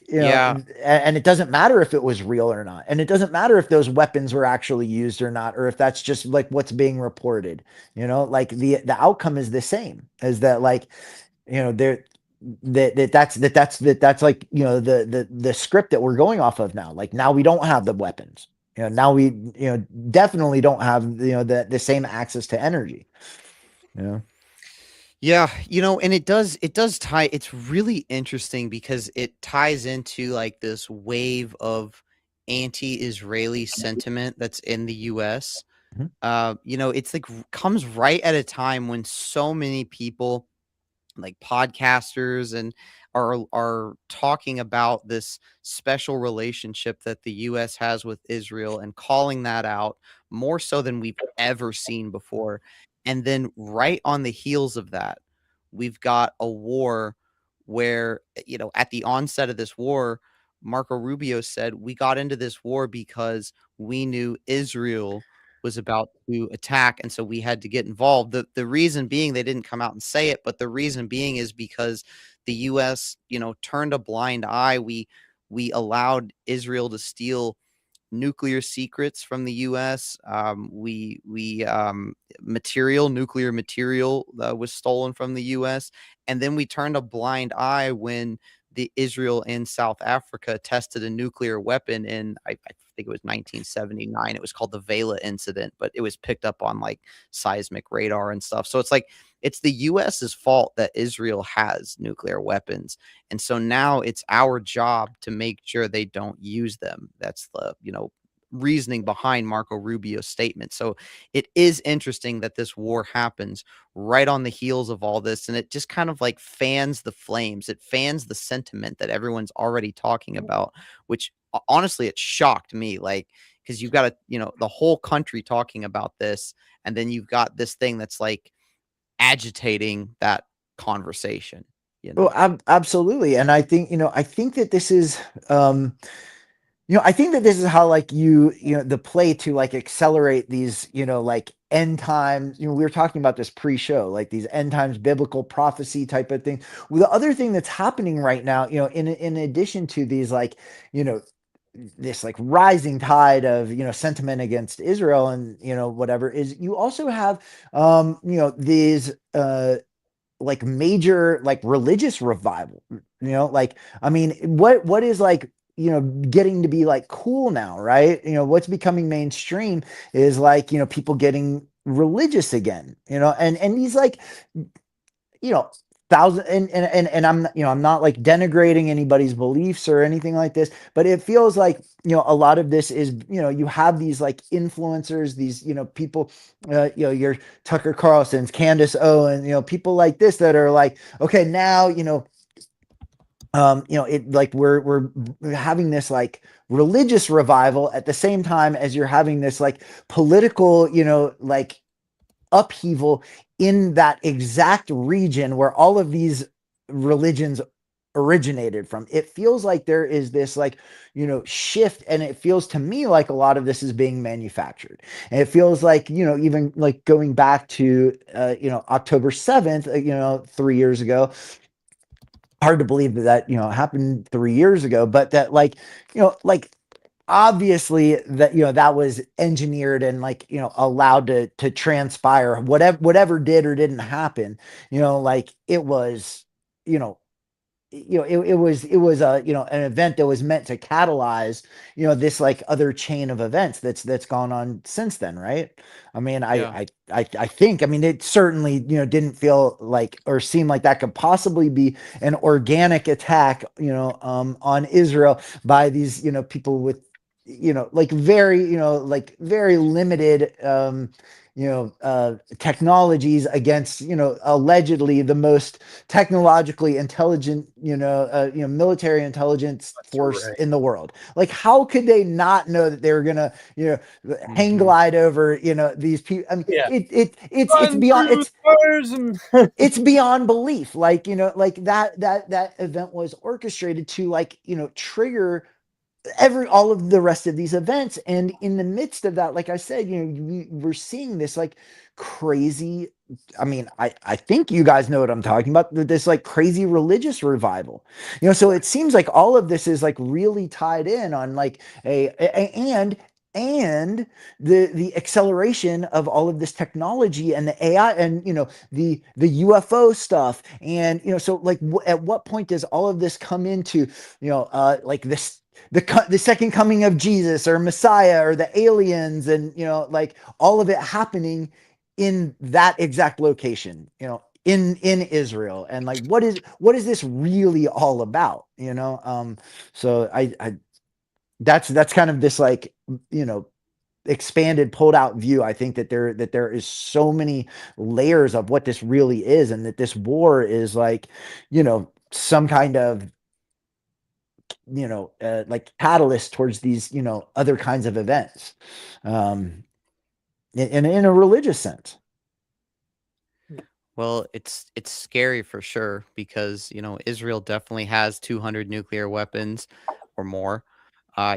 Yeah. And it doesn't matter if it was real or not, and it doesn't matter if those weapons were actually used or not, or if that's just like what's being reported. Like the outcome is the same, as that like there that's like the script that we're going off of now. Like now we don't have the weapons. Now we definitely don't have the same access to energy. Yeah, and it does tie, it's really interesting because it ties into like this wave of anti-Israeli sentiment that's in the US. It's like comes right at a time when so many people, like podcasters, and are talking about this special relationship that the US has with Israel, and calling that out more so than we've ever seen before. And then right on the heels of that, we've got a war where, at the onset of this war, Marco Rubio said, we got into this war because we knew Israel was about to attack, and so we had to get involved. The reason being, they didn't come out and say it, but the reason being is because the US, turned a blind eye. We allowed Israel to steal nuclear secrets from the U.S. Nuclear material was stolen from the U.S. And then we turned a blind eye when the Israel and South Africa tested a nuclear weapon in, I think it was 1979. It was called the Vela incident, but it was picked up on like seismic radar and stuff. So it's like, it's the US's fault that Israel has nuclear weapons. And so now it's our job to make sure they don't use them. That's the, reasoning behind Marco Rubio's statement. So it is interesting that this war happens right on the heels of all this, and it just kind of like fans the flames. It fans the sentiment that everyone's already talking about, which honestly, it shocked me. Like, because you've got the whole country talking about this, and then you've got this thing that's like agitating that conversation. Well, absolutely. And I think, I think that this is, I think that this is how like the play to like accelerate these, like end times, we were talking about this pre-show, like these end times biblical prophecy type of thing. Well, the other thing that's happening right now, in addition to these like, this like rising tide of, sentiment against Israel and, whatever, is you also have, these, like major like religious revival, like, I mean, what is like, getting to be like cool now, right? What's becoming mainstream is like, people getting religious again, and these like, thousand and I'm not like denigrating anybody's beliefs or anything like this, but it feels like, a lot of this is, you have these like influencers, these, people, your Tucker Carlson's, Candace Owen, people like this that are like, okay, now, it like we're having this like religious revival at the same time as you're having this like political, like upheaval in that exact region where all of these religions originated from. It feels like there is this like, shift, and it feels to me like a lot of this is being manufactured. And it feels like, even like going back to, October 7th, 3 years ago. Hard to believe that, happened 3 years ago, but that like, like obviously that, that was engineered and like, allowed to transpire. Whatever did or didn't happen, like it was, it was a, an event that was meant to catalyze, this like other chain of events that's gone on since then, right? I mean, Yeah. I think, I mean, it certainly, didn't feel like or seem like that could possibly be an organic attack, on Israel by these, people with, like very, like very limited, technologies against, allegedly the most technologically intelligent, military intelligence force right. in the world. Like, how could they not know that they were gonna, hang Mhm. glide over, these people? I mean, Yeah. it's Run beyond through fires and it's beyond belief. Like, like that event was orchestrated to like, trigger all of the rest of these events. And in the midst of that, like I said, we're seeing this like crazy, I mean, I think you guys know what I'm talking about, this like crazy religious revival, so it seems like all of this is like really tied in on like and the acceleration of all of this technology and the AI and, the UFO stuff. And, so like at what point does all of this come into, like this, the second coming of Jesus or Messiah or the aliens, and, like all of it happening in that exact location, in Israel. And like, what is this really all about? So I that's kind of this like, expanded, pulled out view. I think that there is so many layers of what this really is, and that this war is like, some kind of, like catalyst towards these, other kinds of events, in a religious sense. Well, it's scary for sure because, Israel definitely has 200 nuclear weapons or more.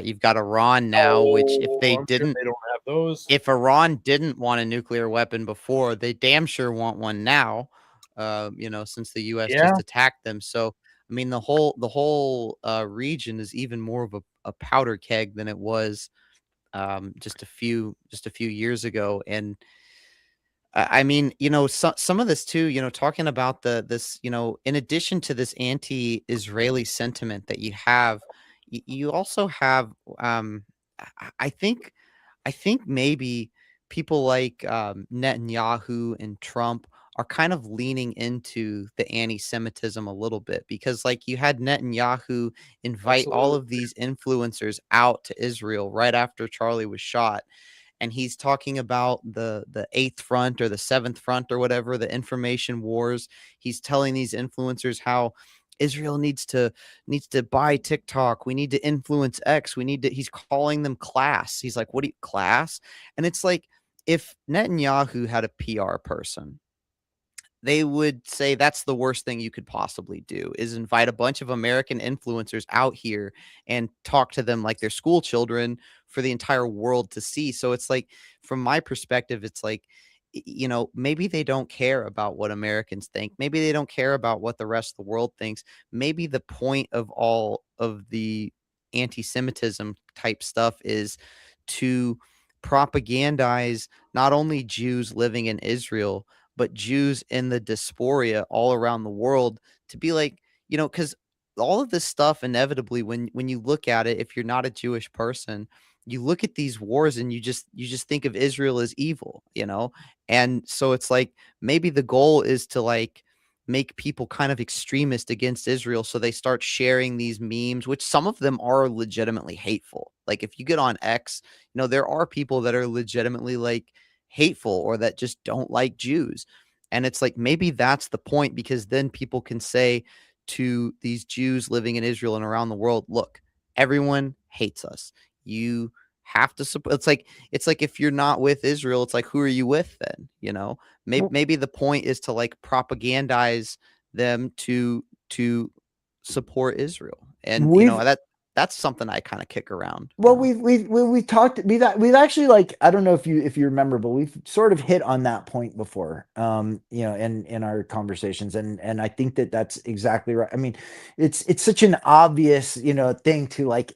You've got Iran now, which I'm sure they don't have those. if Iran didn't want a nuclear weapon before, they damn sure want one now. Since the U.S. Yeah. just attacked them. So, I mean, the whole region is even more of a powder keg than it was just a few years ago. And I mean, some of this too, talking about this, in addition to this anti-Israeli sentiment that you have, you also have, I think, maybe people like Netanyahu and Trump are kind of leaning into the anti-Semitism a little bit, because like you had Netanyahu invite all Absolutely. of these influencers out to Israel right after Charlie was shot, and he's talking about the eighth front or the seventh front or whatever, the information wars. He's telling these influencers how Israel needs to buy TikTok. We need to influence X. He's calling them class. He's like, what do you class? And it's like, if Netanyahu had a PR person, they would say that's the worst thing you could possibly do, is invite a bunch of American influencers out here and talk to them like they're school children for the entire world to see. So it's like, from my perspective, it's like, maybe they don't care about what Americans think. Maybe they don't care about what the rest of the world thinks. Maybe the point of all of the anti-Semitism type stuff is to propagandize not only Jews living in Israel, but Jews in the diaspora all around the world, to be like, because all of this stuff, inevitably, when you look at it, if you're not a Jewish person, you look at these wars and you just think of Israel as evil, and so it's like, maybe the goal is to like make people kind of extremist against Israel, so they start sharing these memes, which some of them are legitimately hateful. Like if you get on X, there are people that are legitimately like hateful, or that just don't like Jews. And it's like, maybe that's the point, because then people can say to these Jews living in Israel and around the world, look, everyone hates us. You have to support. It's like if you're not with Israel, it's like, who are you with then? Maybe the point is to like propagandize them to support Israel. And that's something I kind of kick around. Well, we've talked, we've actually, like, I don't know if you remember, but we've sort of hit on that point before, in our conversations, and I think that's exactly right. I mean, it's such an obvious, thing to like,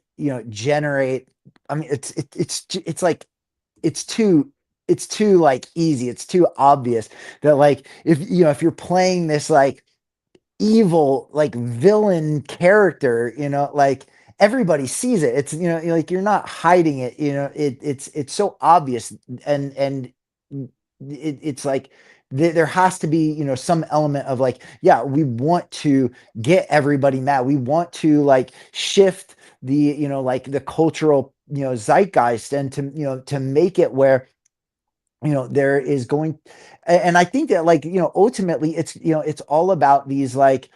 generate. I mean, it's like, it's too like easy. It's too obvious that like, if you're playing this like evil, like villain character, like everybody sees it. It's, like you're not hiding it, it's so obvious. And it's like, there has to be, some element of like, yeah, we want to get everybody mad. We want to like shift the, like the cultural, zeitgeist, and to make it where, there is going, and I think that like, ultimately it's, it's all about these like,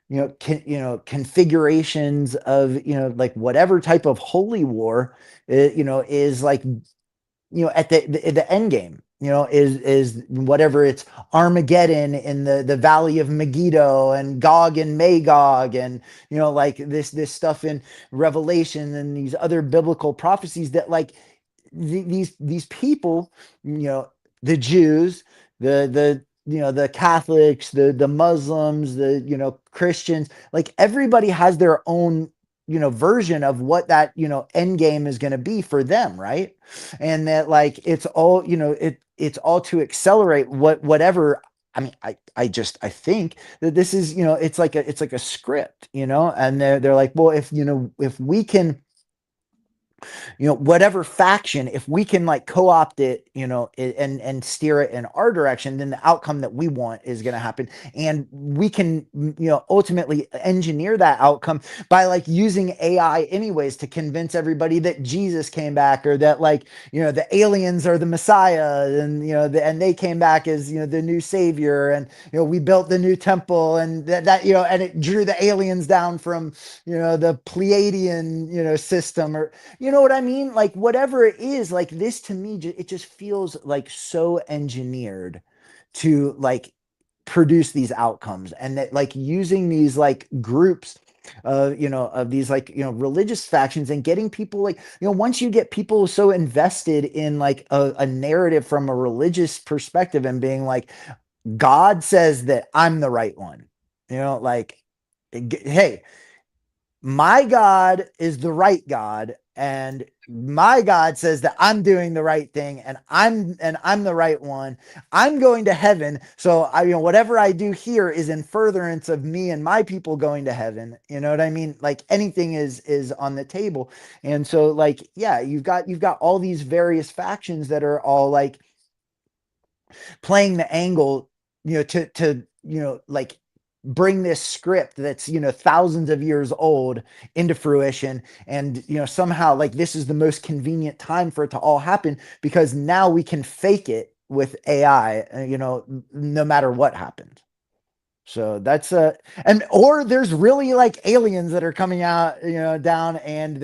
configurations of, like whatever type of holy war, is like, at the end game, is whatever, it's Armageddon in the valley of Megiddo, and Gog and Magog, and like this stuff in Revelation and these other biblical prophecies, that like these people, the Jews, the Catholics, the Muslims, the Christians, like everybody has their own version of what that end game is going to be for them, right? And that like it's all, it's all to accelerate whatever. I mean, I think that this is, it's like a script, and they're like, well, if we can, whatever faction, if we can like co-opt it, and steer it in our direction, then the outcome that we want is going to happen. And we can, ultimately engineer that outcome by like using AI anyways, to convince everybody that Jesus came back, or that like, the aliens are the Messiah, and, and they came back as, the new savior. And, we built the new temple, and that, and it drew the aliens down from, the Pleiadian, system, or, you know what I mean? Like whatever it is, like this to me, it just feels like so engineered to like produce these outcomes, and that like using these like groups of these like, religious factions, and getting people like, once you get people so invested in like a narrative from a religious perspective, and being like, God says that I'm the right one, like, hey, my God is the right God, and my God says that I'm doing the right thing, and I'm the right one. I'm going to heaven, so whatever I do here is in furtherance of me and my people going to heaven. You know what I mean? Like anything is on the table. And so like, yeah, you've got all these various factions that are all like playing the angle, to like bring this script that's thousands of years old into fruition. And somehow like this is the most convenient time for it to all happen, because now we can fake it with AI, no matter what happened. So that's or there's really like aliens that are coming out, down, and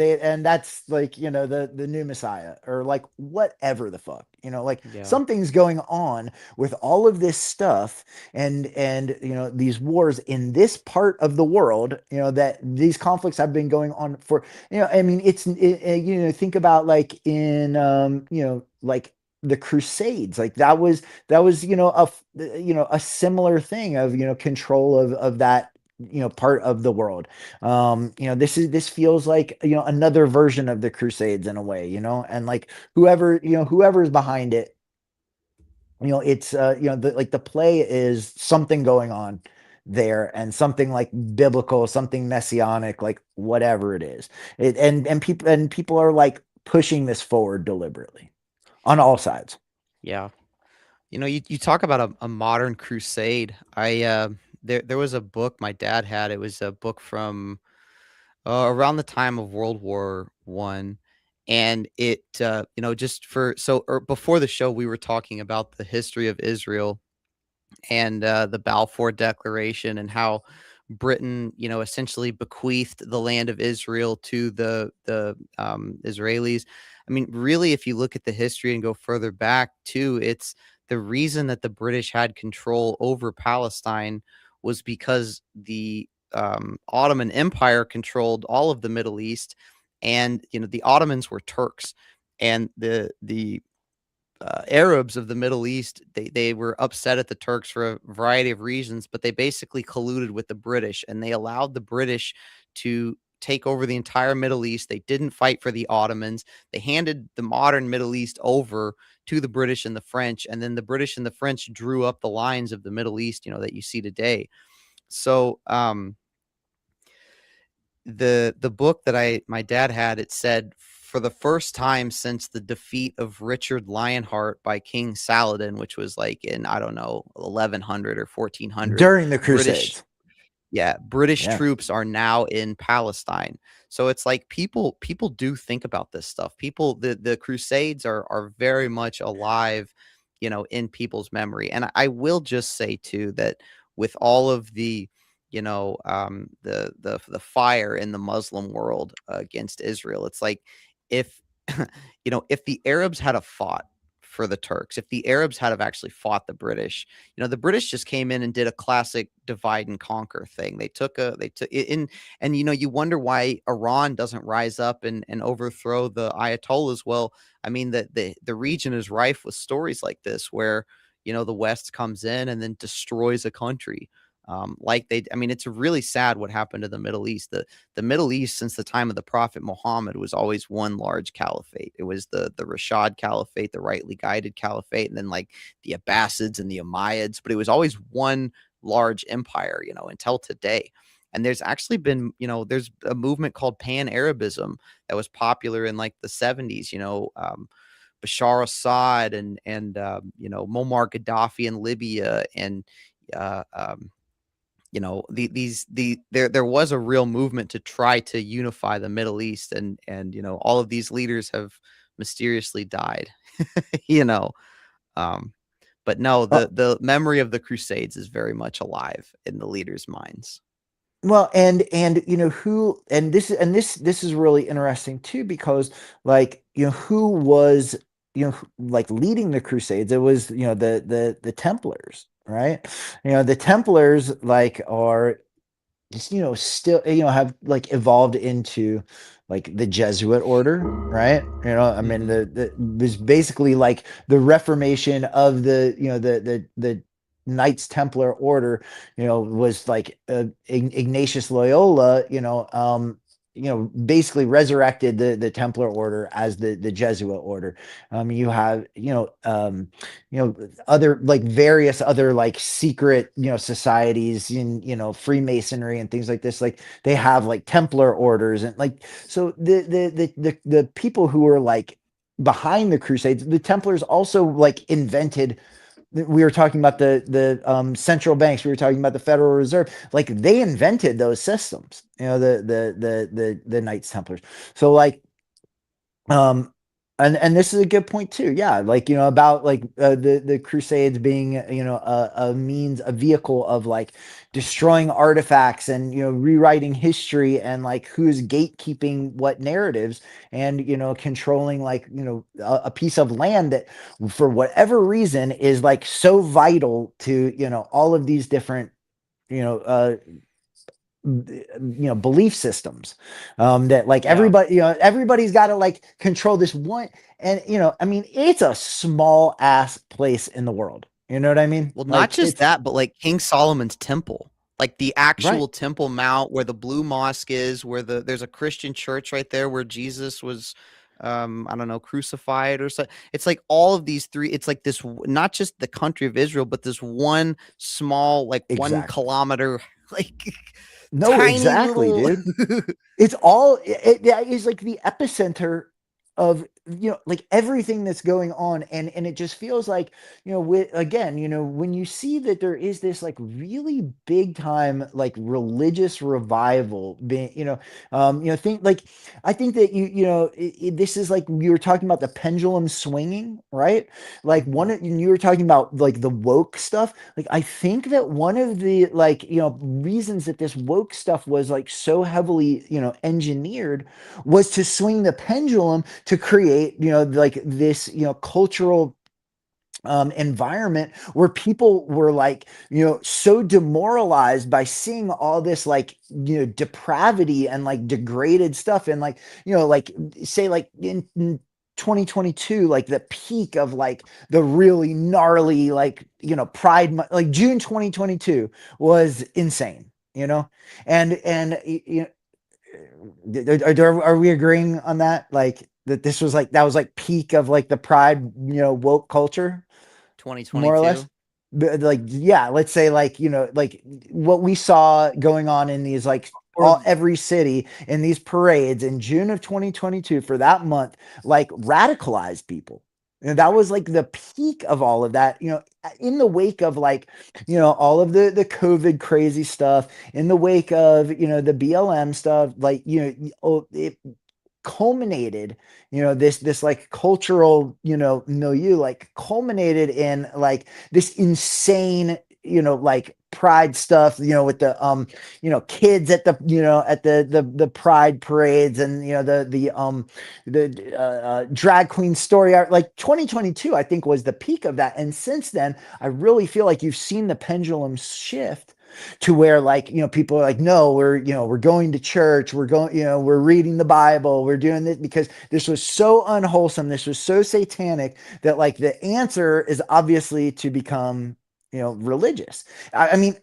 that's like, the new Messiah, or like whatever the fuck, like Yeah. something's going on with all of this stuff, and these wars in this part of the world, that these conflicts have been going on for, I mean, think about like in, like the Crusades, like that was a similar thing of control of that part of the world. This feels like another version of the Crusades in a way, and like whoever's behind it, it's the play is something going on there, and something like biblical, something messianic, like whatever it is, and people are like pushing this forward deliberately on all sides. Yeah. You talk about a modern crusade. There was a book my dad had. It was a book from around the time of World War I, and it just before the show we were talking about the history of Israel and the Balfour Declaration, and how Britain, essentially bequeathed the land of Israel to the Israelis. I mean, really, if you look at the history and go further back too, it's the reason that the British had control over Palestine was because the Ottoman Empire controlled all of the Middle East, and the Ottomans were Turks, and the Arabs of the Middle East, they were upset at the Turks for a variety of reasons, but they basically colluded with the British, and they allowed the British to take over the entire Middle East. They didn't fight for the Ottomans. They handed the modern Middle East over to the British and the French, and then the British and the French drew up the lines of the Middle East, that you see today. So the book that my dad had, it said, for the first time since the defeat of Richard Lionheart by King Saladin, which was like in, I don't know, 1100 or 1400, during the Crusades. British Yeah. troops are now in Palestine. So it's like people do think about this stuff. The Crusades are very much alive, in people's memory. And I will just say too that with all of the the fire in the Muslim world against Israel, it's like if if the Arabs had fought for the Turks, if the Arabs had have actually fought the British, the British just came in and did a classic divide and conquer thing. They took it in, and you wonder why Iran doesn't rise up and overthrow the Ayatollahs. Well, I mean, the region is rife with stories like this, where the West comes in and then destroys a country. I mean, it's really sad what happened to the Middle East. The Middle East, since the time of the Prophet Muhammad, was always one large caliphate. It was the Rashid Caliphate, the rightly guided caliphate, and then like the Abbasids and the Umayyads, but it was always one large empire, until today. And there's actually been, there's a movement called Pan-Arabism that was popular in like the 70s, Bashar Assad and Muammar Gaddafi in Libya, and there was a real movement to try to unify the Middle East, and all of these leaders have mysteriously died. But no, the memory of the Crusades is very much alive in the leaders' minds. Well, and this is really interesting too, because like who was like leading the Crusades? It was the Templars, right? The Templars like are just still have like evolved into like the Jesuit order, right? I mean, the was basically like the Reformation of the the Knights Templar order, was like Ignatius Loyola, basically resurrected the Templar order as the Jesuit order. You have, other like various other like secret, societies in, Freemasonry and things like this. Like they have like Templar orders and like, so the people who were like behind the Crusades, the Templars also like invented. We were talking about the central banks. We were talking about the Federal Reserve. Like they invented those systems. The Knights Templars. So like, and this is a good point too. Yeah, like about like the Crusades being a means, a vehicle of like destroying artifacts and rewriting history and like who's gatekeeping what narratives and controlling like a piece of land that for whatever reason is like so vital to all of these different you know uh belief systems that like everybody everybody's got to like control this one. And I mean, it's a small ass place in the world, you know what I mean? Well, Like not just that, but like King Solomon's temple, like the actual Right. Temple Mount where the Blue Mosque is, where there's a Christian church right there where Jesus was I don't know, crucified or so. It's like all of these three, it's like this, not just the country of Israel, but this one small, like 1 Exactly. kilometer, like No, tiny exactly, little dude. It's all it is like the epicenter of like everything that's going on. And it just feels like with again when you see that there is this like really big time like religious revival being think like I think that this is like you were talking about the pendulum swinging, right? Like you were talking about like the woke stuff. Like I think that one of the like reasons that this woke stuff was like so heavily engineered was to swing the pendulum to create like this cultural environment where people were like so demoralized by seeing all this like depravity and like degraded stuff. And like like say like in 2022, like the peak of like the really gnarly like pride like June 2022 was insane. And are we agreeing on that? Like that this was like that was like peak of like the pride woke culture, more or 2022. less. Like yeah, let's say like like what we saw going on in these like every city in these parades in June of 2022 for that month, like radicalized people. And that was like the peak of all of that, in the wake of like, all of the COVID crazy stuff, in the wake of, the BLM stuff, like, it culminated, this like cultural, milieu, like culminated in like this insane, like pride stuff, with the kids at the at the pride parades and the drag queen story art. Like 2022 I think was the peak of that, and since then I really feel like you've seen the pendulum shift to where like people are like, no, we're going to church, we're going, we're reading the Bible, we're doing this because this was so unwholesome, this was so satanic that like the answer is obviously to become religious. I mean,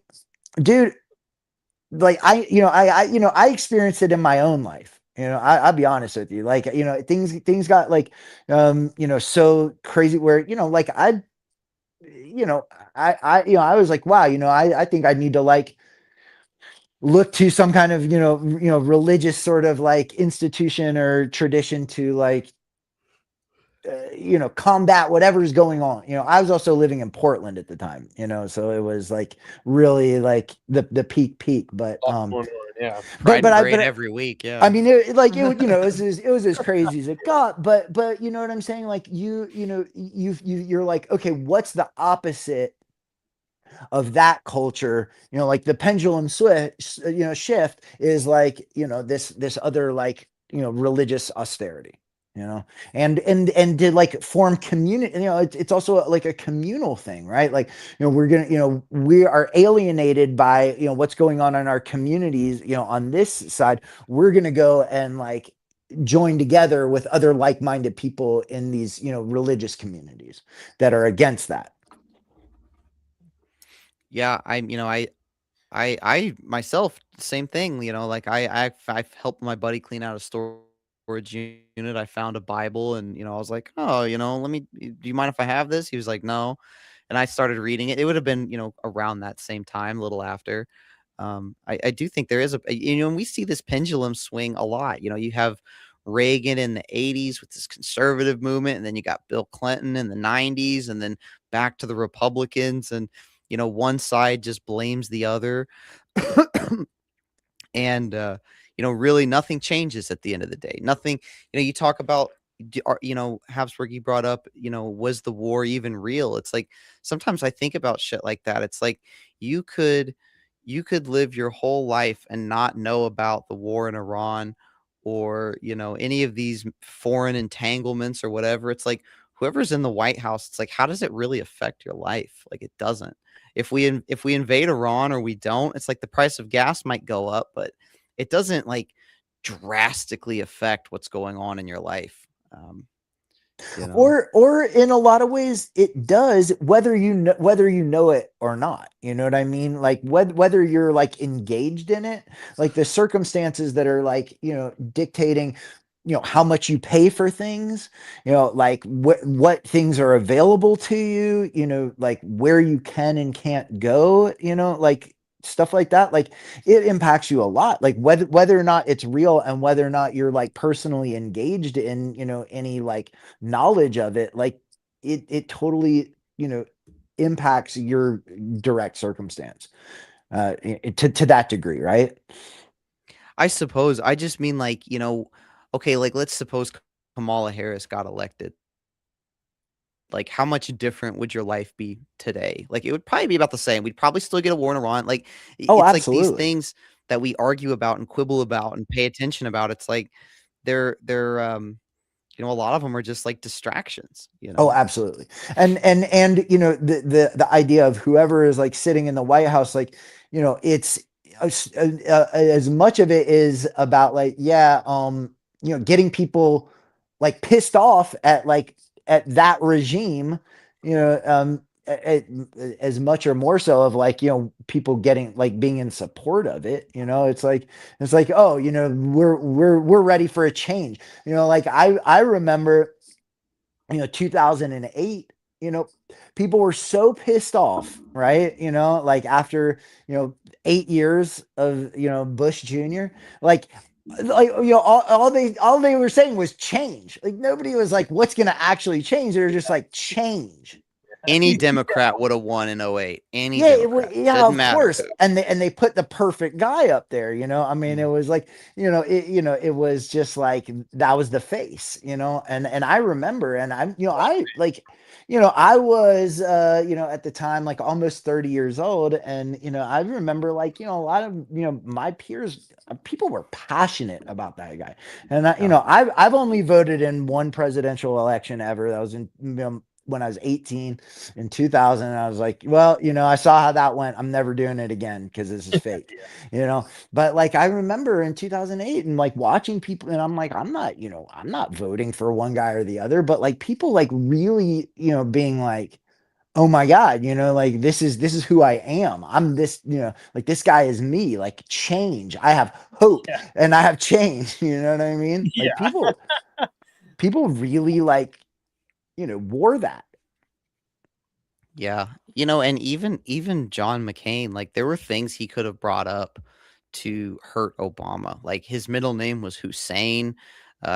dude, like I experienced it in my own life. I'll be honest with you. Like, things got like, so crazy where, like I was like, wow, I think I need to like look to some kind of, religious sort of like institution or tradition to like, combat whatever's going on. I was also living in Portland at the time, so it was like really like the peak, but yeah. Pride but parade I every week. Yeah. I mean, it it was as crazy as it got, but you know what I'm saying? Like you're like, okay, what's the opposite of that culture? Like the pendulum switch, shift is like, this other like, religious austerity, and to like form community, it's also like a communal thing, right? Like, we're gonna, we are alienated by, what's going on in our communities, on this side. We're gonna go and like join together with other like-minded people in these, religious communities that are against that. Yeah, I myself, same thing, you know, like I've helped my buddy clean out a storage unit. I found a Bible and, you know, I was like, oh, you know, do you mind if I have this? He was like, no. And I started reading it. It would have been, you know, around that same time, a little after. I do think there is you know, and we see this pendulum swing a lot. You know, you have Reagan in the 80s with this conservative movement, and then you got Bill Clinton in the 90s, and then back to the Republicans. And, you know, one side just blames the other. And, you know, really nothing changes at the end of the day. Nothing, you know, you talk about, you know, Habsburg, you brought up, you know, was the war even real? It's like, sometimes I think about shit like that. It's like, you could, you could live your whole life and not know about the war in Iran or, you know, any of these foreign entanglements or whatever. It's like, whoever's in the White House, it's like, how does it really affect your life? Like, it doesn't. If we invade Iran or we don't, it's like the price of gas might go up, but it doesn't like drastically affect what's going on in your life. You know? Or in a lot of ways it does, whether you know it or not. You know what I mean? Like whether you're like engaged in it, like the circumstances that are like, you know, dictating, you know, how much you pay for things, you know, like what things are available to you, you know, like where you can and can't go, you know, like stuff like that. Like it impacts you a lot, like whether or not it's real and whether or not you're like personally engaged in, you know, any like knowledge of it. Like it totally, you know, impacts your direct circumstance to that degree, right? I suppose I just mean like, you know, okay, like let's suppose Kamala Harris got elected. Like, how much different would your life be today? Like, it would probably be about the same. We'd probably still get a war in Iran. Like, Oh, it's like these absolutely. things that we argue about and quibble about and pay attention about. It's like they're you know, a lot of them are just like distractions, you Oh, know? absolutely. And you know, the idea of whoever is like sitting in the White House, like, you know, it's as much of it is about like, yeah, you know, getting people like pissed off at like at that regime, you know, as much or more so of like, you know, people getting like being in support of it. You know, it's like, oh, you know, we're ready for a change. You know, like I remember, you know, 2008, you know, people were so pissed off, right? You know, like after, you know, 8 years of, you know, Bush Jr., like you know, all they were saying was change. Like nobody was like, what's going to actually change? They were just like change. Any Democrat would have won in '08. Any Yeah, it was, Democrat. yeah, Doesn't of matter course. who. And they put the perfect guy up there, you know. I mean, it Mhm. was like, you know, it was just like that was the face, you know. And I remember, and I'm, you know, I like, you know, I was you know, at the time like almost 30 years old, and you know, I remember like, you know, a lot of, you know, my peers, people were passionate about that guy. And I, you Yeah. know, I've only voted in one presidential election ever. That was in, you know, when I was 18 in 2000. And I was like, well, you know, I saw how that went. I'm never doing it again because this is fake, you know. But like I remember in 2008 and like watching people, and I'm like, I'm not, you know, I'm not voting for one guy or the other, but like people like really, you know, being like, oh my God, you know, like this is who I am. I'm this, you know, like this guy is me, like change. I have hope Yeah. and I have change. You know what I mean? Yeah. Like people really like, you know, wore that. Yeah. You know, and even John McCain, like there were things he could have brought up to hurt Obama. Like his middle name was Hussein.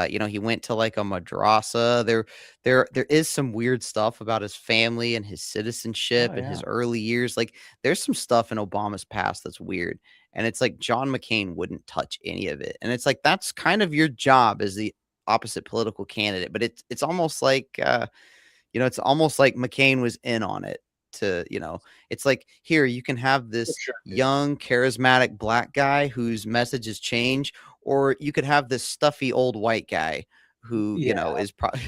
You know, he went to like a madrasa. There is some weird stuff about his family and his Oh citizenship and his yeah. early years. Like there's some stuff in Obama's past that's weird. And it's like John McCain wouldn't touch any of it. And it's like that's kind of your job as the opposite political candidate. But it's almost like you know, it's almost like McCain was in on it to, you know, it's like, here, you can have For this sure. young, charismatic black guy whose messages change, or you could have this stuffy old white guy who, you know, Yeah. is probably,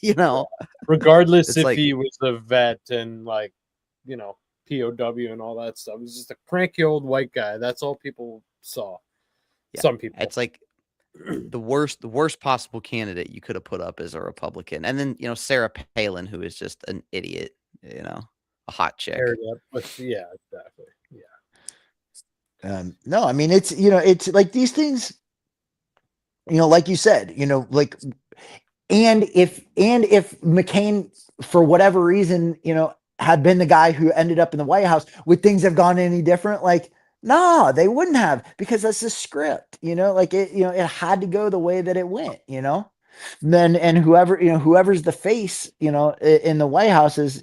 you know, Regardless it's if like, he was a vet and like, you know, POW and all that stuff. He's just a cranky old white guy. That's all people saw. yeah, Some people. it's like the worst possible candidate you could have put up as a Republican. And then, you know, Sarah Palin, who is just an idiot, you know, a hot chick. Paired up with, yeah, exactly. Yeah. No, I mean, it's, it's like these things, like you said, like, and if McCain, for whatever reason, had been the guy who ended up in the White House, would things have gone any different? Like, no, they wouldn't have, because that's the script, like it had to go the way that it went, then, and whoever's the face, in the White House is,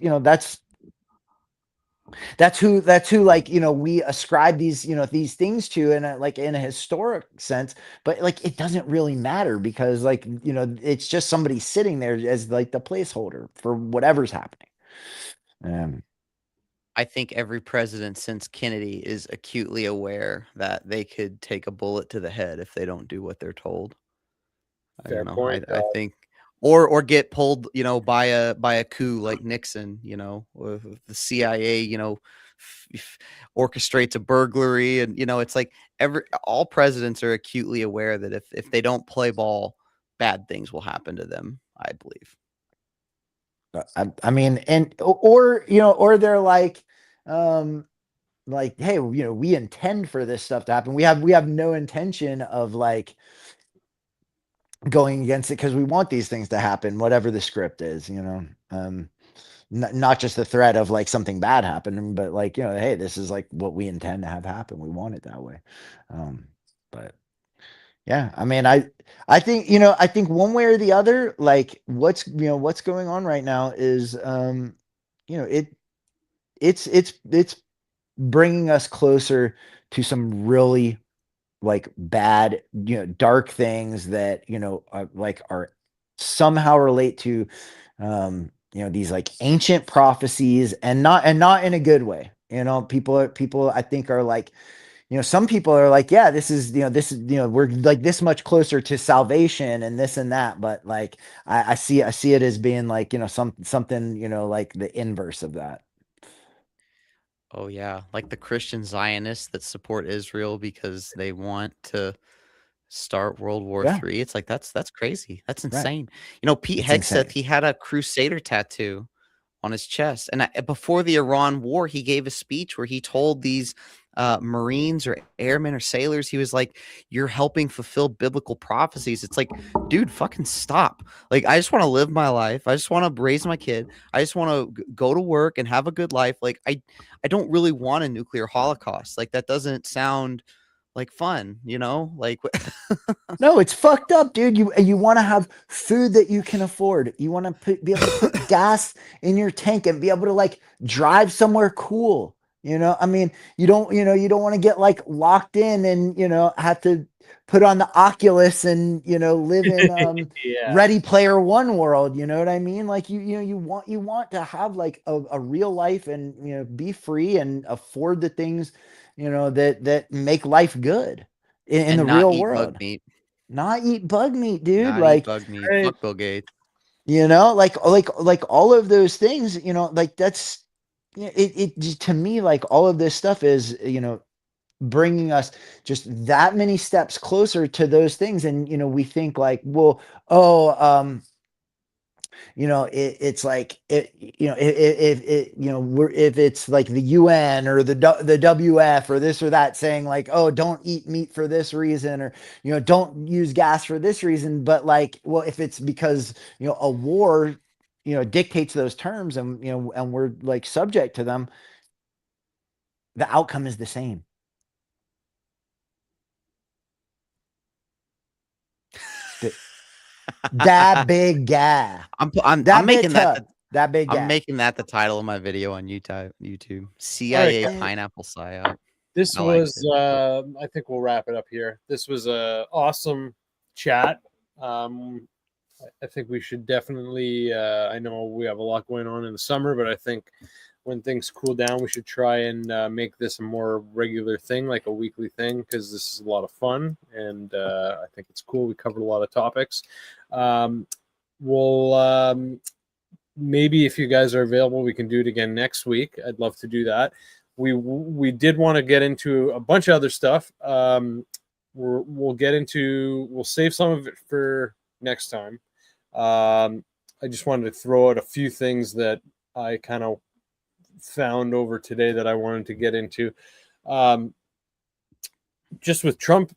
that's who, like, we ascribe these, these things to, in a historic sense, but like it doesn't really matter, because like, it's just somebody sitting there as like the placeholder for whatever's happening. I think every president since Kennedy is acutely aware that they could take a bullet to the head if they don't do what they're told. Fair point. I think, or get pulled, by a coup like Nixon, with the CIA, orchestrates a burglary, and it's like all presidents are acutely aware that if they don't play ball, bad things will happen to them, I believe. I mean, and or they're like, hey, we intend for this stuff to happen. We have no intention of like going against it, because we want these things to happen, whatever the script is, not just the threat of like something bad happening, but like, hey, this is like what we intend to have happen. We want it that way. But yeah, I mean, I think, I think one way or the other, like what's going on right now is, it's bringing us closer to some really like bad, dark things that, are somehow relate to, these like ancient prophecies, and not in a good way. People I think are like, some people are like, yeah, this is, we're like this much closer to salvation and this and that. But like, I see it as being like, something, like the inverse of that. Oh yeah, like the Christian Zionists that support Israel because they want to start World War Yeah. III. It's like that's crazy. That's Right. insane. Pete It's Hegseth, insane. he had a Crusader tattoo on his chest, and before the Iran war, he gave a speech where he told these Marines or airmen or sailors, he was like, "You're helping fulfill biblical prophecies." It's like, dude, fucking stop. Like, I just want to live my life. I just want to raise my kid. I just want to go to work and have a good life. Like, I don't really want a nuclear holocaust. Like, that doesn't sound like fun, like. No, it's fucked up, dude. You want to have food that you can afford. You want to be able to put gas in your tank and be able to like drive somewhere cool. I mean, you don't want to get like locked in and, have to put on the Oculus and, live in Yeah. Ready Player One world. You know what I mean? Like you want to have like a real life and, be free and afford the things, that make life good in the And not real eat bug world. meat. Not eat bug meat, dude. Not eat Like, bug meat. Right. Fuck Bill Gates. like all of those things, like that's, it to me, like all of this stuff is, bringing us just that many steps closer to those things. And, we think like, well, oh, it's like it, if it, if it's like the UN or the WF or this or that saying like, oh, don't eat meat for this reason, or, don't use gas for this reason. But like, well, if it's because, a war, dictates those terms, and, and we're like subject to them, the outcome is the same. That big guy. I'm making that that big guy. I'm making that the title of my video on YouTube. CIA Pineapple Psyop. This I like was I think we'll wrap it up here. This was a awesome chat. I think we should definitely I know we have a lot going on in the summer, but I think when things cool down, we should try and make this a more regular thing, like a weekly thing, because this is a lot of fun, and I think it's cool. We covered a lot of topics. We'll maybe, if you guys are available, we can do it again next week. I'd love to do that. We did want to get into a bunch of other stuff. We'll save some of it for next time. I just wanted to throw out a few things that I kind of found over today that I wanted to get into. just with Trump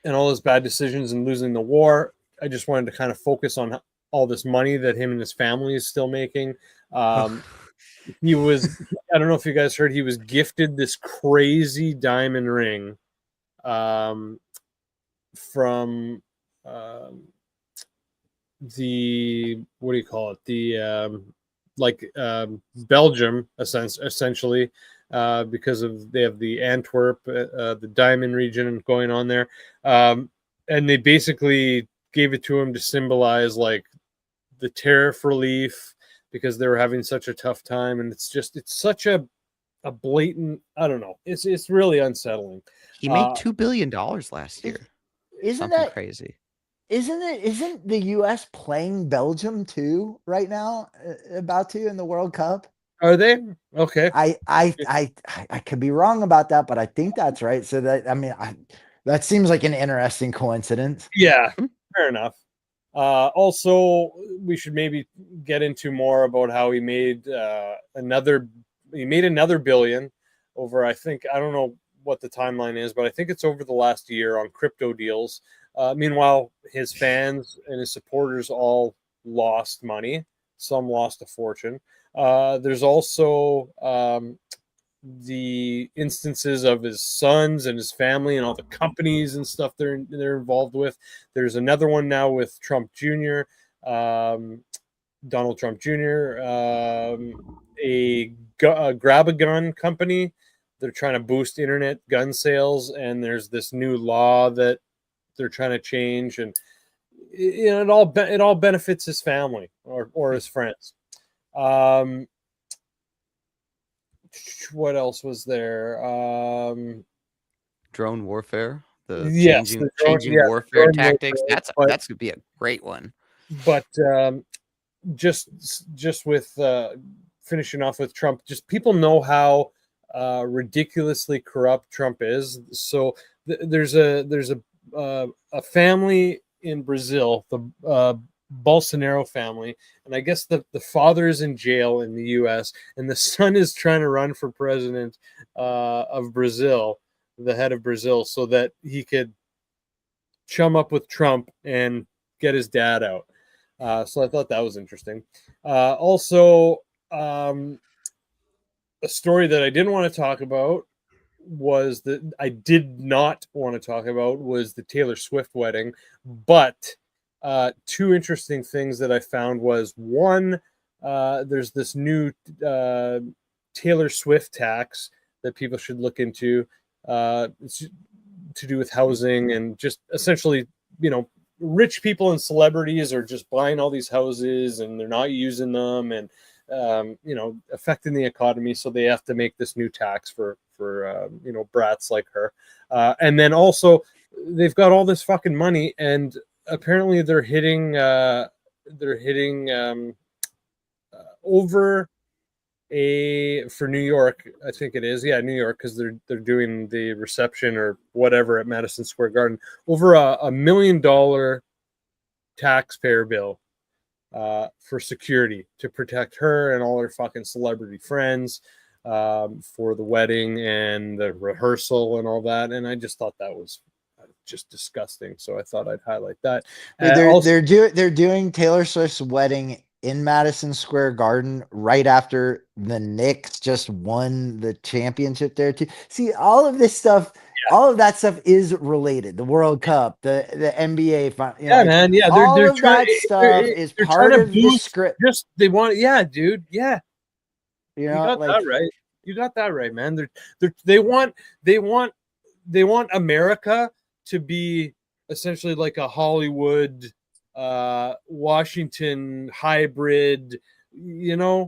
and all his bad decisions and losing the war, I just wanted to kind of focus on all this money that him and his family is still making. He was, I don't know if you guys heard, he was gifted this crazy diamond ring from the, what do you call it? The Belgium, essentially, because of they have the Antwerp, the diamond region going on there, and they basically gave it to him to symbolize like the tariff relief because they were having such a tough time, and it's such a blatant, I don't know, it's really unsettling. He made $2 billion last year. Isn't Something that crazy? Isn't the U.S. playing Belgium too right now? About to in the World Cup? Are they? Okay. I could be wrong about that, but I think that's right. So that, I mean, that seems like an interesting coincidence. Yeah, fair enough. Also, we should maybe get into more about how he made another billion over, I think, I don't know what the timeline is, but I think it's over the last year on crypto deals. Meanwhile, his fans and his supporters all lost money. Some lost a fortune. There's also the instances of his sons and his family and all the companies and stuff they're involved with. There's another one now with Trump Jr., Donald Trump Jr., a grab a gun company. They're trying to boost internet gun sales, and there's this new law that they're trying to change, and it all benefits his family or his friends. What else was there? Drone warfare, the Yes, changing warfare tactics. warfare, That's gonna be a great one. But just with finishing off with Trump, just people know how ridiculously corrupt Trump is. So there's a family in Brazil, the Bolsonaro family, and I guess the father is in jail in the U.S. and the son is trying to run for president of Brazil, the head of Brazil, so that he could chum up with Trump and get his dad out. So I thought that was interesting. Also, a story that I didn't want to talk about was the Taylor Swift wedding, but two interesting things that I found was one, there's this new Taylor Swift tax that people should look into. It's to do with housing and just essentially, rich people and celebrities are just buying all these houses and they're not using them and affecting the economy, so they have to make this new tax for brats like her. And then also they've got all this fucking money, and apparently they're hitting over for New York, I think it is. Yeah, New York, because they're doing the reception or whatever at Madison Square Garden, over $1 million taxpayer bill for security to protect her and all her fucking celebrity friends for the wedding and the rehearsal and all that. And I just thought that was just disgusting. So I thought I'd highlight that. They're doing Taylor Swift's wedding in Madison Square Garden right after the Knicks just won the championship there too. See, all of this stuff, all of that stuff is related. The World Cup, the NBA, man. Yeah, all of that stuff is part of the script. Just they want, yeah, dude, yeah. You got that right. You got that right, man. They want America to be essentially like a Hollywood, Washington hybrid, yeah,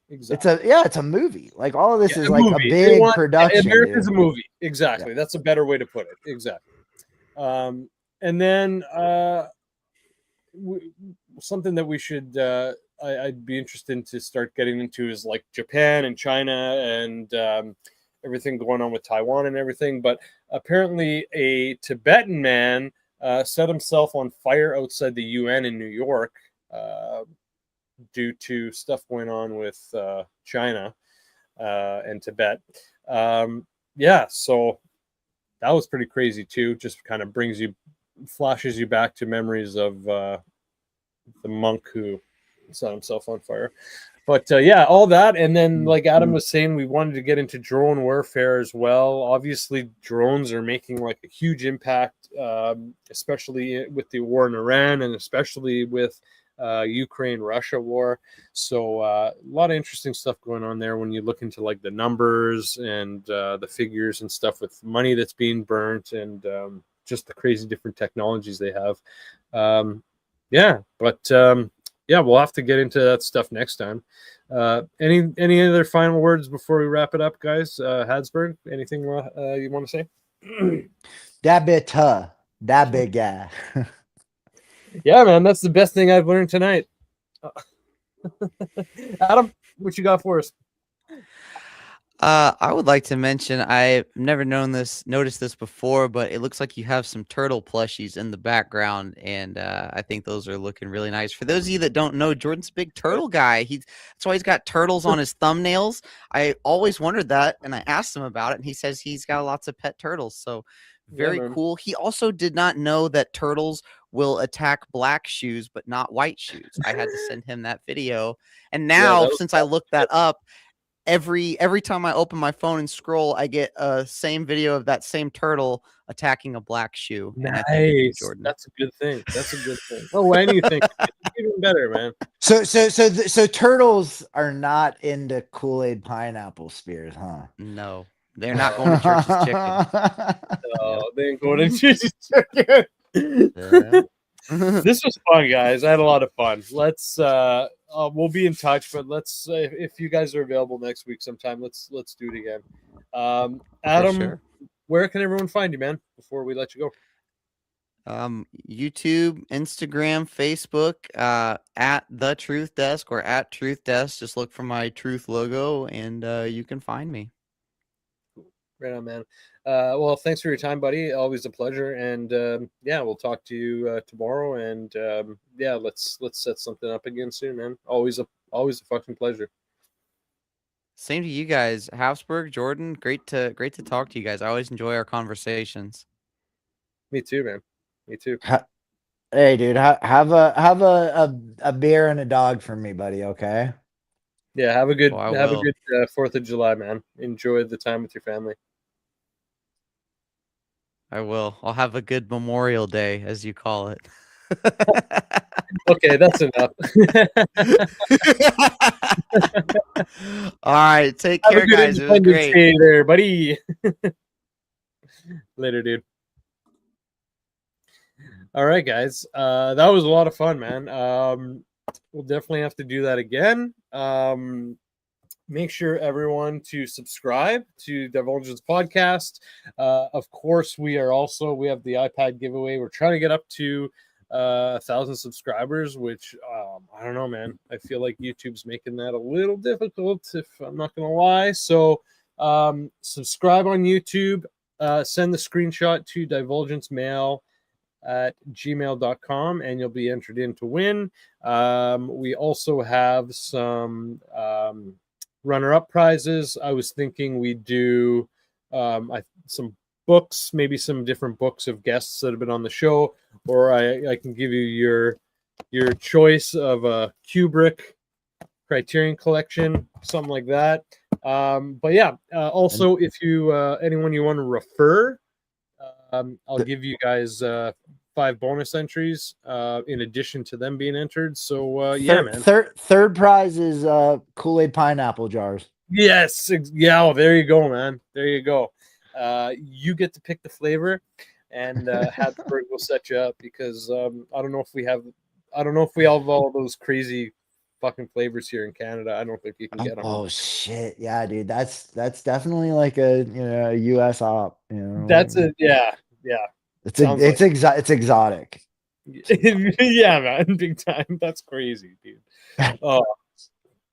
exactly. It's a movie. Like all of this is like movie. A big production. America's a movie. Exactly. Yeah. That's a better way to put it. Exactly. And then something that we should I'd be interested to start getting into is like Japan and China and everything going on with Taiwan and everything. But apparently a Tibetan man set himself on fire outside the UN in New York due to stuff going on with China and Tibet. So that was pretty crazy too. Just kind of flashes you back to memories of the monk who set himself on fire. But yeah, all that. And then, like Adam was saying, we wanted to get into drone warfare as well. Obviously, drones are making like a huge impact, especially with the war in Iran and especially with Ukraine-Russia war. So a lot of interesting stuff going on there when you look into like the numbers and the figures and stuff with money that's being burnt and just the crazy different technologies they have. Yeah, we'll have to get into that stuff next time. Any other final words before we wrap it up, guys? Habsburg, anything you want to say? That bit that big guy. Yeah, man, that's the best thing I've learned tonight. Adam, what you got for us? I would like to mention, I've never noticed this before, but it looks like you have some turtle plushies in the background, and I think those are looking really nice. For those of you that don't know, Jordan's a big turtle guy. That's why he's got turtles on his thumbnails. I always wondered that, and I asked him about it, and he says he's got lots of pet turtles. So very cool. He also did not know that turtles will attack black shoes, but not white shoes. I had to send him that video, and now since I looked that up, every time I open my phone and scroll, I get a same video of that same turtle attacking a black shoe. Nice, Jordan. That's a good thing. That's a good thing. Oh, anything even better, man. So turtles are not into Kool-Aid pineapple spears, huh? No, they're not going to Church's Chicken. No, they ain't going to Church's Chicken. This was fun, guys. I had a lot of fun. Let's we'll be in touch, but let's if you guys are available next week sometime, let's do it again. Adam, where can everyone find you, man, before we let you go? YouTube, Instagram, Facebook, at The Truth Desk or at Truth Desk. Just look for my Truth logo and you can find me. Right on, man. Well, thanks for your time, buddy. Always a pleasure. And yeah, we'll talk to you tomorrow. And yeah, let's set something up again soon, man. Always a fucking pleasure. Same to you guys, Habsburg, Jordan. Great to talk to you guys. I always enjoy our conversations. Me too, man. Me too. Hey, dude, have a beer and a dog for me, buddy. Okay. Yeah, have a good 4th of July, man. Enjoy the time with your family. I will. I'll have a good Memorial Day, as you call it. Okay, that's enough. All right, take care, guys. It was great. Day there, buddy. Later, dude. All right, guys. That was a lot of fun, man. We'll definitely have to do that again. Make sure everyone to subscribe to Divulgence podcast. Of course, we have the iPad giveaway. We're trying to get up to 1,000 subscribers, which I don't know, man. I feel like YouTube's making that a little difficult, if I'm not gonna lie. So subscribe on YouTube. Send the screenshot to divulgencemail@gmail.com and you'll be entered in to win. We also have some runner-up prizes. I was thinking we'd do some books, maybe some different books of guests that have been on the show, or I can give you your choice of a Kubrick Criterion collection, something like that. But yeah, also if you anyone you want to refer, I'll give you guys 5 bonus entries in addition to them being entered. So yeah, man. Third prize is Kool-Aid pineapple jars. Yes, yeah. Oh, there you go, man. There you go. You get to pick the flavor, and Habsburg will set you up because I don't know if we have all those crazy fucking flavors here in Canada. I don't think you can get them. Oh shit, yeah, dude. That's definitely like a US op. That's it. Yeah. It's exotic. Yeah, man, big time. That's crazy, dude. Oh,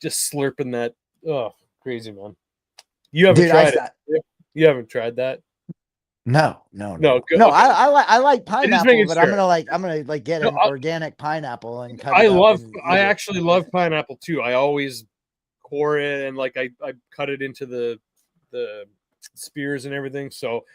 just slurping that. Oh, crazy, man. You haven't tried it. You haven't tried that. No. Good. No, Okay. I like pineapple, but sure. I'm gonna get an organic pineapple and cut I actually love pineapple too. I always core it and like I cut it into the spears and everything. So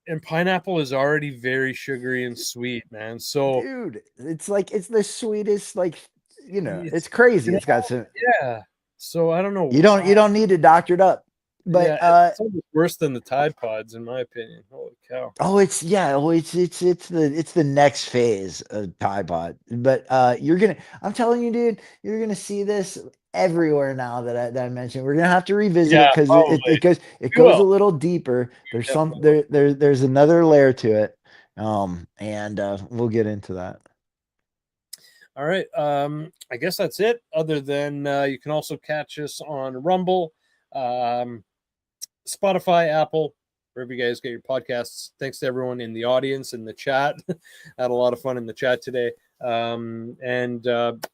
And pineapple is already very sugary and sweet, man. So Dude, it's like it's the sweetest, like, you know, it's, it's crazy. you It's got know, some, yeah. So I don't know. you don't need to doctor it up. But Yeah, it's almost worse than the Tide Pods, in my opinion. Holy cow! oh, it's yeah, oh, it's the next phase of Tide Pod. But I'm telling you, dude, you're gonna see this everywhere now that I mentioned. We're gonna have to revisit it Yeah, because probably. it We goes a will. little deeper. There's Definitely. there's another layer to it. And we'll get into that. All right. I guess that's it. Other than you can also catch us on Rumble, Spotify, Apple, wherever you guys get your podcasts. Thanks to everyone in the audience in the chat. Had a lot of fun in the chat today. And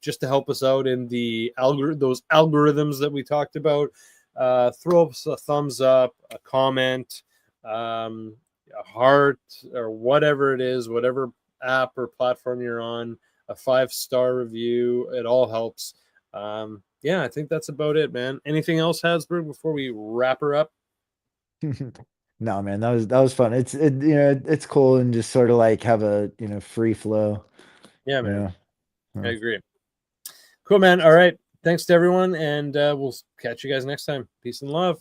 just to help us out in the those algorithms that we talked about, throw us a thumbs up, a comment, a heart, or whatever it is, whatever app or platform you're on, a 5-star review. It all helps. Yeah, I think that's about it, man. Anything else, Habsburg, before we wrap her up? No, man, that was fun. It's cool and just sort of like have a free flow. Yeah, man. Yeah. I agree. Cool, man. All right. Thanks to everyone, and we'll catch you guys next time. Peace and love.